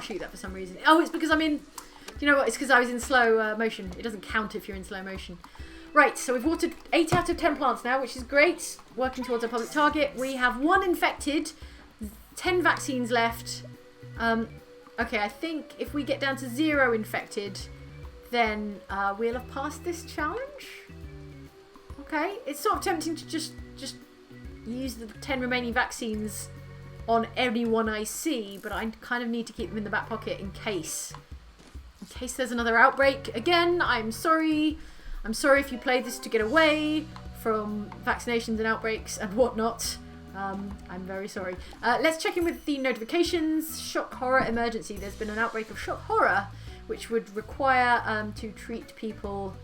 Speaker 1: shoot that for some reason. Oh, it's because I'm in... You know what? It's because I was in slow motion. It doesn't count if you're in slow motion. Right, so we've watered 8 out of 10 plants now, which is great. Working towards our public target. We have 1 infected, 10 vaccines left. Okay, I think if we get down to 0 infected, then we'll have passed this challenge. Okay, it's sort of tempting to just use the 10 remaining vaccines on anyone I see, but I kind of need to keep them in the back pocket in case there's another outbreak. Again, I'm sorry. I'm sorry if you played this to get away from vaccinations and outbreaks and whatnot. I'm very sorry. Let's check in with the notifications. Shock horror emergency. There's been an outbreak of shock horror, which would require to treat people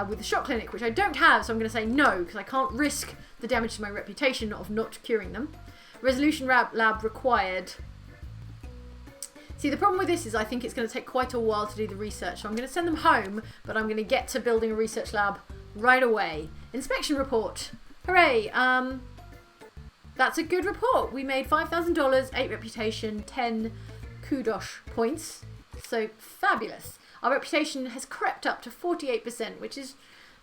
Speaker 1: with the shock clinic, which I don't have, so I'm going to say no, because I can't risk the damage to my reputation of not curing them. Resolution lab required. See, the problem with this is I think it's going to take quite a while to do the research, so I'm going to send them home, but I'm going to get to building a research lab right away. Inspection report. Hooray. That's a good report. We made $5,000, 8 reputation, 10 kudos points. So fabulous. Our reputation has crept up to 48%, which is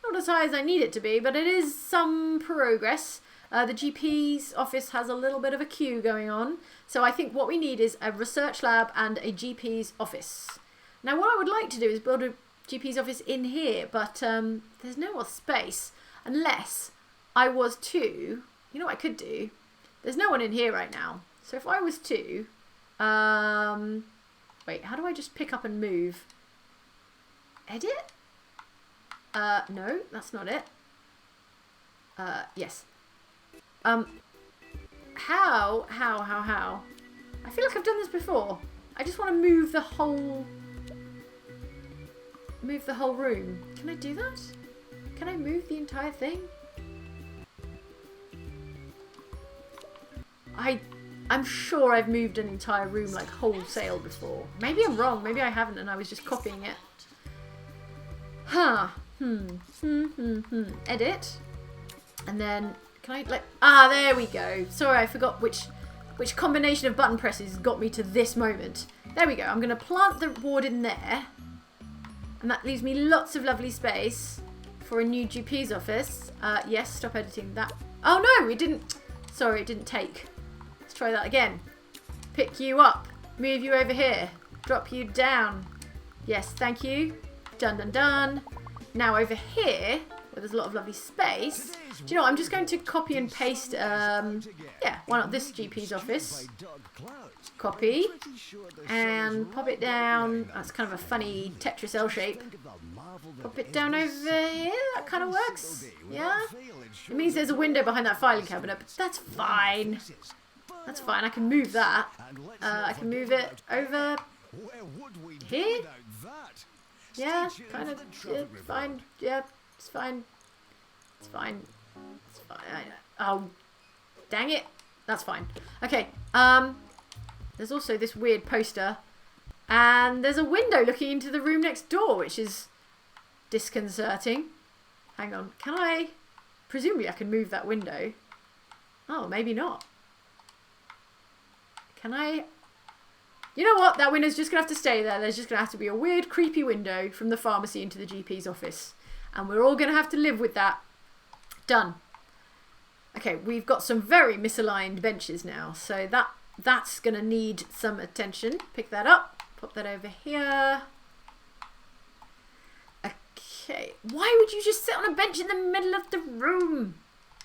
Speaker 1: not as high as I need it to be, but it is some progress. The GP's office has a little bit of a queue going on. So I think what we need is a research lab and a GP's office. Now what I would like to do is build a GP's office in here, but there's no more space unless I was to... You know what I could do? There's no one in here right now. So if I was to... wait, how do I just pick up and move? Edit? No, that's not it. Yes. How? I feel like I've done this before. I just want to move the whole room. Can I do that? Can I move the entire thing? I'm sure I've moved an entire room like wholesale before. Maybe I'm wrong. Maybe I haven't and I was just copying it. Huh. Edit. And then... Can I, like... Ah, there we go. Sorry, I forgot which combination of button presses got me to this moment. There we go. I'm going to plant the board in there. And that leaves me lots of lovely space for a new GP's office. Yes, stop editing that. Oh, no, it didn't... Sorry, it didn't take. Let's try that again. Pick you up. Move you over here. Drop you down. Yes, thank you. Done, done, done. Now over here... where there's a lot of lovely space. Do you know what? I'm just going to copy and paste, yeah, why not this GP's office? Copy. And pop it down. That's kind of a funny Tetris L shape. Pop it down over here. That kind of works. Yeah? It means there's a window behind that filing cabinet, but that's fine. That's fine. I can move that. I can move it over here. Yeah, kind of. Yeah, fine. Yeah. It's fine. It's fine. It's fine. Oh, dang it. That's fine. Okay. There's also this weird poster. And there's a window looking into the room next door, which is disconcerting. Hang on. Can I... Presumably I can move that window. Oh, maybe not. Can I... You know what? That window's just going to have to stay there. There's just going to have to be a weird, creepy window from the pharmacy into the GP's office. And we're all going to have to live with that. Done. Okay, we've got some very misaligned benches now. So that's going to need some attention. Pick that up. Pop that over here. Okay. Why would you just sit on a bench in the middle of the room?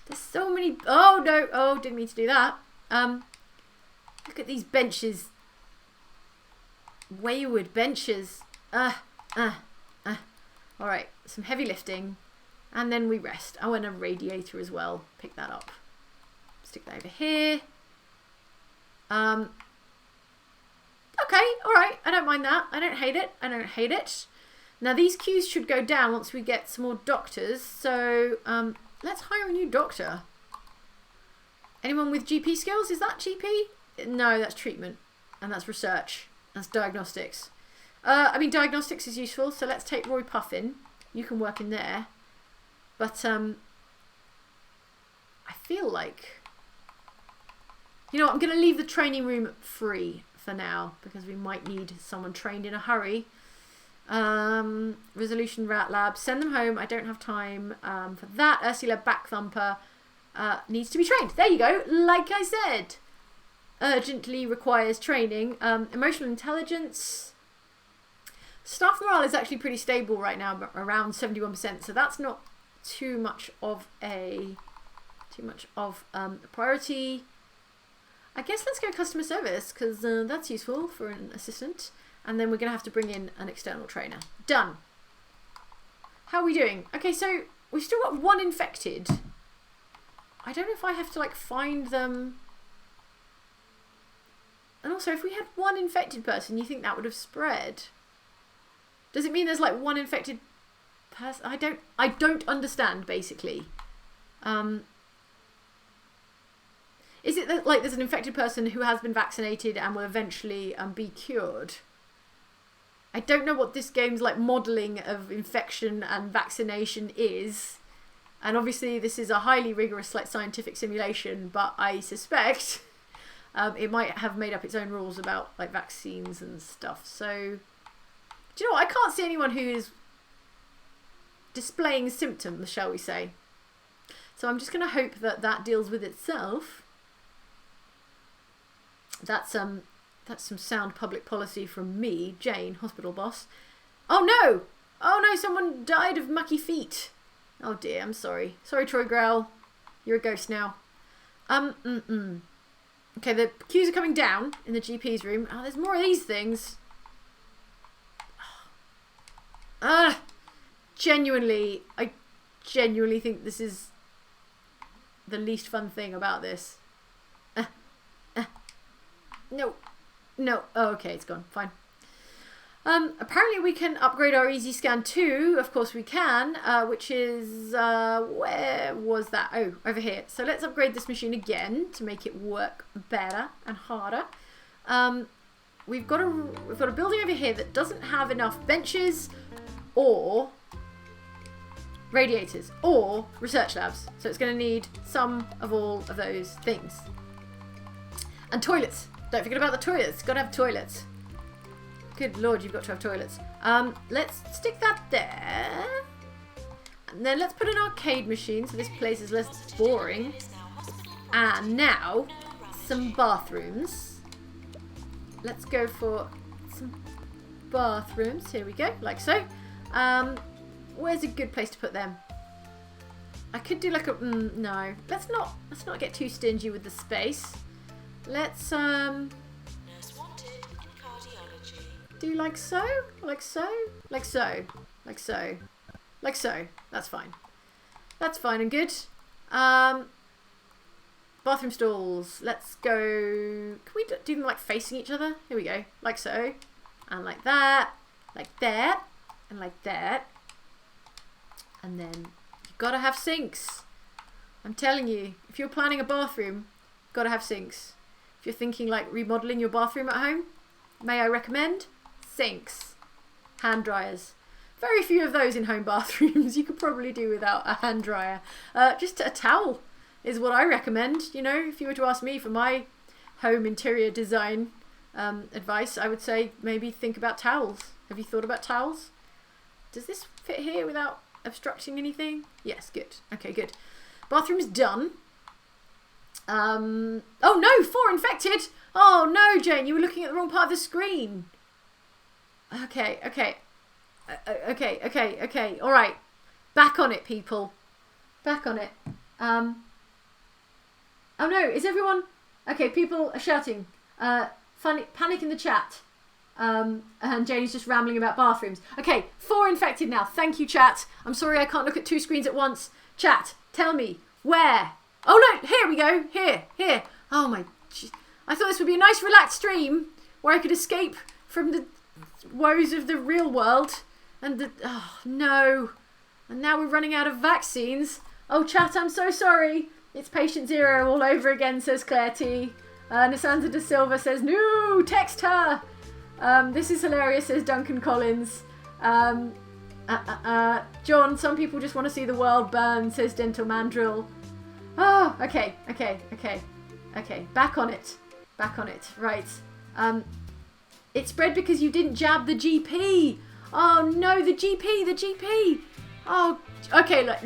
Speaker 1: There's so many. Oh no! Oh, didn't mean to do that. Look at these benches. Wayward benches. All right, some heavy lifting, and then we rest. Oh, and a radiator as well. Pick that up. Stick that over here. Okay, all right. I don't mind that. I don't hate it. I don't hate it. Now these queues should go down once we get some more doctors. So let's hire a new doctor. Anyone with GP skills? Is that GP? No, that's treatment, and that's research. That's diagnostics. I mean, diagnostics is useful, so let's take Roy Puffin. You can work in there. But, I feel like... You know what, I'm going to leave the training room free for now, because we might need someone trained in a hurry. Resolution Rat Lab. Send them home. I don't have time for that. Ursula Back Thumper needs to be trained. There you go. Like I said. Urgently requires training. Emotional intelligence. Staff morale is actually pretty stable right now, around 71%. So that's not too much of a priority. I guess let's go customer service because that's useful for an assistant. And then we're gonna have to bring in an external trainer. Done. How are we doing? Okay, so we've still got one infected. I don't know if I have to like find them. And also, if we had one infected person, you think that would have spread? Does it mean there's like one infected person? I don't understand, basically. Is it that like there's an infected person who has been vaccinated and will eventually be cured? I don't know what this game's like modelling of infection and vaccination is. And obviously this is a highly rigorous like scientific simulation, but I suspect... it might have made up its own rules about like vaccines and stuff. So, do you know what? I can't see anyone who is displaying symptoms, shall we say. So I'm just going to hope that that deals with itself. That's some sound public policy from me, Jane, hospital boss. Oh no! Oh no, someone died of mucky feet. Oh dear, I'm sorry. Sorry, Troy Growl. You're a ghost now. Okay, the queues are coming down in the GP's room. Oh, there's more of these things. I genuinely think this is the least fun thing about this. No. Oh, okay, it's gone. Fine. Apparently we can upgrade our Easy Scan too. Of course we can, which is, where was that? Oh, over here. So let's upgrade this machine again to make it work better and harder. We've got a building over here that doesn't have enough benches or radiators or research labs. So it's going to need some of all of those things. And toilets. Don't forget about the toilets. Got to have toilets. Good lord, you've got to have toilets. Let's stick that there. And then let's put an arcade machine so this place is less boring. And now, some bathrooms. Let's go for some bathrooms. Here we go, like so. Where's a good place to put them? I could do like a... no, let's not get too stingy with the space. Let's do like so, like so, like so, like so, like so. That's fine. That's fine and good. Bathroom stalls. Let's go. Can we do them like facing each other? Here we go. Like so, and like that, and like that. And then you've got to have sinks. I'm telling you, if you're planning a bathroom, you've got to have sinks. If you're thinking like remodeling your bathroom at home, may I recommend sinks, hand dryers. Very few of those in home bathrooms. You could probably do without a hand dryer. Just a towel is what I recommend. You know, if you were to ask me for my home interior design advice, I would say maybe think about towels. Have you thought about towels? Does this fit here without obstructing anything? Yes, good. Okay, good. Bathroom's done. Oh no, 4 infected. Oh no, Jane, you were looking at the wrong part of the screen. Okay. Okay. All right. Back on it, people. Back on it. Oh no, is everyone... Okay, people are shouting. Funny, panic in the chat. And Janie's just rambling about bathrooms. Okay, 4 infected now. Thank you, chat. I'm sorry I can't look at 2 screens at once. Chat, tell me, where? Oh no, here we go. Here. Oh my... I thought this would be a nice relaxed stream where I could escape from the woes of the real world. And the... Oh, no. And now we're running out of vaccines. Oh, chat, I'm so sorry. It's patient 0 all over again, says Claire T. Nasandra De Silva says, no, text her. This is hilarious, says Duncan Collins. John, some people just want to see the world burn, says Dental Mandrill. Oh, okay. Back on it. Right. It spread because you didn't jab the GP. Oh no, the GP. Oh, okay, look,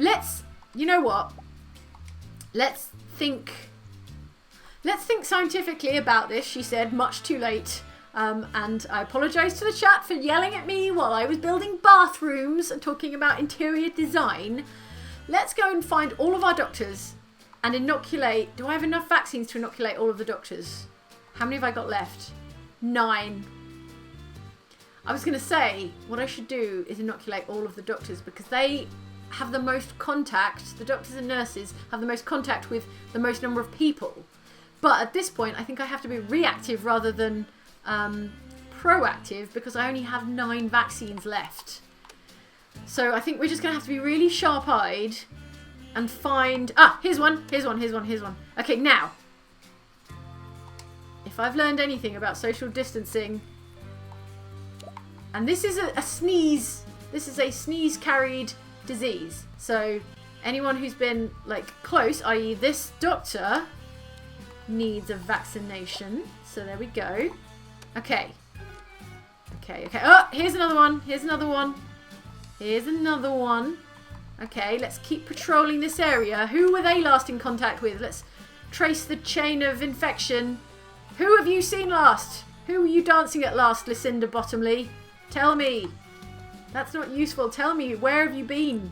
Speaker 1: you know what? Let's think scientifically about this, she said, much too late. And I apologise to the chat for yelling at me while I was building bathrooms and talking about interior design. Let's go and find all of our doctors and inoculate. Do I have enough vaccines to inoculate all of the doctors? How many have I got left? 9. I was going to say, what I should do is inoculate all of the doctors because they have the most contact, the doctors and nurses have the most contact with the most number of people. But at this point, I think I have to be reactive rather than proactive because I only have 9 vaccines left. So I think we're just going to have to be really sharp-eyed and find... Ah, here's one. Okay, now, if I've learned anything about social distancing... And this is a sneeze. This is a sneeze-carried disease. So anyone who's been, like, close, i.e. this doctor, needs a vaccination. So there we go. Okay. Oh, here's another one. Okay, let's keep patrolling this area. Who were they last in contact with? Let's trace the chain of infection. Who have you seen last? Who were you dancing at last, Lucinda Bottomley? Tell me. That's not useful. Tell me, where have you been?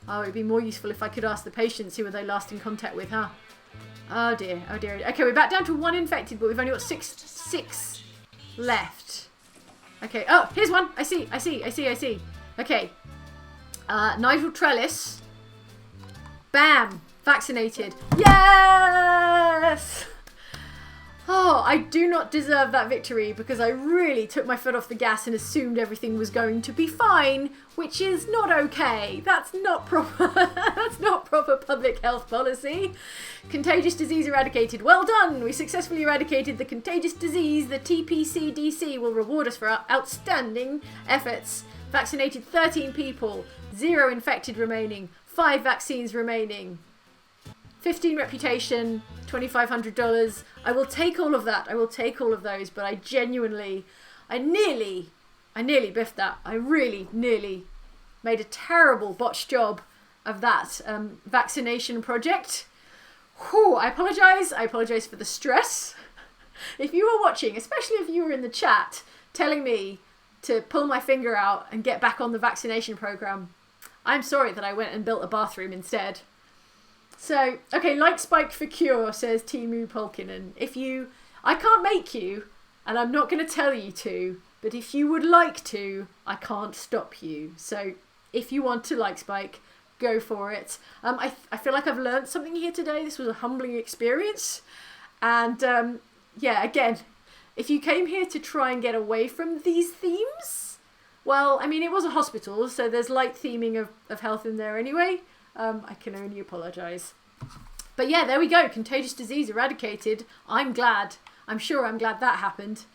Speaker 1: Oh, it'd be more useful if I could ask the patients who were they last in contact with, huh? Oh dear. Okay, we're back down to 1 infected, but we've only got six left. Okay, oh, here's one. I see. Okay. Nigel Trellis. Bam! Vaccinated. Yes! Oh, I do not deserve that victory because I really took my foot off the gas and assumed everything was going to be fine, which is not okay. That's not proper. That's not proper public health policy. Contagious disease eradicated. Well done. We successfully eradicated the contagious disease. The TPCDC will reward us for our outstanding efforts. Vaccinated 13 people. 0 infected remaining. 5 vaccines remaining. 15 reputation, $2,500. I will take all of that. I will take all of those, but I nearly biffed that. I really nearly made a terrible botched job of that vaccination project. Whew, I apologise. I apologise for the stress. If you were watching, especially if you were in the chat, telling me to pull my finger out and get back on the vaccination programme, I'm sorry that I went and built a bathroom instead. So, okay, like Spike for cure, says Timu Polkinen. I can't make you, and I'm not going to tell you to, but if you would like to, I can't stop you. So, if you want to like Spike, go for it. I feel like I've learned something here today. This was a humbling experience. And, yeah, again, if you came here to try and get away from these themes, well, I mean, it was a hospital, so there's light theming of health in there anyway. I can only apologise. But yeah, there we go. Contagious disease eradicated. I'm glad. I'm sure I'm glad that happened.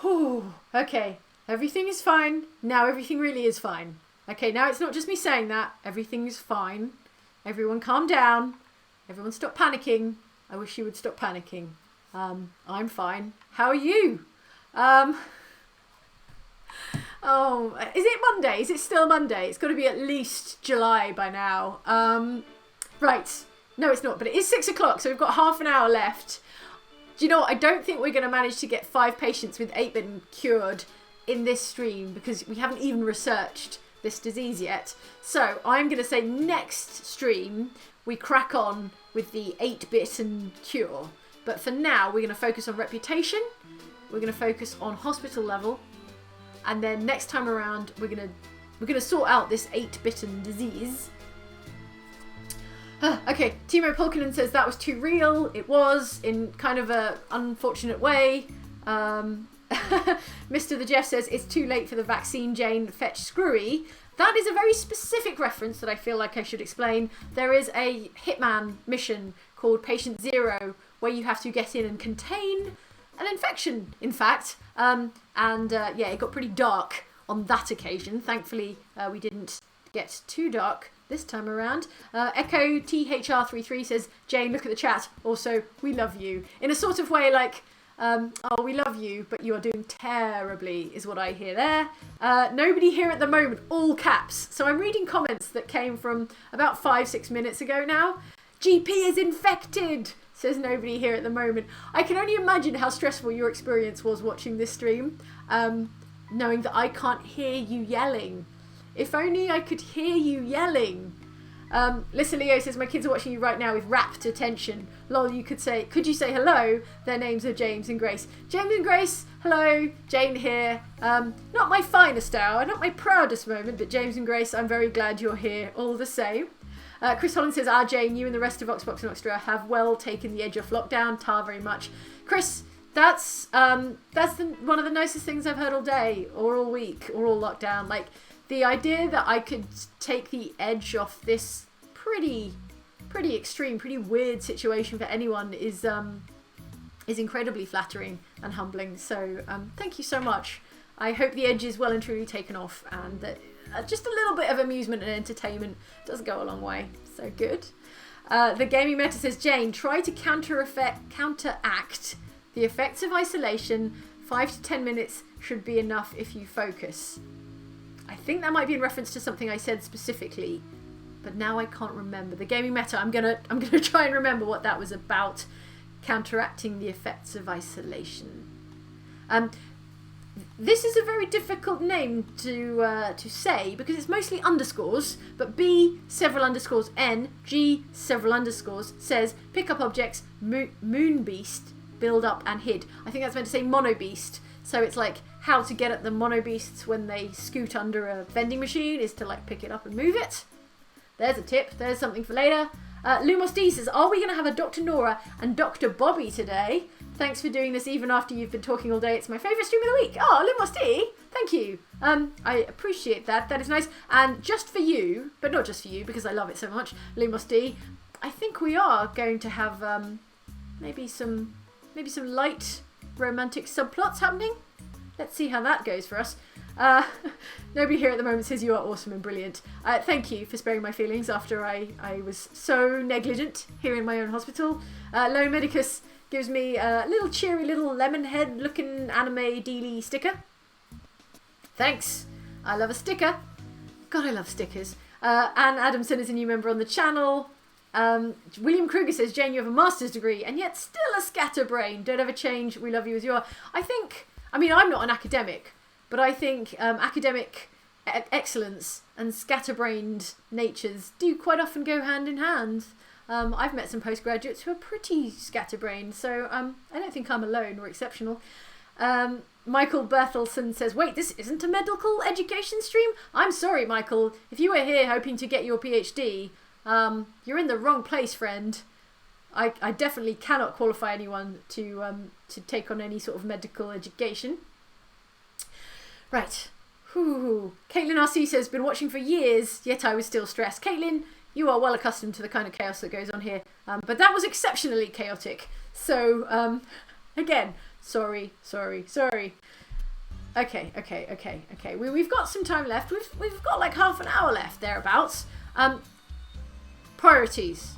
Speaker 1: Whew. Okay. Everything is fine. Now everything really is fine. Okay, now it's not just me saying that. Everything is fine. Everyone calm down. Everyone stop panicking. I wish you would stop panicking. I'm fine. How are you? Oh, is it Monday? Is it still Monday? It's got to be at least July by now. Right. No, it's not, but it is 6 o'clock, so we've got half an hour left. Do you know what? I don't think we're going to manage to get 5 patients with 8-bit cured in this stream because we haven't even researched this disease yet. So I'm going to say next stream we crack on with the 8-bit and cure. But for now, we're going to focus on reputation. We're going to focus on hospital level. And then next time around, we're going to sort out this 8-bitten disease. Okay, Timo Polkinen says that was too real. It was, in kind of a unfortunate way. Mr. the Jeff says it's too late for the vaccine, Jane. Fetch Screwy. That is a very specific reference that I feel like I should explain. There is a Hitman mission called Patient Zero where you have to get in and contain an infection, in fact. Yeah, it got pretty dark on that occasion. Thankfully, we didn't get too dark this time around. Echo THR33 says, Jane, look at the chat. Also, we love you. In a sort of way like, oh, we love you, but you are doing terribly, is what I hear there. Nobody here at the moment, all caps. So I'm reading comments that came from about 5-6 minutes ago now. GP is infected, says nobody here at the moment. I can only imagine how stressful your experience was watching this stream, knowing that I can't hear you yelling. If only I could hear you yelling. Lissa Leo says, my kids are watching you right now with rapt attention. Lol, could you say hello? Their names are James and Grace. James and Grace, hello, Jane here. Not my finest hour, not my proudest moment, but James and Grace, I'm very glad you're here all the same. Chris Holland says, Jane, you and the rest of Oxbox and Oxtra have well taken the edge off lockdown. Tar very much. Chris, that's one of the nicest things I've heard all day, or all week, or all lockdown. Like, the idea that I could take the edge off this pretty extreme, pretty weird situation for anyone is incredibly flattering and humbling. So thank you so much. I hope the edge is well and truly taken off, and that just a little bit of amusement and entertainment does go a long way. So good. The Gaming Meta says, Jane, try to counteract the effects of isolation. 5 to 10 minutes should be enough if you focus. I think that might be in reference to something I said specifically, but now I can't remember. The Gaming Meta, I'm gonna try and remember what that was about. Counteracting the effects of isolation. This is a very difficult name to say because it's mostly underscores, but B several underscores N G several underscores says pick up objects moon beast, build up and hid. I think that's meant to say mono beast. So it's like how to get at the mono beasts when they scoot under a vending machine is to like pick it up and move it. There's a tip. There's something for later. Lumos D says, are we going to have a Dr. Nora and Dr. Bobby today? Thanks for doing this even after you've been talking all day. It's my favourite stream of the week. Oh, Lumos D, thank you. I appreciate that. That is nice. And just for you, but not just for you because I love it so much, Lumos D, I think we are going to have maybe some light romantic subplots happening. Let's see how that goes for us. Nobody here at the moment says you are awesome and brilliant. Thank you for sparing my feelings after I was so negligent here in my own hospital. Lone Medicus gives me a little cheery little lemon head looking anime dealy sticker. Thanks. I love a sticker. God, I love stickers. Anne Adamson is a new member on the channel. William Kruger says, Jane, you have a master's degree and yet still a scatterbrain. Don't ever change. We love you as you are. I'm not an academic, but I think academic excellence and scatterbrained natures do quite often go hand in hand. I've met some postgraduates who are pretty scatterbrained, so I don't think I'm alone or exceptional. Michael Berthelsen says, wait, this isn't a medical education stream? I'm sorry, Michael. If you were here hoping to get your PhD, you're in the wrong place, friend. I definitely cannot qualify anyone to take on any sort of medical education. Right. Caitlin RC says, been watching for years, yet I was still stressed. Caitlin, you are well accustomed to the kind of chaos that goes on here. But that was exceptionally chaotic. So, again, sorry. Okay. We've got some time left. We've got like half an hour left, thereabouts. Priorities.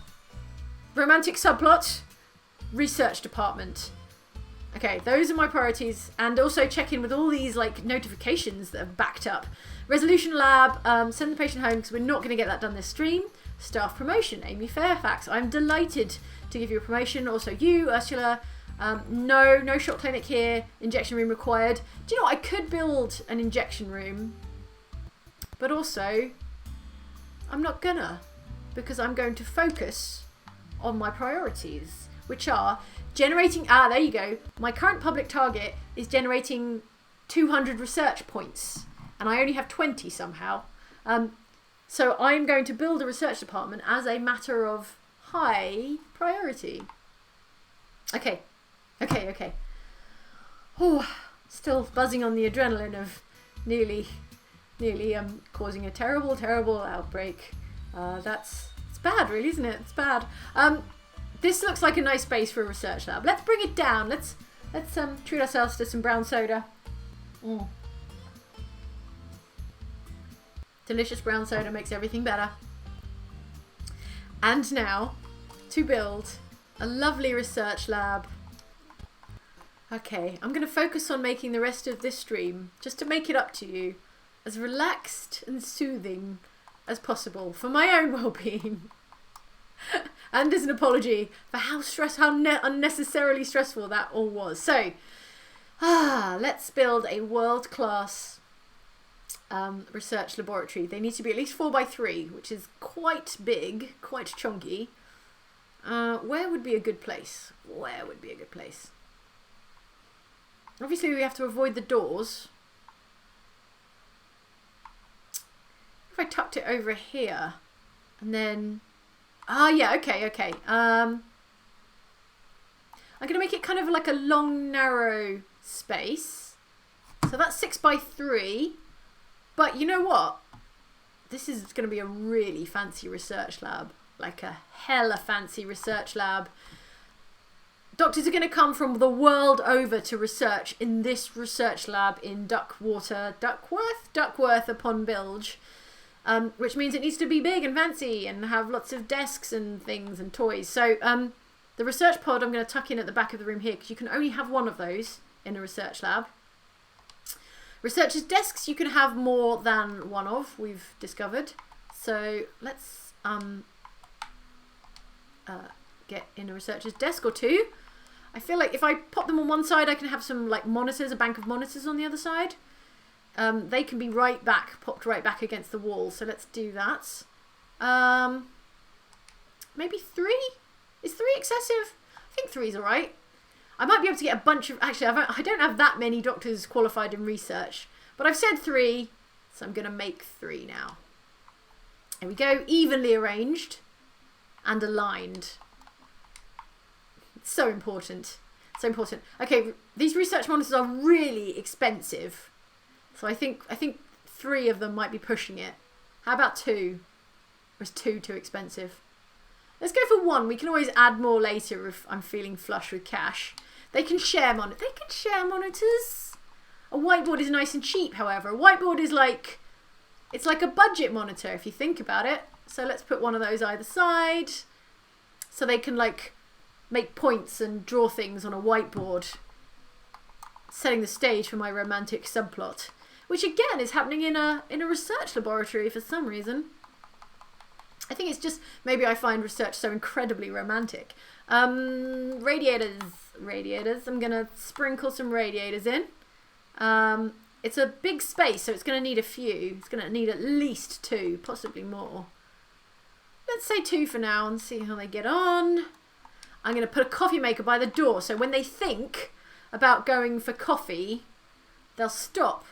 Speaker 1: Romantic subplot. Research department. Okay, those are my priorities, and also check in with all these like notifications that have backed up. Resolution lab, send the patient home because we're not going to get that done this stream. Staff promotion, Amy Fairfax. I'm delighted to give you a promotion. Also you, Ursula. No shot clinic here. Injection room required. Do you know what? I could build an injection room but also I'm not gonna, because I'm going to focus on my priorities, which are generating, there you go. My current public target is generating 200 research points, and I only have 20 somehow. So I'm going to build a research department as a matter of high priority. Okay. Oh, still buzzing on the adrenaline of nearly causing a terrible outbreak. It's bad, really, isn't it? It's bad. This looks like a nice space for a research lab. Let's bring it down. Let's treat ourselves to some brown soda. Delicious brown soda makes everything better. And now, to build a lovely research lab. Okay, I'm going to focus on making the rest of this stream, just to make it up to you, as relaxed and soothing as possible for my own well-being. And as an apology for how unnecessarily stressful that all was. So, let's build a world-class research laboratory. They need to be at least 4x3, which is quite big, quite chunky. Where would be a good place? Obviously, we have to avoid the doors. If I tucked it over here, and then... yeah, okay. I'm going to make it kind of like a long, narrow space. So that's 6x3. But you know what? This is going to be a really fancy research lab. Like a hella fancy research lab. Doctors are going to come from the world over to research in this research lab in Duckworth upon Bilge. Which means it needs to be big and fancy and have lots of desks and things and toys. So the research pod I'm going to tuck in at the back of the room here, because you can only have one of those in a research lab. Researchers' desks you can have more than one of, we've discovered. So let's get in a researcher's desk or two. I feel like if I pop them on one side, I can have some like monitors, a bank of monitors on the other side. They can be popped right back against the wall. So let's do that. Maybe 3? Is 3 excessive? I think 3 is all right. I might be able to get a bunch of... Actually, I don't have that many doctors qualified in research. But I've said 3, so I'm going to make 3 now. There we go. Evenly arranged and aligned. It's so important. So important. Okay, these research monitors are really expensive. So I think 3 of them might be pushing it. How about 2? Or is 2 too expensive? Let's go for 1. We can always add more later if I'm feeling flush with cash. They can share monitors. A whiteboard is nice and cheap, however. A whiteboard is like... It's like a budget monitor if you think about it. So let's put one of those either side. So they can like make points and draw things on a whiteboard. Setting the stage for my romantic subplot. Which again is happening in a research laboratory for some reason. I think it's just maybe I find research so incredibly romantic. Radiators. I'm going to sprinkle some radiators in. It's a big space, so it's going to need a few. It's going to need at least 2, possibly more. Let's say 2 for now and see how they get on. I'm going to put a coffee maker by the door, so when they think about going for coffee, they'll stop,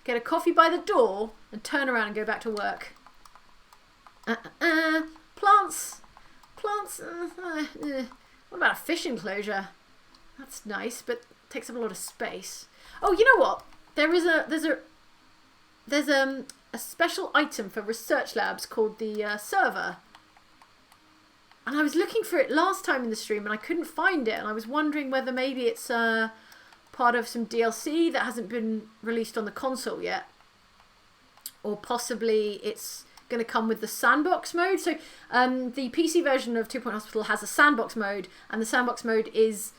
Speaker 1: get a coffee by the door, and turn around and go back to work. Plants. What about a fish enclosure? That's nice, but takes up a lot of space. Oh, you know what? There's a special item for research labs called the server. And I was looking for it last time in the stream and I couldn't find it. And I was wondering whether maybe it's part of some DLC that hasn't been released on the console yet. Or possibly it's going to come with the sandbox mode. So the PC version of 2 Point Hospital has a sandbox mode. And the sandbox mode is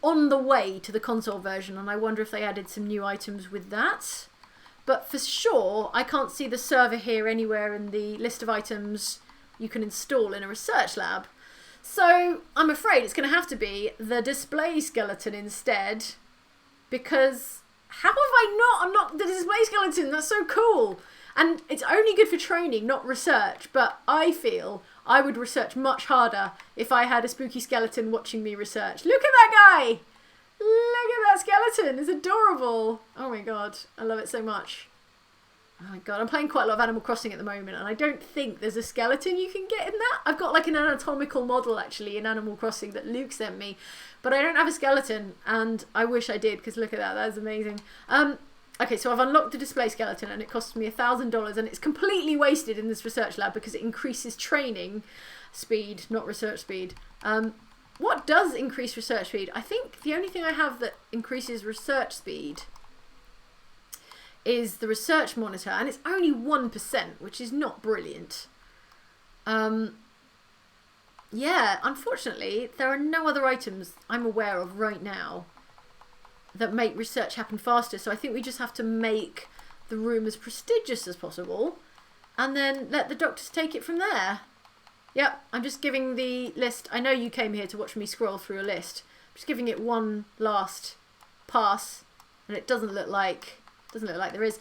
Speaker 1: on the way to the console version. And I wonder if they added some new items with that. But for sure, I can't see the server here anywhere in the list of items you can install in a research lab. So I'm afraid it's going to have to be the display skeleton instead. Because how have I not unlocked the display skeleton? That's so cool. And it's only good for training, not research. But I feel I would research much harder if I had a spooky skeleton watching me research. Look at that guy! Look at that skeleton. It's adorable. Oh my god. I love it so much. Oh my god. I'm playing quite a lot of Animal Crossing at the moment, and I don't think there's a skeleton you can get in that. I've got like an anatomical model actually in Animal Crossing that Luke sent me, but I don't have a skeleton, and I wish I did, because look at that. That is amazing. Okay, so I've unlocked the display skeleton, and it costs me $1,000, and it's completely wasted in this research lab because it increases training speed, not research speed. What does increase research speed? I think the only thing I have that increases research speed is the research monitor, and it's only 1%, which is not brilliant. Yeah, unfortunately, there are no other items I'm aware of right now that make research happen faster, so I think we just have to make the room as prestigious as possible and then let the doctors take it from there. Yep, I'm just giving the list. I know you came here to watch me scroll through a list. I'm just giving it one last pass, and it doesn't look like there is.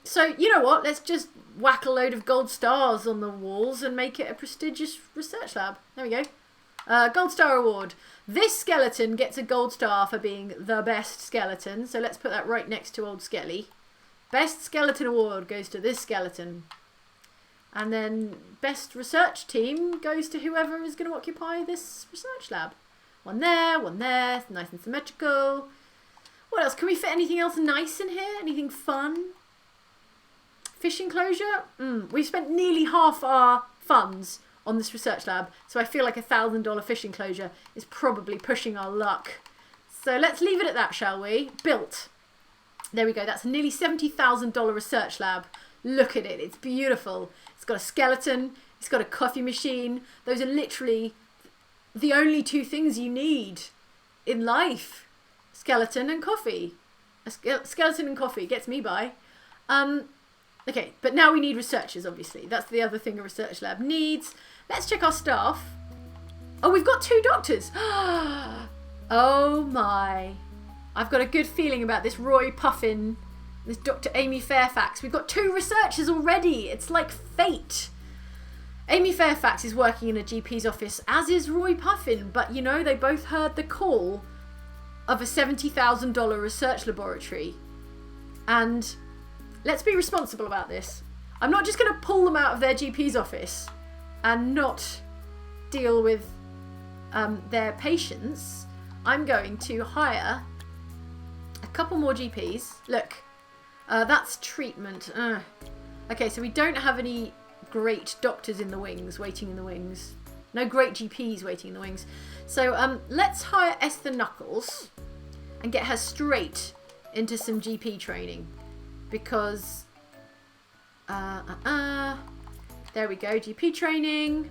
Speaker 1: So you know what? Let's just whack a load of gold stars on the walls and make it a prestigious research lab. There we go. Gold star award. This skeleton gets a gold star for being the best skeleton. So let's put that right next to old Skelly. Best skeleton award goes to this skeleton. And then best research team goes to whoever is going to occupy this research lab. One there, nice and symmetrical. What else? Can we fit anything else nice in here? Anything fun? Fish enclosure? We've spent nearly half our funds on this research lab, so I feel like $1,000 fish enclosure is probably pushing our luck. So let's leave it at that, shall we? Built. There we go. That's a nearly $70,000 research lab. Look at it. It's beautiful. It's got a skeleton. It's got a coffee machine. Those are literally the only two things you need in life. Skeleton and coffee. Skeleton and coffee gets me by. Okay, but now we need researchers, obviously. That's the other thing a research lab needs. Let's check our staff. Oh, we've got 2 doctors. Oh my. I've got a good feeling about this Roy Puffin, this Dr. Amy Fairfax. We've got 2 researchers already. It's like fate. Amy Fairfax is working in a GP's office, as is Roy Puffin. But, you know, they both heard the call of a $70,000 research laboratory. And let's be responsible about this. I'm not just going to pull them out of their GP's office and not deal with their patients. I'm going to hire a couple more GPs. Look, that's treatment. Okay, so we don't have any great doctors in the wings, waiting in the wings. No great GPs waiting in the wings. So let's hire Esther Knuckles and get her straight into some GP training. Because, there we go, GP training.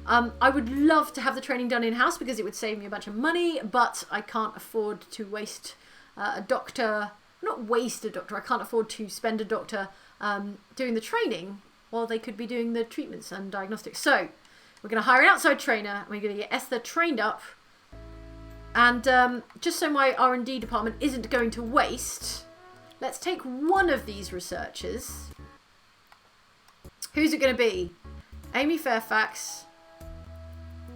Speaker 1: I would love to have the training done in-house because it would save me a bunch of money, but I can't afford to waste a doctor, not waste a doctor, I can't afford to spend a doctor doing the training while they could be doing the treatments and diagnostics. So, we're going to hire an outside trainer, and we're going to get Esther trained up, and just so my R&D department isn't going to waste, let's take one of these researchers. Who's it going to be? Amy Fairfax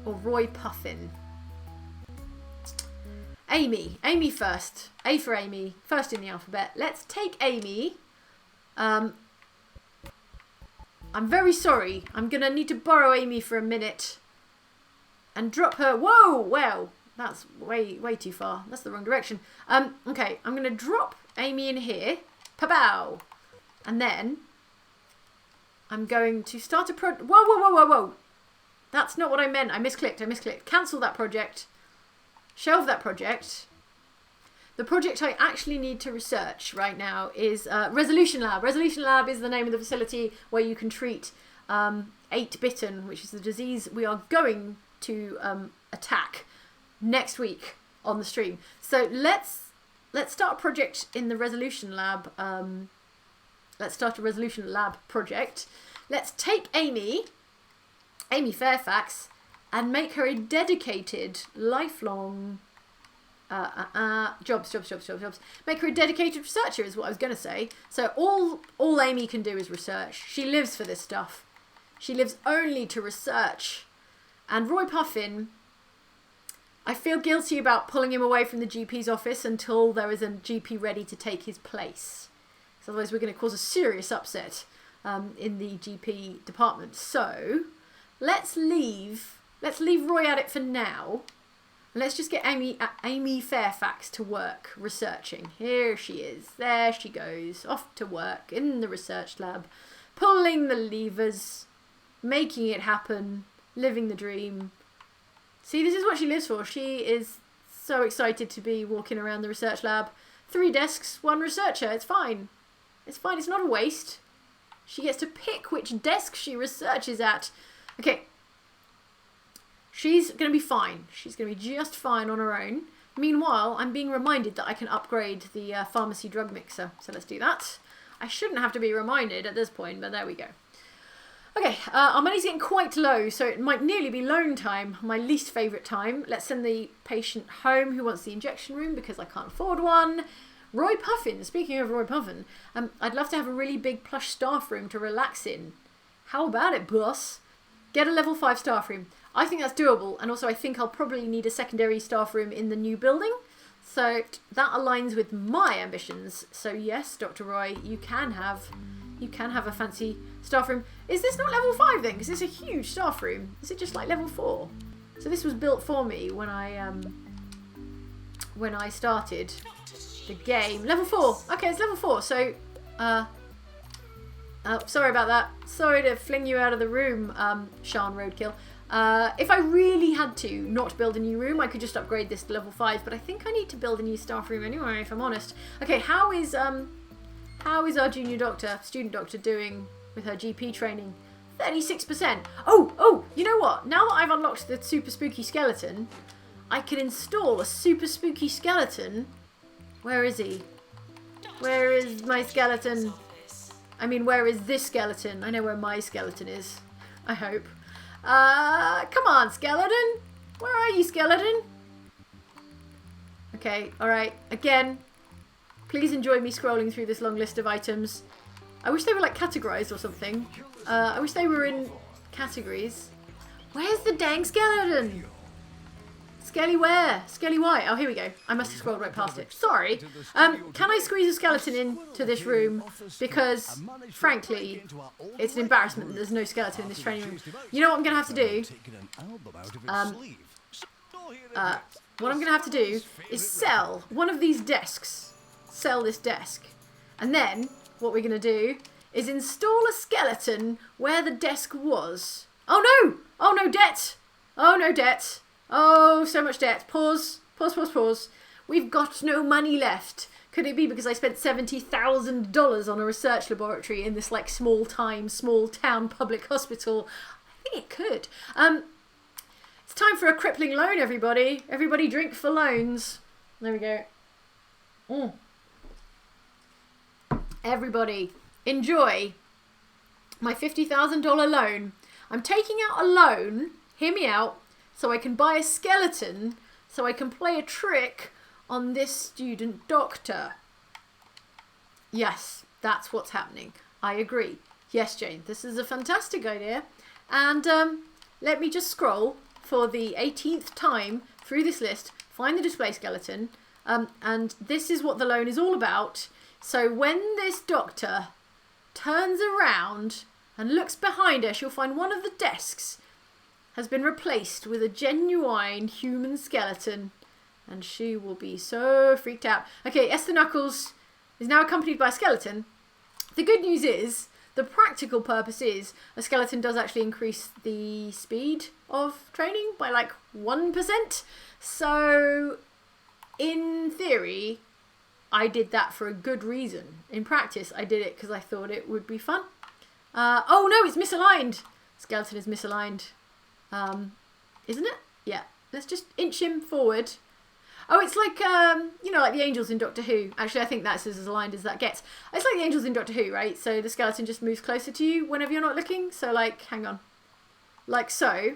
Speaker 1: or Roy Puffin? Amy. Amy first. A for Amy. First in the alphabet. Let's take Amy. I'm very sorry. I'm going to need to borrow Amy for a minute and drop her. Whoa! Wow. That's way too far. That's the wrong direction. Okay. I'm going to drop Amy in here. Pa-bow. And then I'm going to start a project. Whoa. That's not what I meant. I misclicked. Cancel that project. Shelve that project. The project I actually need to research right now is Resolution Lab. Resolution Lab is the name of the facility where you can treat 8-bitten, which is the disease we are going to attack next week on the stream. So let's start a project in the Resolution Lab. Let's start a Resolution Lab project. Let's take Amy Fairfax, and make her a dedicated, lifelong Jobs. Make her a dedicated researcher is what I was going to say. So all Amy can do is research. She lives for this stuff. She lives only to research. And Roy Puffin, I feel guilty about pulling him away from the GP's office until there is a GP ready to take his place. So otherwise we're going to cause a serious upset in the GP department. So let's leave Roy at it for now. Let's just get Amy Fairfax to work researching. Here she is. There she goes. Off to work in the research lab. Pulling the levers. Making it happen. Living the dream. See, this is what she lives for. She is so excited to be walking around the research lab. 3 desks, 1 researcher. It's fine. It's fine. It's not a waste. She gets to pick which desk she researches at. Okay. She's going to be fine. She's going to be just fine on her own. Meanwhile, I'm being reminded that I can upgrade the pharmacy drug mixer. So let's do that. I shouldn't have to be reminded at this point, but there we go. Okay, our money's getting quite low, so it might nearly be loan time, my least favourite time. Let's send the patient home who wants the injection room because I can't afford one. Roy Puffin, speaking of Roy Puffin, I'd love to have a really big plush staff room to relax in. How about it, boss? Get a level 5 staff room. I think that's doable, and also I think I'll probably need a secondary staff room in the new building. So that aligns with my ambitions. So yes, Dr. Roy, you can have a fancy staff room. Is this not level 5 then? Because it's a huge staff room. Is it just like level 4? So this was built for me when I started the game. Level 4. Okay, it's level 4. So sorry about that. Sorry to fling you out of the room, Sean Roadkill. If I really had to not build a new room, I could just upgrade this to level 5, but I think I need to build a new staff room anyway, if I'm honest. Okay, how is our junior doctor, student doctor, doing with her GP training? 36%. Oh, you know what? Now that I've unlocked the super spooky skeleton, I can install a super spooky skeleton. Where is he? Where is my skeleton? I mean, where is this skeleton? I know where my skeleton is. I hope. Come on, skeleton. Where are you, skeleton? Okay, alright. Again, please enjoy me scrolling through this long list of items. I wish they were like categorized or something. I wish they were in categories. Where's the dang skeleton? Skelly where? Skelly why? Oh, here we go. I must have scrolled right past it. Sorry. Can I squeeze a skeleton into this room? Because, frankly, it's an embarrassment that there's no skeleton in this training room. You know what I'm going to have to do? What I'm going to have to do is sell one of these desks. Sell this desk. And then, what we're going to do is install a skeleton where the desk was. Oh no! Oh no, debt! Oh no, debt! Oh, so much debt. Pause. We've got no money left. Could it be because I spent $70,000 on a research laboratory in this like small town public hospital? I think it could. It's time for a crippling loan, everybody. Everybody drink for loans. There we go. Everybody, enjoy my $50,000 loan. I'm taking out a loan, hear me out, so I can buy a skeleton, so I can play a trick on this student doctor. Yes, that's what's happening. I agree. Yes, Jane, this is a fantastic idea. And let me just scroll for the 18th time through this list, find the display skeleton, and this is what the loan is all about. So when this doctor turns around and looks behind her, she'll find one of the desks has been replaced with a genuine human skeleton, and she will be so freaked out. Okay, Esther Knuckles is now accompanied by a skeleton. The good news is, the practical purpose is, a skeleton does actually increase the speed of training by like 1%. So, in theory, I did that for a good reason. In practice, I did it because I thought it would be fun. Oh no, it's misaligned. Skeleton is misaligned. Isn't it? Yeah. Let's just inch him forward. Oh, it's like, you know, like the angels in Doctor Who. Actually, I think that's as aligned as that gets. It's like the angels in Doctor Who, right? So the skeleton just moves closer to you whenever you're not looking. So, like, hang on. Like so.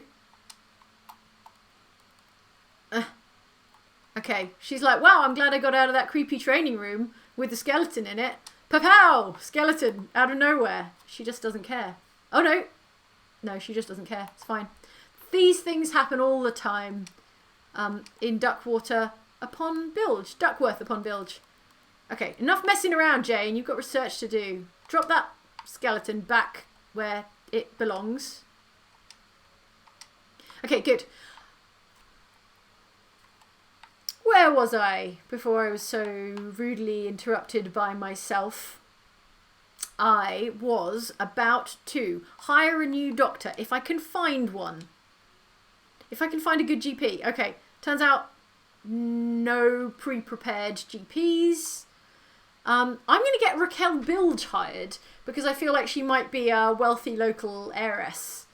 Speaker 1: Okay, she's like, wow, I'm glad I got out of that creepy training room with the skeleton in it. Pow! Skeleton out of nowhere. She just doesn't care. Oh no. No, she just doesn't care. It's fine. These things happen all the time in Duckworth upon Bilge. Okay, enough messing around, Jane. You've got research to do. Drop that skeleton back where it belongs. Okay, good. Where was I before I was so rudely interrupted by myself? I was about to hire a new doctor if I can find one. If I can find a good GP. Okay, turns out no pre-prepared GPs. I'm going to get Raquel Bilge hired because I feel like she might be a wealthy local heiress,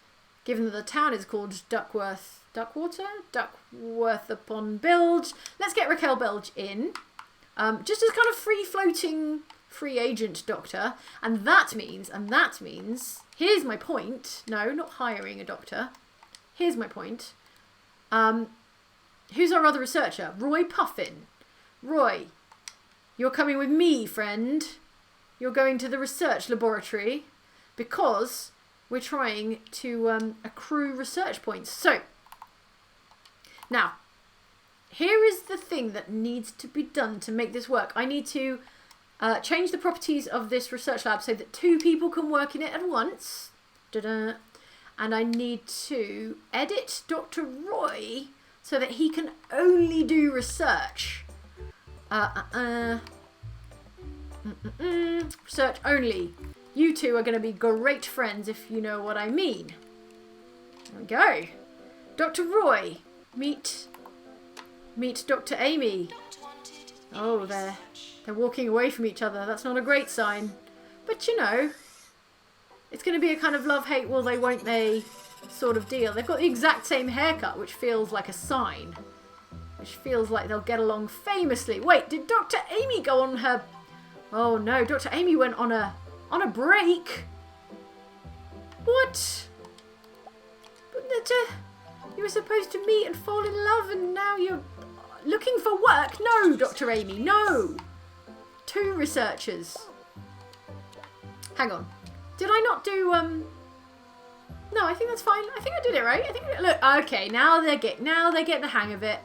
Speaker 1: given that the town is called Duckworth upon Bilge. Let's get Raquel Bilge in, just as kind of free-floating free agent doctor, and that means, here's my point. No, not hiring a doctor. Here's my point. Who's our other researcher? Roy Puffin. Roy, you're coming with me, friend. You're going to the research laboratory because we're trying to accrue research points. So, now, here is the thing that needs to be done to make this work. I need to change the properties of this research lab so that 2 people can work in it at once. Da-da. And I need to edit Dr. Roy so that he can only do research. Research only. You two are going to be great friends if you know what I mean. There we go. Dr. Roy, meet Dr. Amy. Oh, they're walking away from each other. That's not a great sign. But you know, it's going to be a kind of love-hate, will they, won't they sort of deal. They've got the exact same haircut, which feels like a sign. Which feels like they'll get along famously. Wait, did Dr. Amy go on her... Oh no, Dr. Amy went on a break. What? But you were supposed to meet and fall in love and now you're looking for work? No, Dr. Amy, no. 2 researchers. Hang on. Did I not do, No, I think that's fine. I think I did it right. Look, okay, now they're getting the hang of it.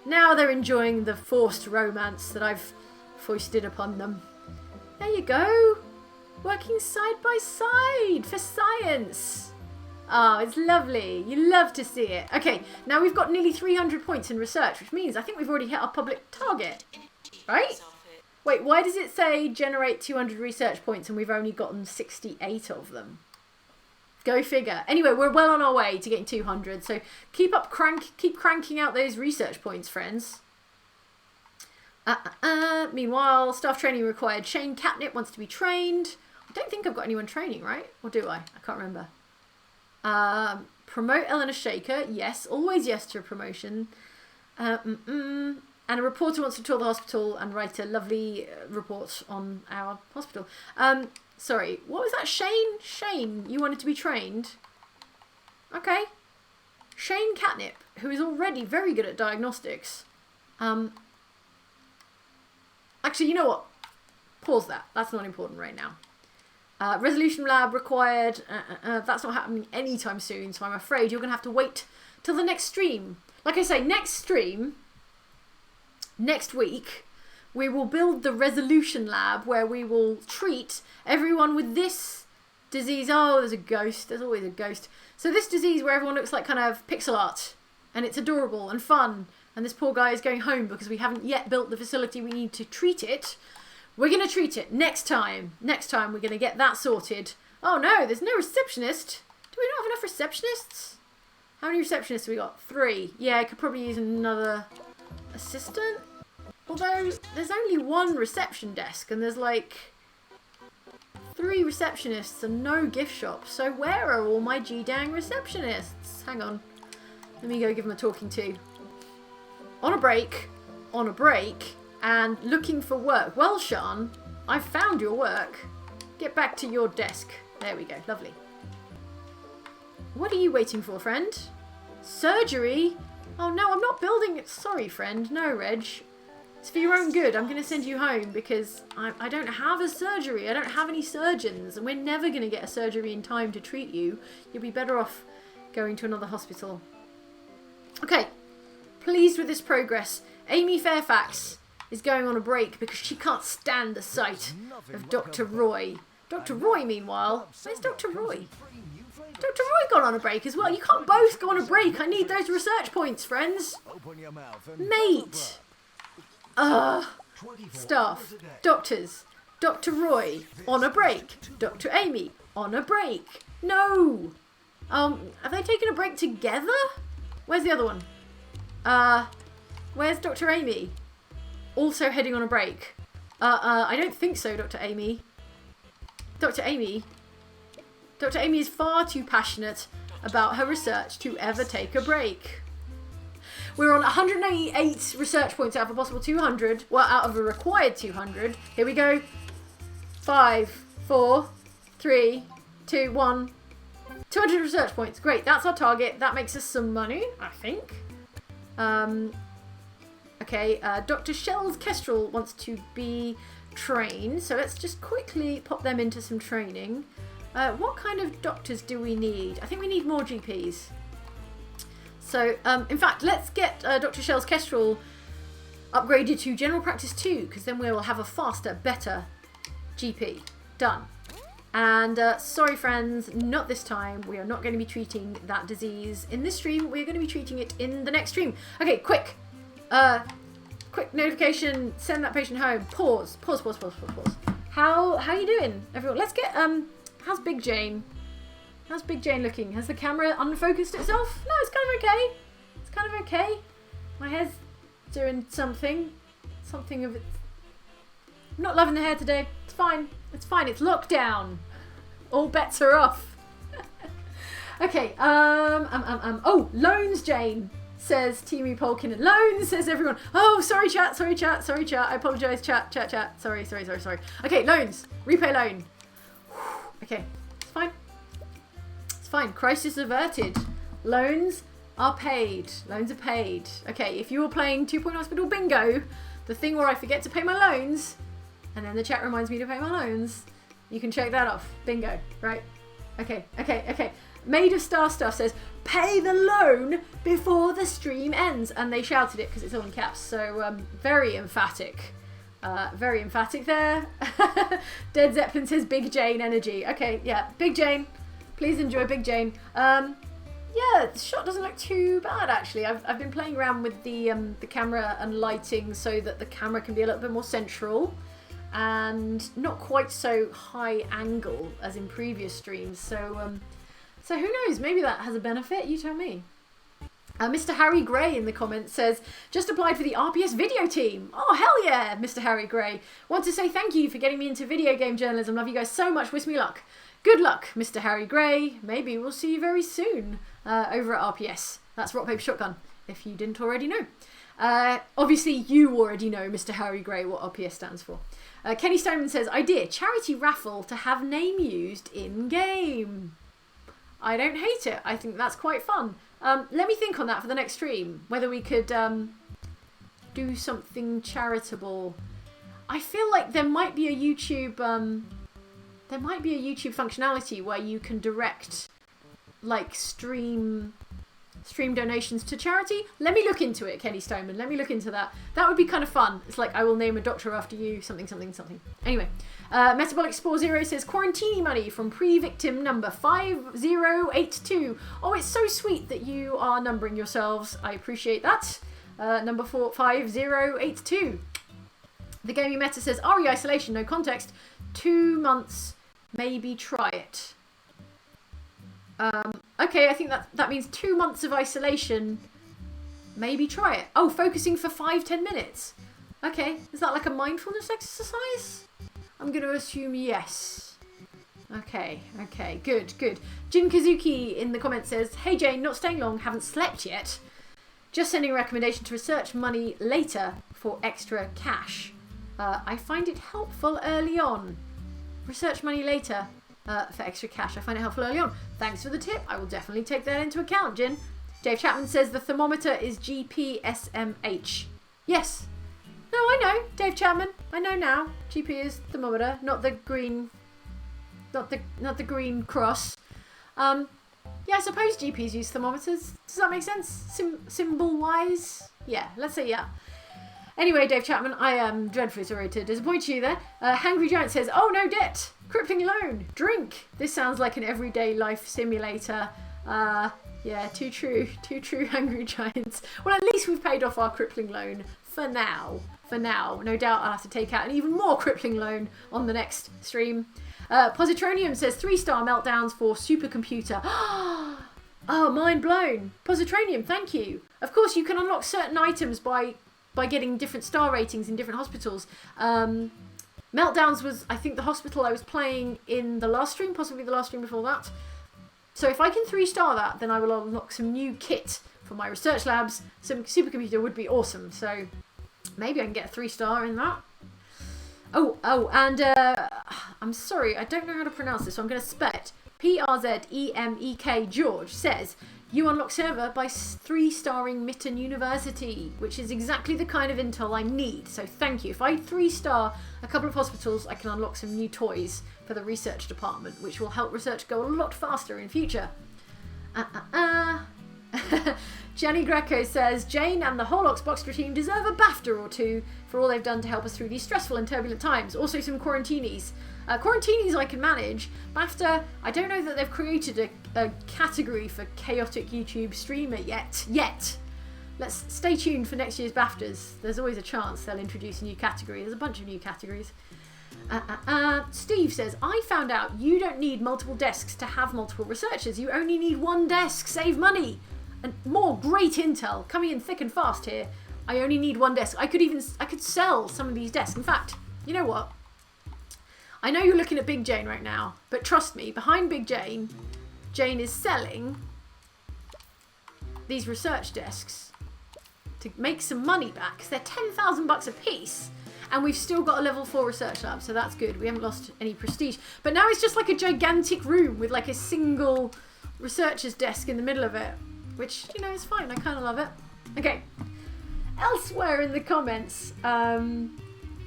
Speaker 1: Now they're enjoying the forced romance that I've foisted upon them. There you go. Working side by side for science. Oh, it's lovely. You love to see it. Okay, now we've got nearly 300 points in research, which means I think we've already hit our public target. Right? Wait, why does it say generate 200 research points and we've only gotten 68 of them? Go figure. Anyway, we're well on our way to getting 200, so keep cranking out those research points, friends. Meanwhile, staff training required. Shane Catnip wants to be trained. I don't think I've got anyone training, right? Or do I? I can't remember. Promote Eleanor Shaker. Yes, always yes to a promotion. And a reporter wants to tour the hospital and write a lovely report on our hospital. Sorry, what was that? Shane? Shane, you wanted to be trained? Okay. Shane Catnip, who is already very good at diagnostics. Actually, you know what? Pause that. That's not important right now. Resolution lab required. That's not happening anytime soon, so I'm afraid you're going to have to wait till the next stream. Like I say, next stream, next week, we will build the resolution lab where we will treat everyone with this disease. Oh, there's a ghost. There's always a ghost. So this disease where everyone looks like kind of pixel art and it's adorable and fun. And this poor guy is going home because we haven't yet built the facility we need to treat it. We're going to treat it next time. Next time we're going to get that sorted. Oh no, there's no receptionist. Do we not have enough receptionists? How many receptionists have we got? 3. Yeah, I could probably use another assistant. Although, there's only 1 reception desk and there's like 3 receptionists and no gift shop. So where are all my G-dang receptionists? Hang on. Let me go give them a talking to. On a break, and looking for work. Well, Sean, I've found your work. Get back to your desk. There we go. Lovely. What are you waiting for, friend? Surgery? Oh no, I'm not building it. Sorry, friend. No, Reg. It's for your own good. I'm going to send you home because I don't have a surgery. I don't have any surgeons. And we're never going to get a surgery in time to treat you. You'll be better off going to another hospital. Okay. Pleased with this progress. Amy Fairfax is going on a break because she can't stand the sight of Dr. Roy. Dr. Roy, meanwhile. Where's Dr. Roy? Dr. Roy gone on a break as well. You can't both go on a break. I need those research points, friends. Mate. Staff. Doctors. Dr. Roy on a break. Dr. Amy on a break. No. Have they taken a break together? Where's the other one? Where's Dr. Amy? Also heading on a break. I don't think so, Dr. Amy. Dr. Amy is far too passionate about her research to ever take a break. We're on 188 research points out of a possible 200. Well, out of a required 200. Here we go. 5, 4, 3, 2, 1. 200 research points. Great, that's our target. That makes us some money, I think. Okay, Dr. Shells Kestrel wants to be trained. So let's just quickly pop them into some training. What kind of doctors do we need? I think we need more GPs. So, in fact, let's get Dr. Shells Kestrel upgraded to General Practice 2, because then we'll have a faster, better GP. Done. And sorry, friends, not this time. We are not going to be treating that disease in this stream. We're going to be treating it in the next stream. Okay, quick. Quick notification. Send that patient home. Pause. How you doing, everyone? Let's get how's Big Jane? How's Big Jane looking? Has the camera unfocused itself? No, it's kind of okay. It's kind of okay. My hair's doing something of it. I'm not loving the hair today. It's fine. It's fine. It's lockdown. All bets are off. Okay. Oh, loans, Jane. Says Timu Polkin and loans, says everyone. Oh, sorry chat. I apologise, chat. Sorry. Okay, loans. Repay loan. Okay, it's fine. It's fine. Crisis averted. Loans are paid. Okay, if you were playing 2 Point Hospital Bingo, the thing where I forget to pay my loans, and then the chat reminds me to pay my loans, you can check that off. Bingo, right? Okay. Maid of Star Stuff says, pay the loan before the stream ends. And they shouted it because it's all in caps. So very emphatic. Very emphatic there. Dead Zeppelin says Big Jane energy. Okay, yeah, Big Jane. Please enjoy Big Jane. Yeah, the shot doesn't look too bad actually. I've been playing around with the camera and lighting so that the camera can be a little bit more central and not quite so high angle as in previous streams. So who knows? Maybe that has a benefit. You tell me. Mr. Harry Gray in the comments says, just applied for the RPS video team. Oh, hell yeah, Mr. Harry Gray. Want to say thank you for getting me into video game journalism. Love you guys so much. Wish me luck. Good luck, Mr. Harry Gray. Maybe we'll see you very soon over at RPS. That's Rock Paper Shotgun, if you didn't already know. Obviously, you already know, Mr. Harry Gray, what RPS stands for. Kenny Stoneman says, idea, charity raffle to have name used in-game. I don't hate it. I think that's quite fun. Let me think on that for the next stream. Whether we could do something charitable. I feel like there might be a YouTube functionality where you can direct like stream donations to charity. Let me look into it, Kenny Stoneman. Let me look into that. That would be kind of fun. It's like I will name a doctor after you. Something. Anyway. Metabolic Spore Zero says quarantini money from pre-victim number 5082. Oh, it's so sweet that you are numbering yourselves. I appreciate that. Number 5082. The Gaming Meta says RE isolation, no context. 2 months, maybe try it. Okay, I think that means 2 months of isolation. Maybe try it. Oh, focusing for 5-10 minutes. Okay, is that like a mindfulness exercise? I'm going to assume yes. Okay, good. Jin Kazuki in the comments says, hey Jane, not staying long, haven't slept yet. Just sending a recommendation to research money later for extra cash. I find it helpful early on. Research money later for extra cash. I find it helpful early on. Thanks for the tip. I will definitely take that into account, Jin. Dave Chapman says the thermometer is GPSMH. Yes. No, I know, Dave Chapman. I know now. GP is thermometer, not the green cross. Yeah, I suppose GPs use thermometers. Does that make sense? Symbol-wise? Yeah, let's say yeah. Anyway, Dave Chapman, I am dreadfully sorry to disappoint you there. Hangry Giant says, oh, no debt. Crippling loan. Drink. This sounds like an everyday life simulator. Yeah, too true. Too true, Hangry Giants. Well, at least we've paid off our crippling loan for now. For now. No doubt I'll have to take out an even more crippling loan on the next stream. Positronium says 3-star meltdowns for supercomputer. Oh, mind blown. Positronium, thank you. Of course, you can unlock certain items by getting different star ratings in different hospitals. Meltdowns was, I think, the hospital I was playing in the last stream, possibly the last stream before that. So if I can 3-star that, then I will unlock some new kit for my research labs. Some supercomputer would be awesome. So maybe I can get a 3-star in that. Oh, and I'm sorry, I don't know how to pronounce this, so I'm going to spell it. PRZEMEK George says, you unlock server by 3-starring Mitten University, which is exactly the kind of intel I need, so thank you. If I 3-star a couple of hospitals, I can unlock some new toys for the research department, which will help research go a lot faster in future. Jenny Greco says, Jane and the whole Oxboxtra team deserve a BAFTA or two for all they've done to help us through these stressful and turbulent times. Also some quarantinis. Quarantinis I can manage. BAFTA, I don't know that they've created a category for chaotic YouTube streamer yet. Let's stay tuned for next year's BAFTAs. There's always a chance they'll introduce a new category. There's a bunch of new categories. Steve says, I found out you don't need multiple desks to have multiple researchers. You only need one desk. Save money. And more great intel coming in thick and fast here. I only need one desk. I could sell some of these desks. In fact, you know what? I know you're looking at Big Jane right now, but trust me, behind Big Jane, Jane is selling these research desks to make some money back, because they're $10,000 a piece, and we've still got a level 4 research lab, so that's good. We haven't lost any prestige. But now it's just like a gigantic room with like a single researcher's desk in the middle of it, which, you know, is fine. I kind of love it. Okay. Elsewhere in the comments, I'm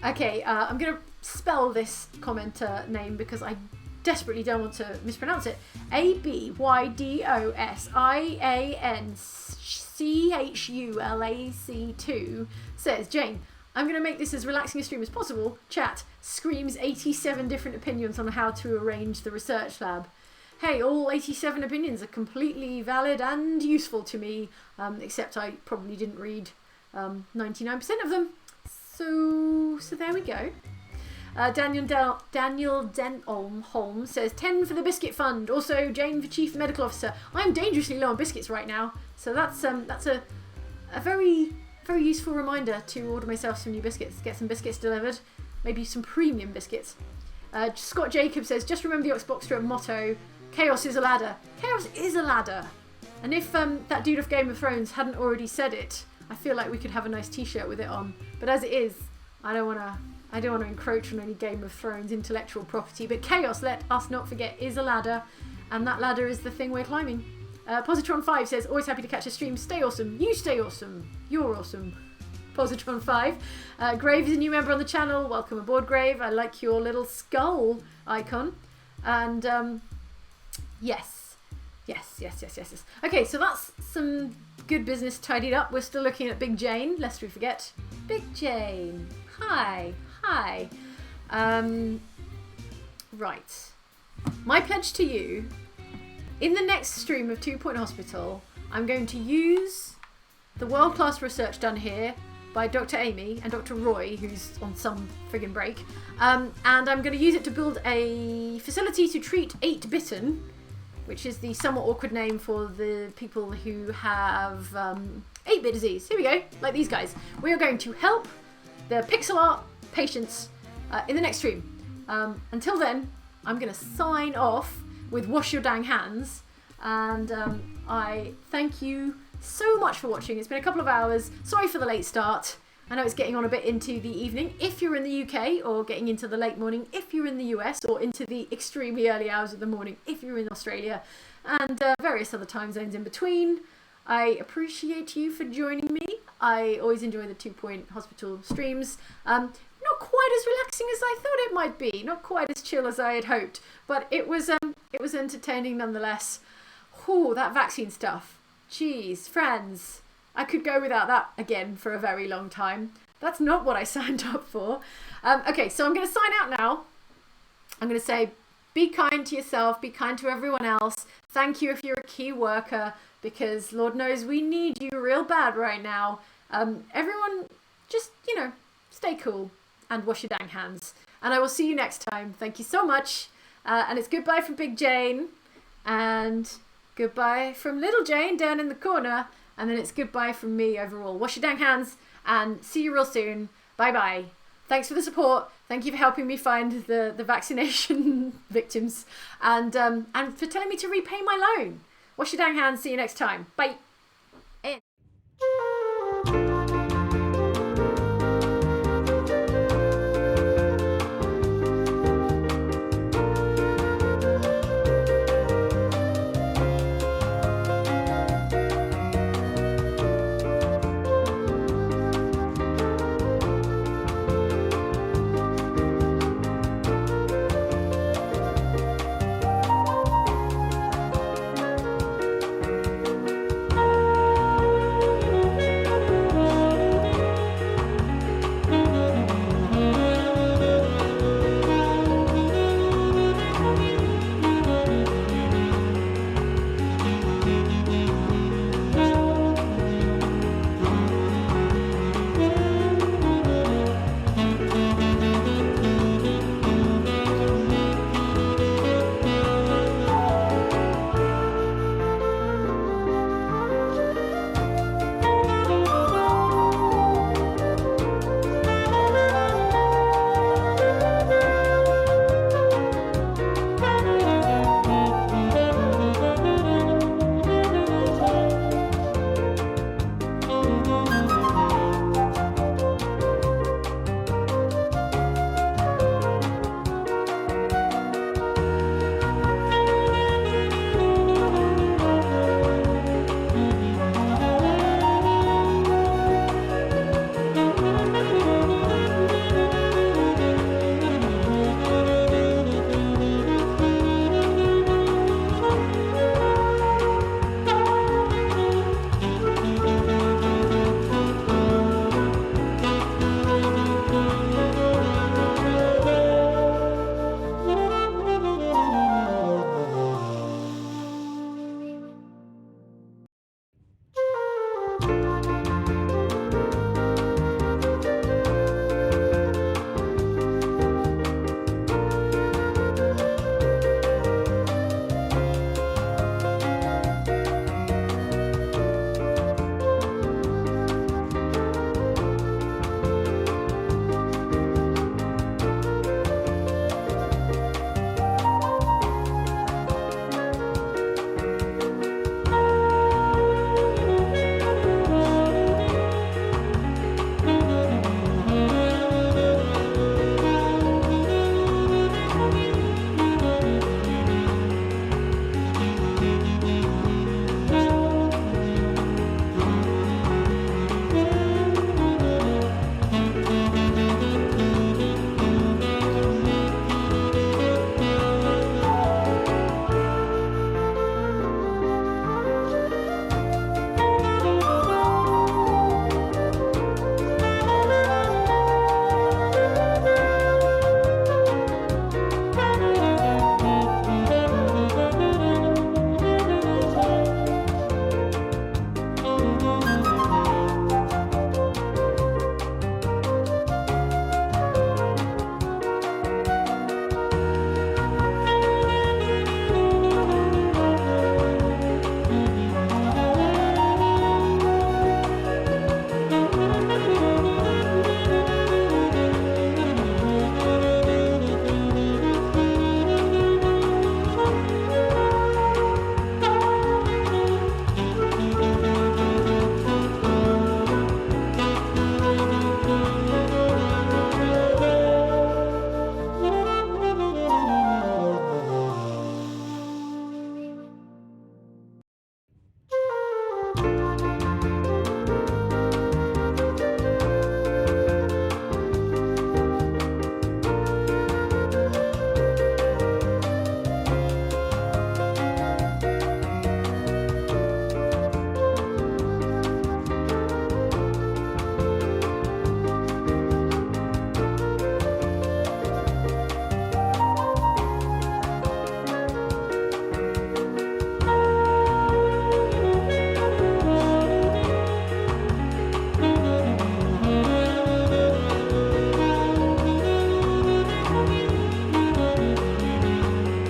Speaker 1: going to spell this commenter name because I desperately don't want to mispronounce it. ABYDOSIANCHULAC2 says, Jane, I'm going to make this as relaxing a stream as possible. Chat screams 87 different opinions on how to arrange the research lab. Hey, all 87 opinions are completely valid and useful to me, except I probably didn't read 99% of them. So there we go. Daniel Denholm says 10 for the biscuit fund. Also Jane for chief medical officer. I'm dangerously low on biscuits right now, so that's a very very useful reminder to order myself some new biscuits. Get some biscuits delivered, maybe some premium biscuits. Scott Jacob says just remember the Oxboxtra motto: chaos is a ladder. Chaos is a ladder. And if that dude of Game of Thrones hadn't already said it, I feel like we could have a nice t-shirt with it on. But as it is, I don't want to encroach on any Game of Thrones intellectual property. But chaos, let us not forget, is a ladder. And that ladder is the thing we're climbing. Positron5 says, always happy to catch a stream. Stay awesome. You stay awesome. You're awesome. Positron5. Grave is a new member on the channel. Welcome aboard, Grave. I like your little skull icon. And yes. Okay, so that's some good business tidied up. We're still looking at Big Jane, lest we forget. Big Jane. Hi. Right. My pledge to you, in the next stream of 2 Point Hospital, I'm going to use the world-class research done here by Dr. Amy and Dr. Roy, who's on some friggin' break, and I'm going to use it to build a facility to treat 8-bitten, which is the somewhat awkward name for the people who have 8-bit disease. Here we go, like these guys. We are going to help the pixel art patients in the next stream. Until then, I'm going to sign off with wash your dang hands, and I thank you so much for watching. It's been a couple of hours. Sorry for the late start. I know it's getting on a bit into the evening if you're in the UK, or getting into the late morning if you're in the US, or into the extremely early hours of the morning if you're in Australia, and various other time zones in between. I appreciate you for joining me. I always enjoy the 2 Point Hospital streams. Not quite as relaxing as I thought it might be. Not quite as chill as I had hoped. But it was entertaining nonetheless. Ooh, that vaccine stuff. Jeez, friends. I could go without that again for a very long time. That's not what I signed up for. Okay, so I'm going to sign out now. I'm going to say, be kind to yourself, be kind to everyone else. Thank you if you're a key worker, because Lord knows we need you real bad right now. Everyone, just, stay cool and wash your dang hands. And I will see you next time. Thank you so much. And it's goodbye from Big Jane. And goodbye from Little Jane down in the corner. And then it's goodbye from me overall. Wash your dang hands and see you real soon. Bye-bye. Thanks for the support. Thank you for helping me find the vaccination victims. And for telling me to repay my loan. Wash your dang hands. See you next time. Bye.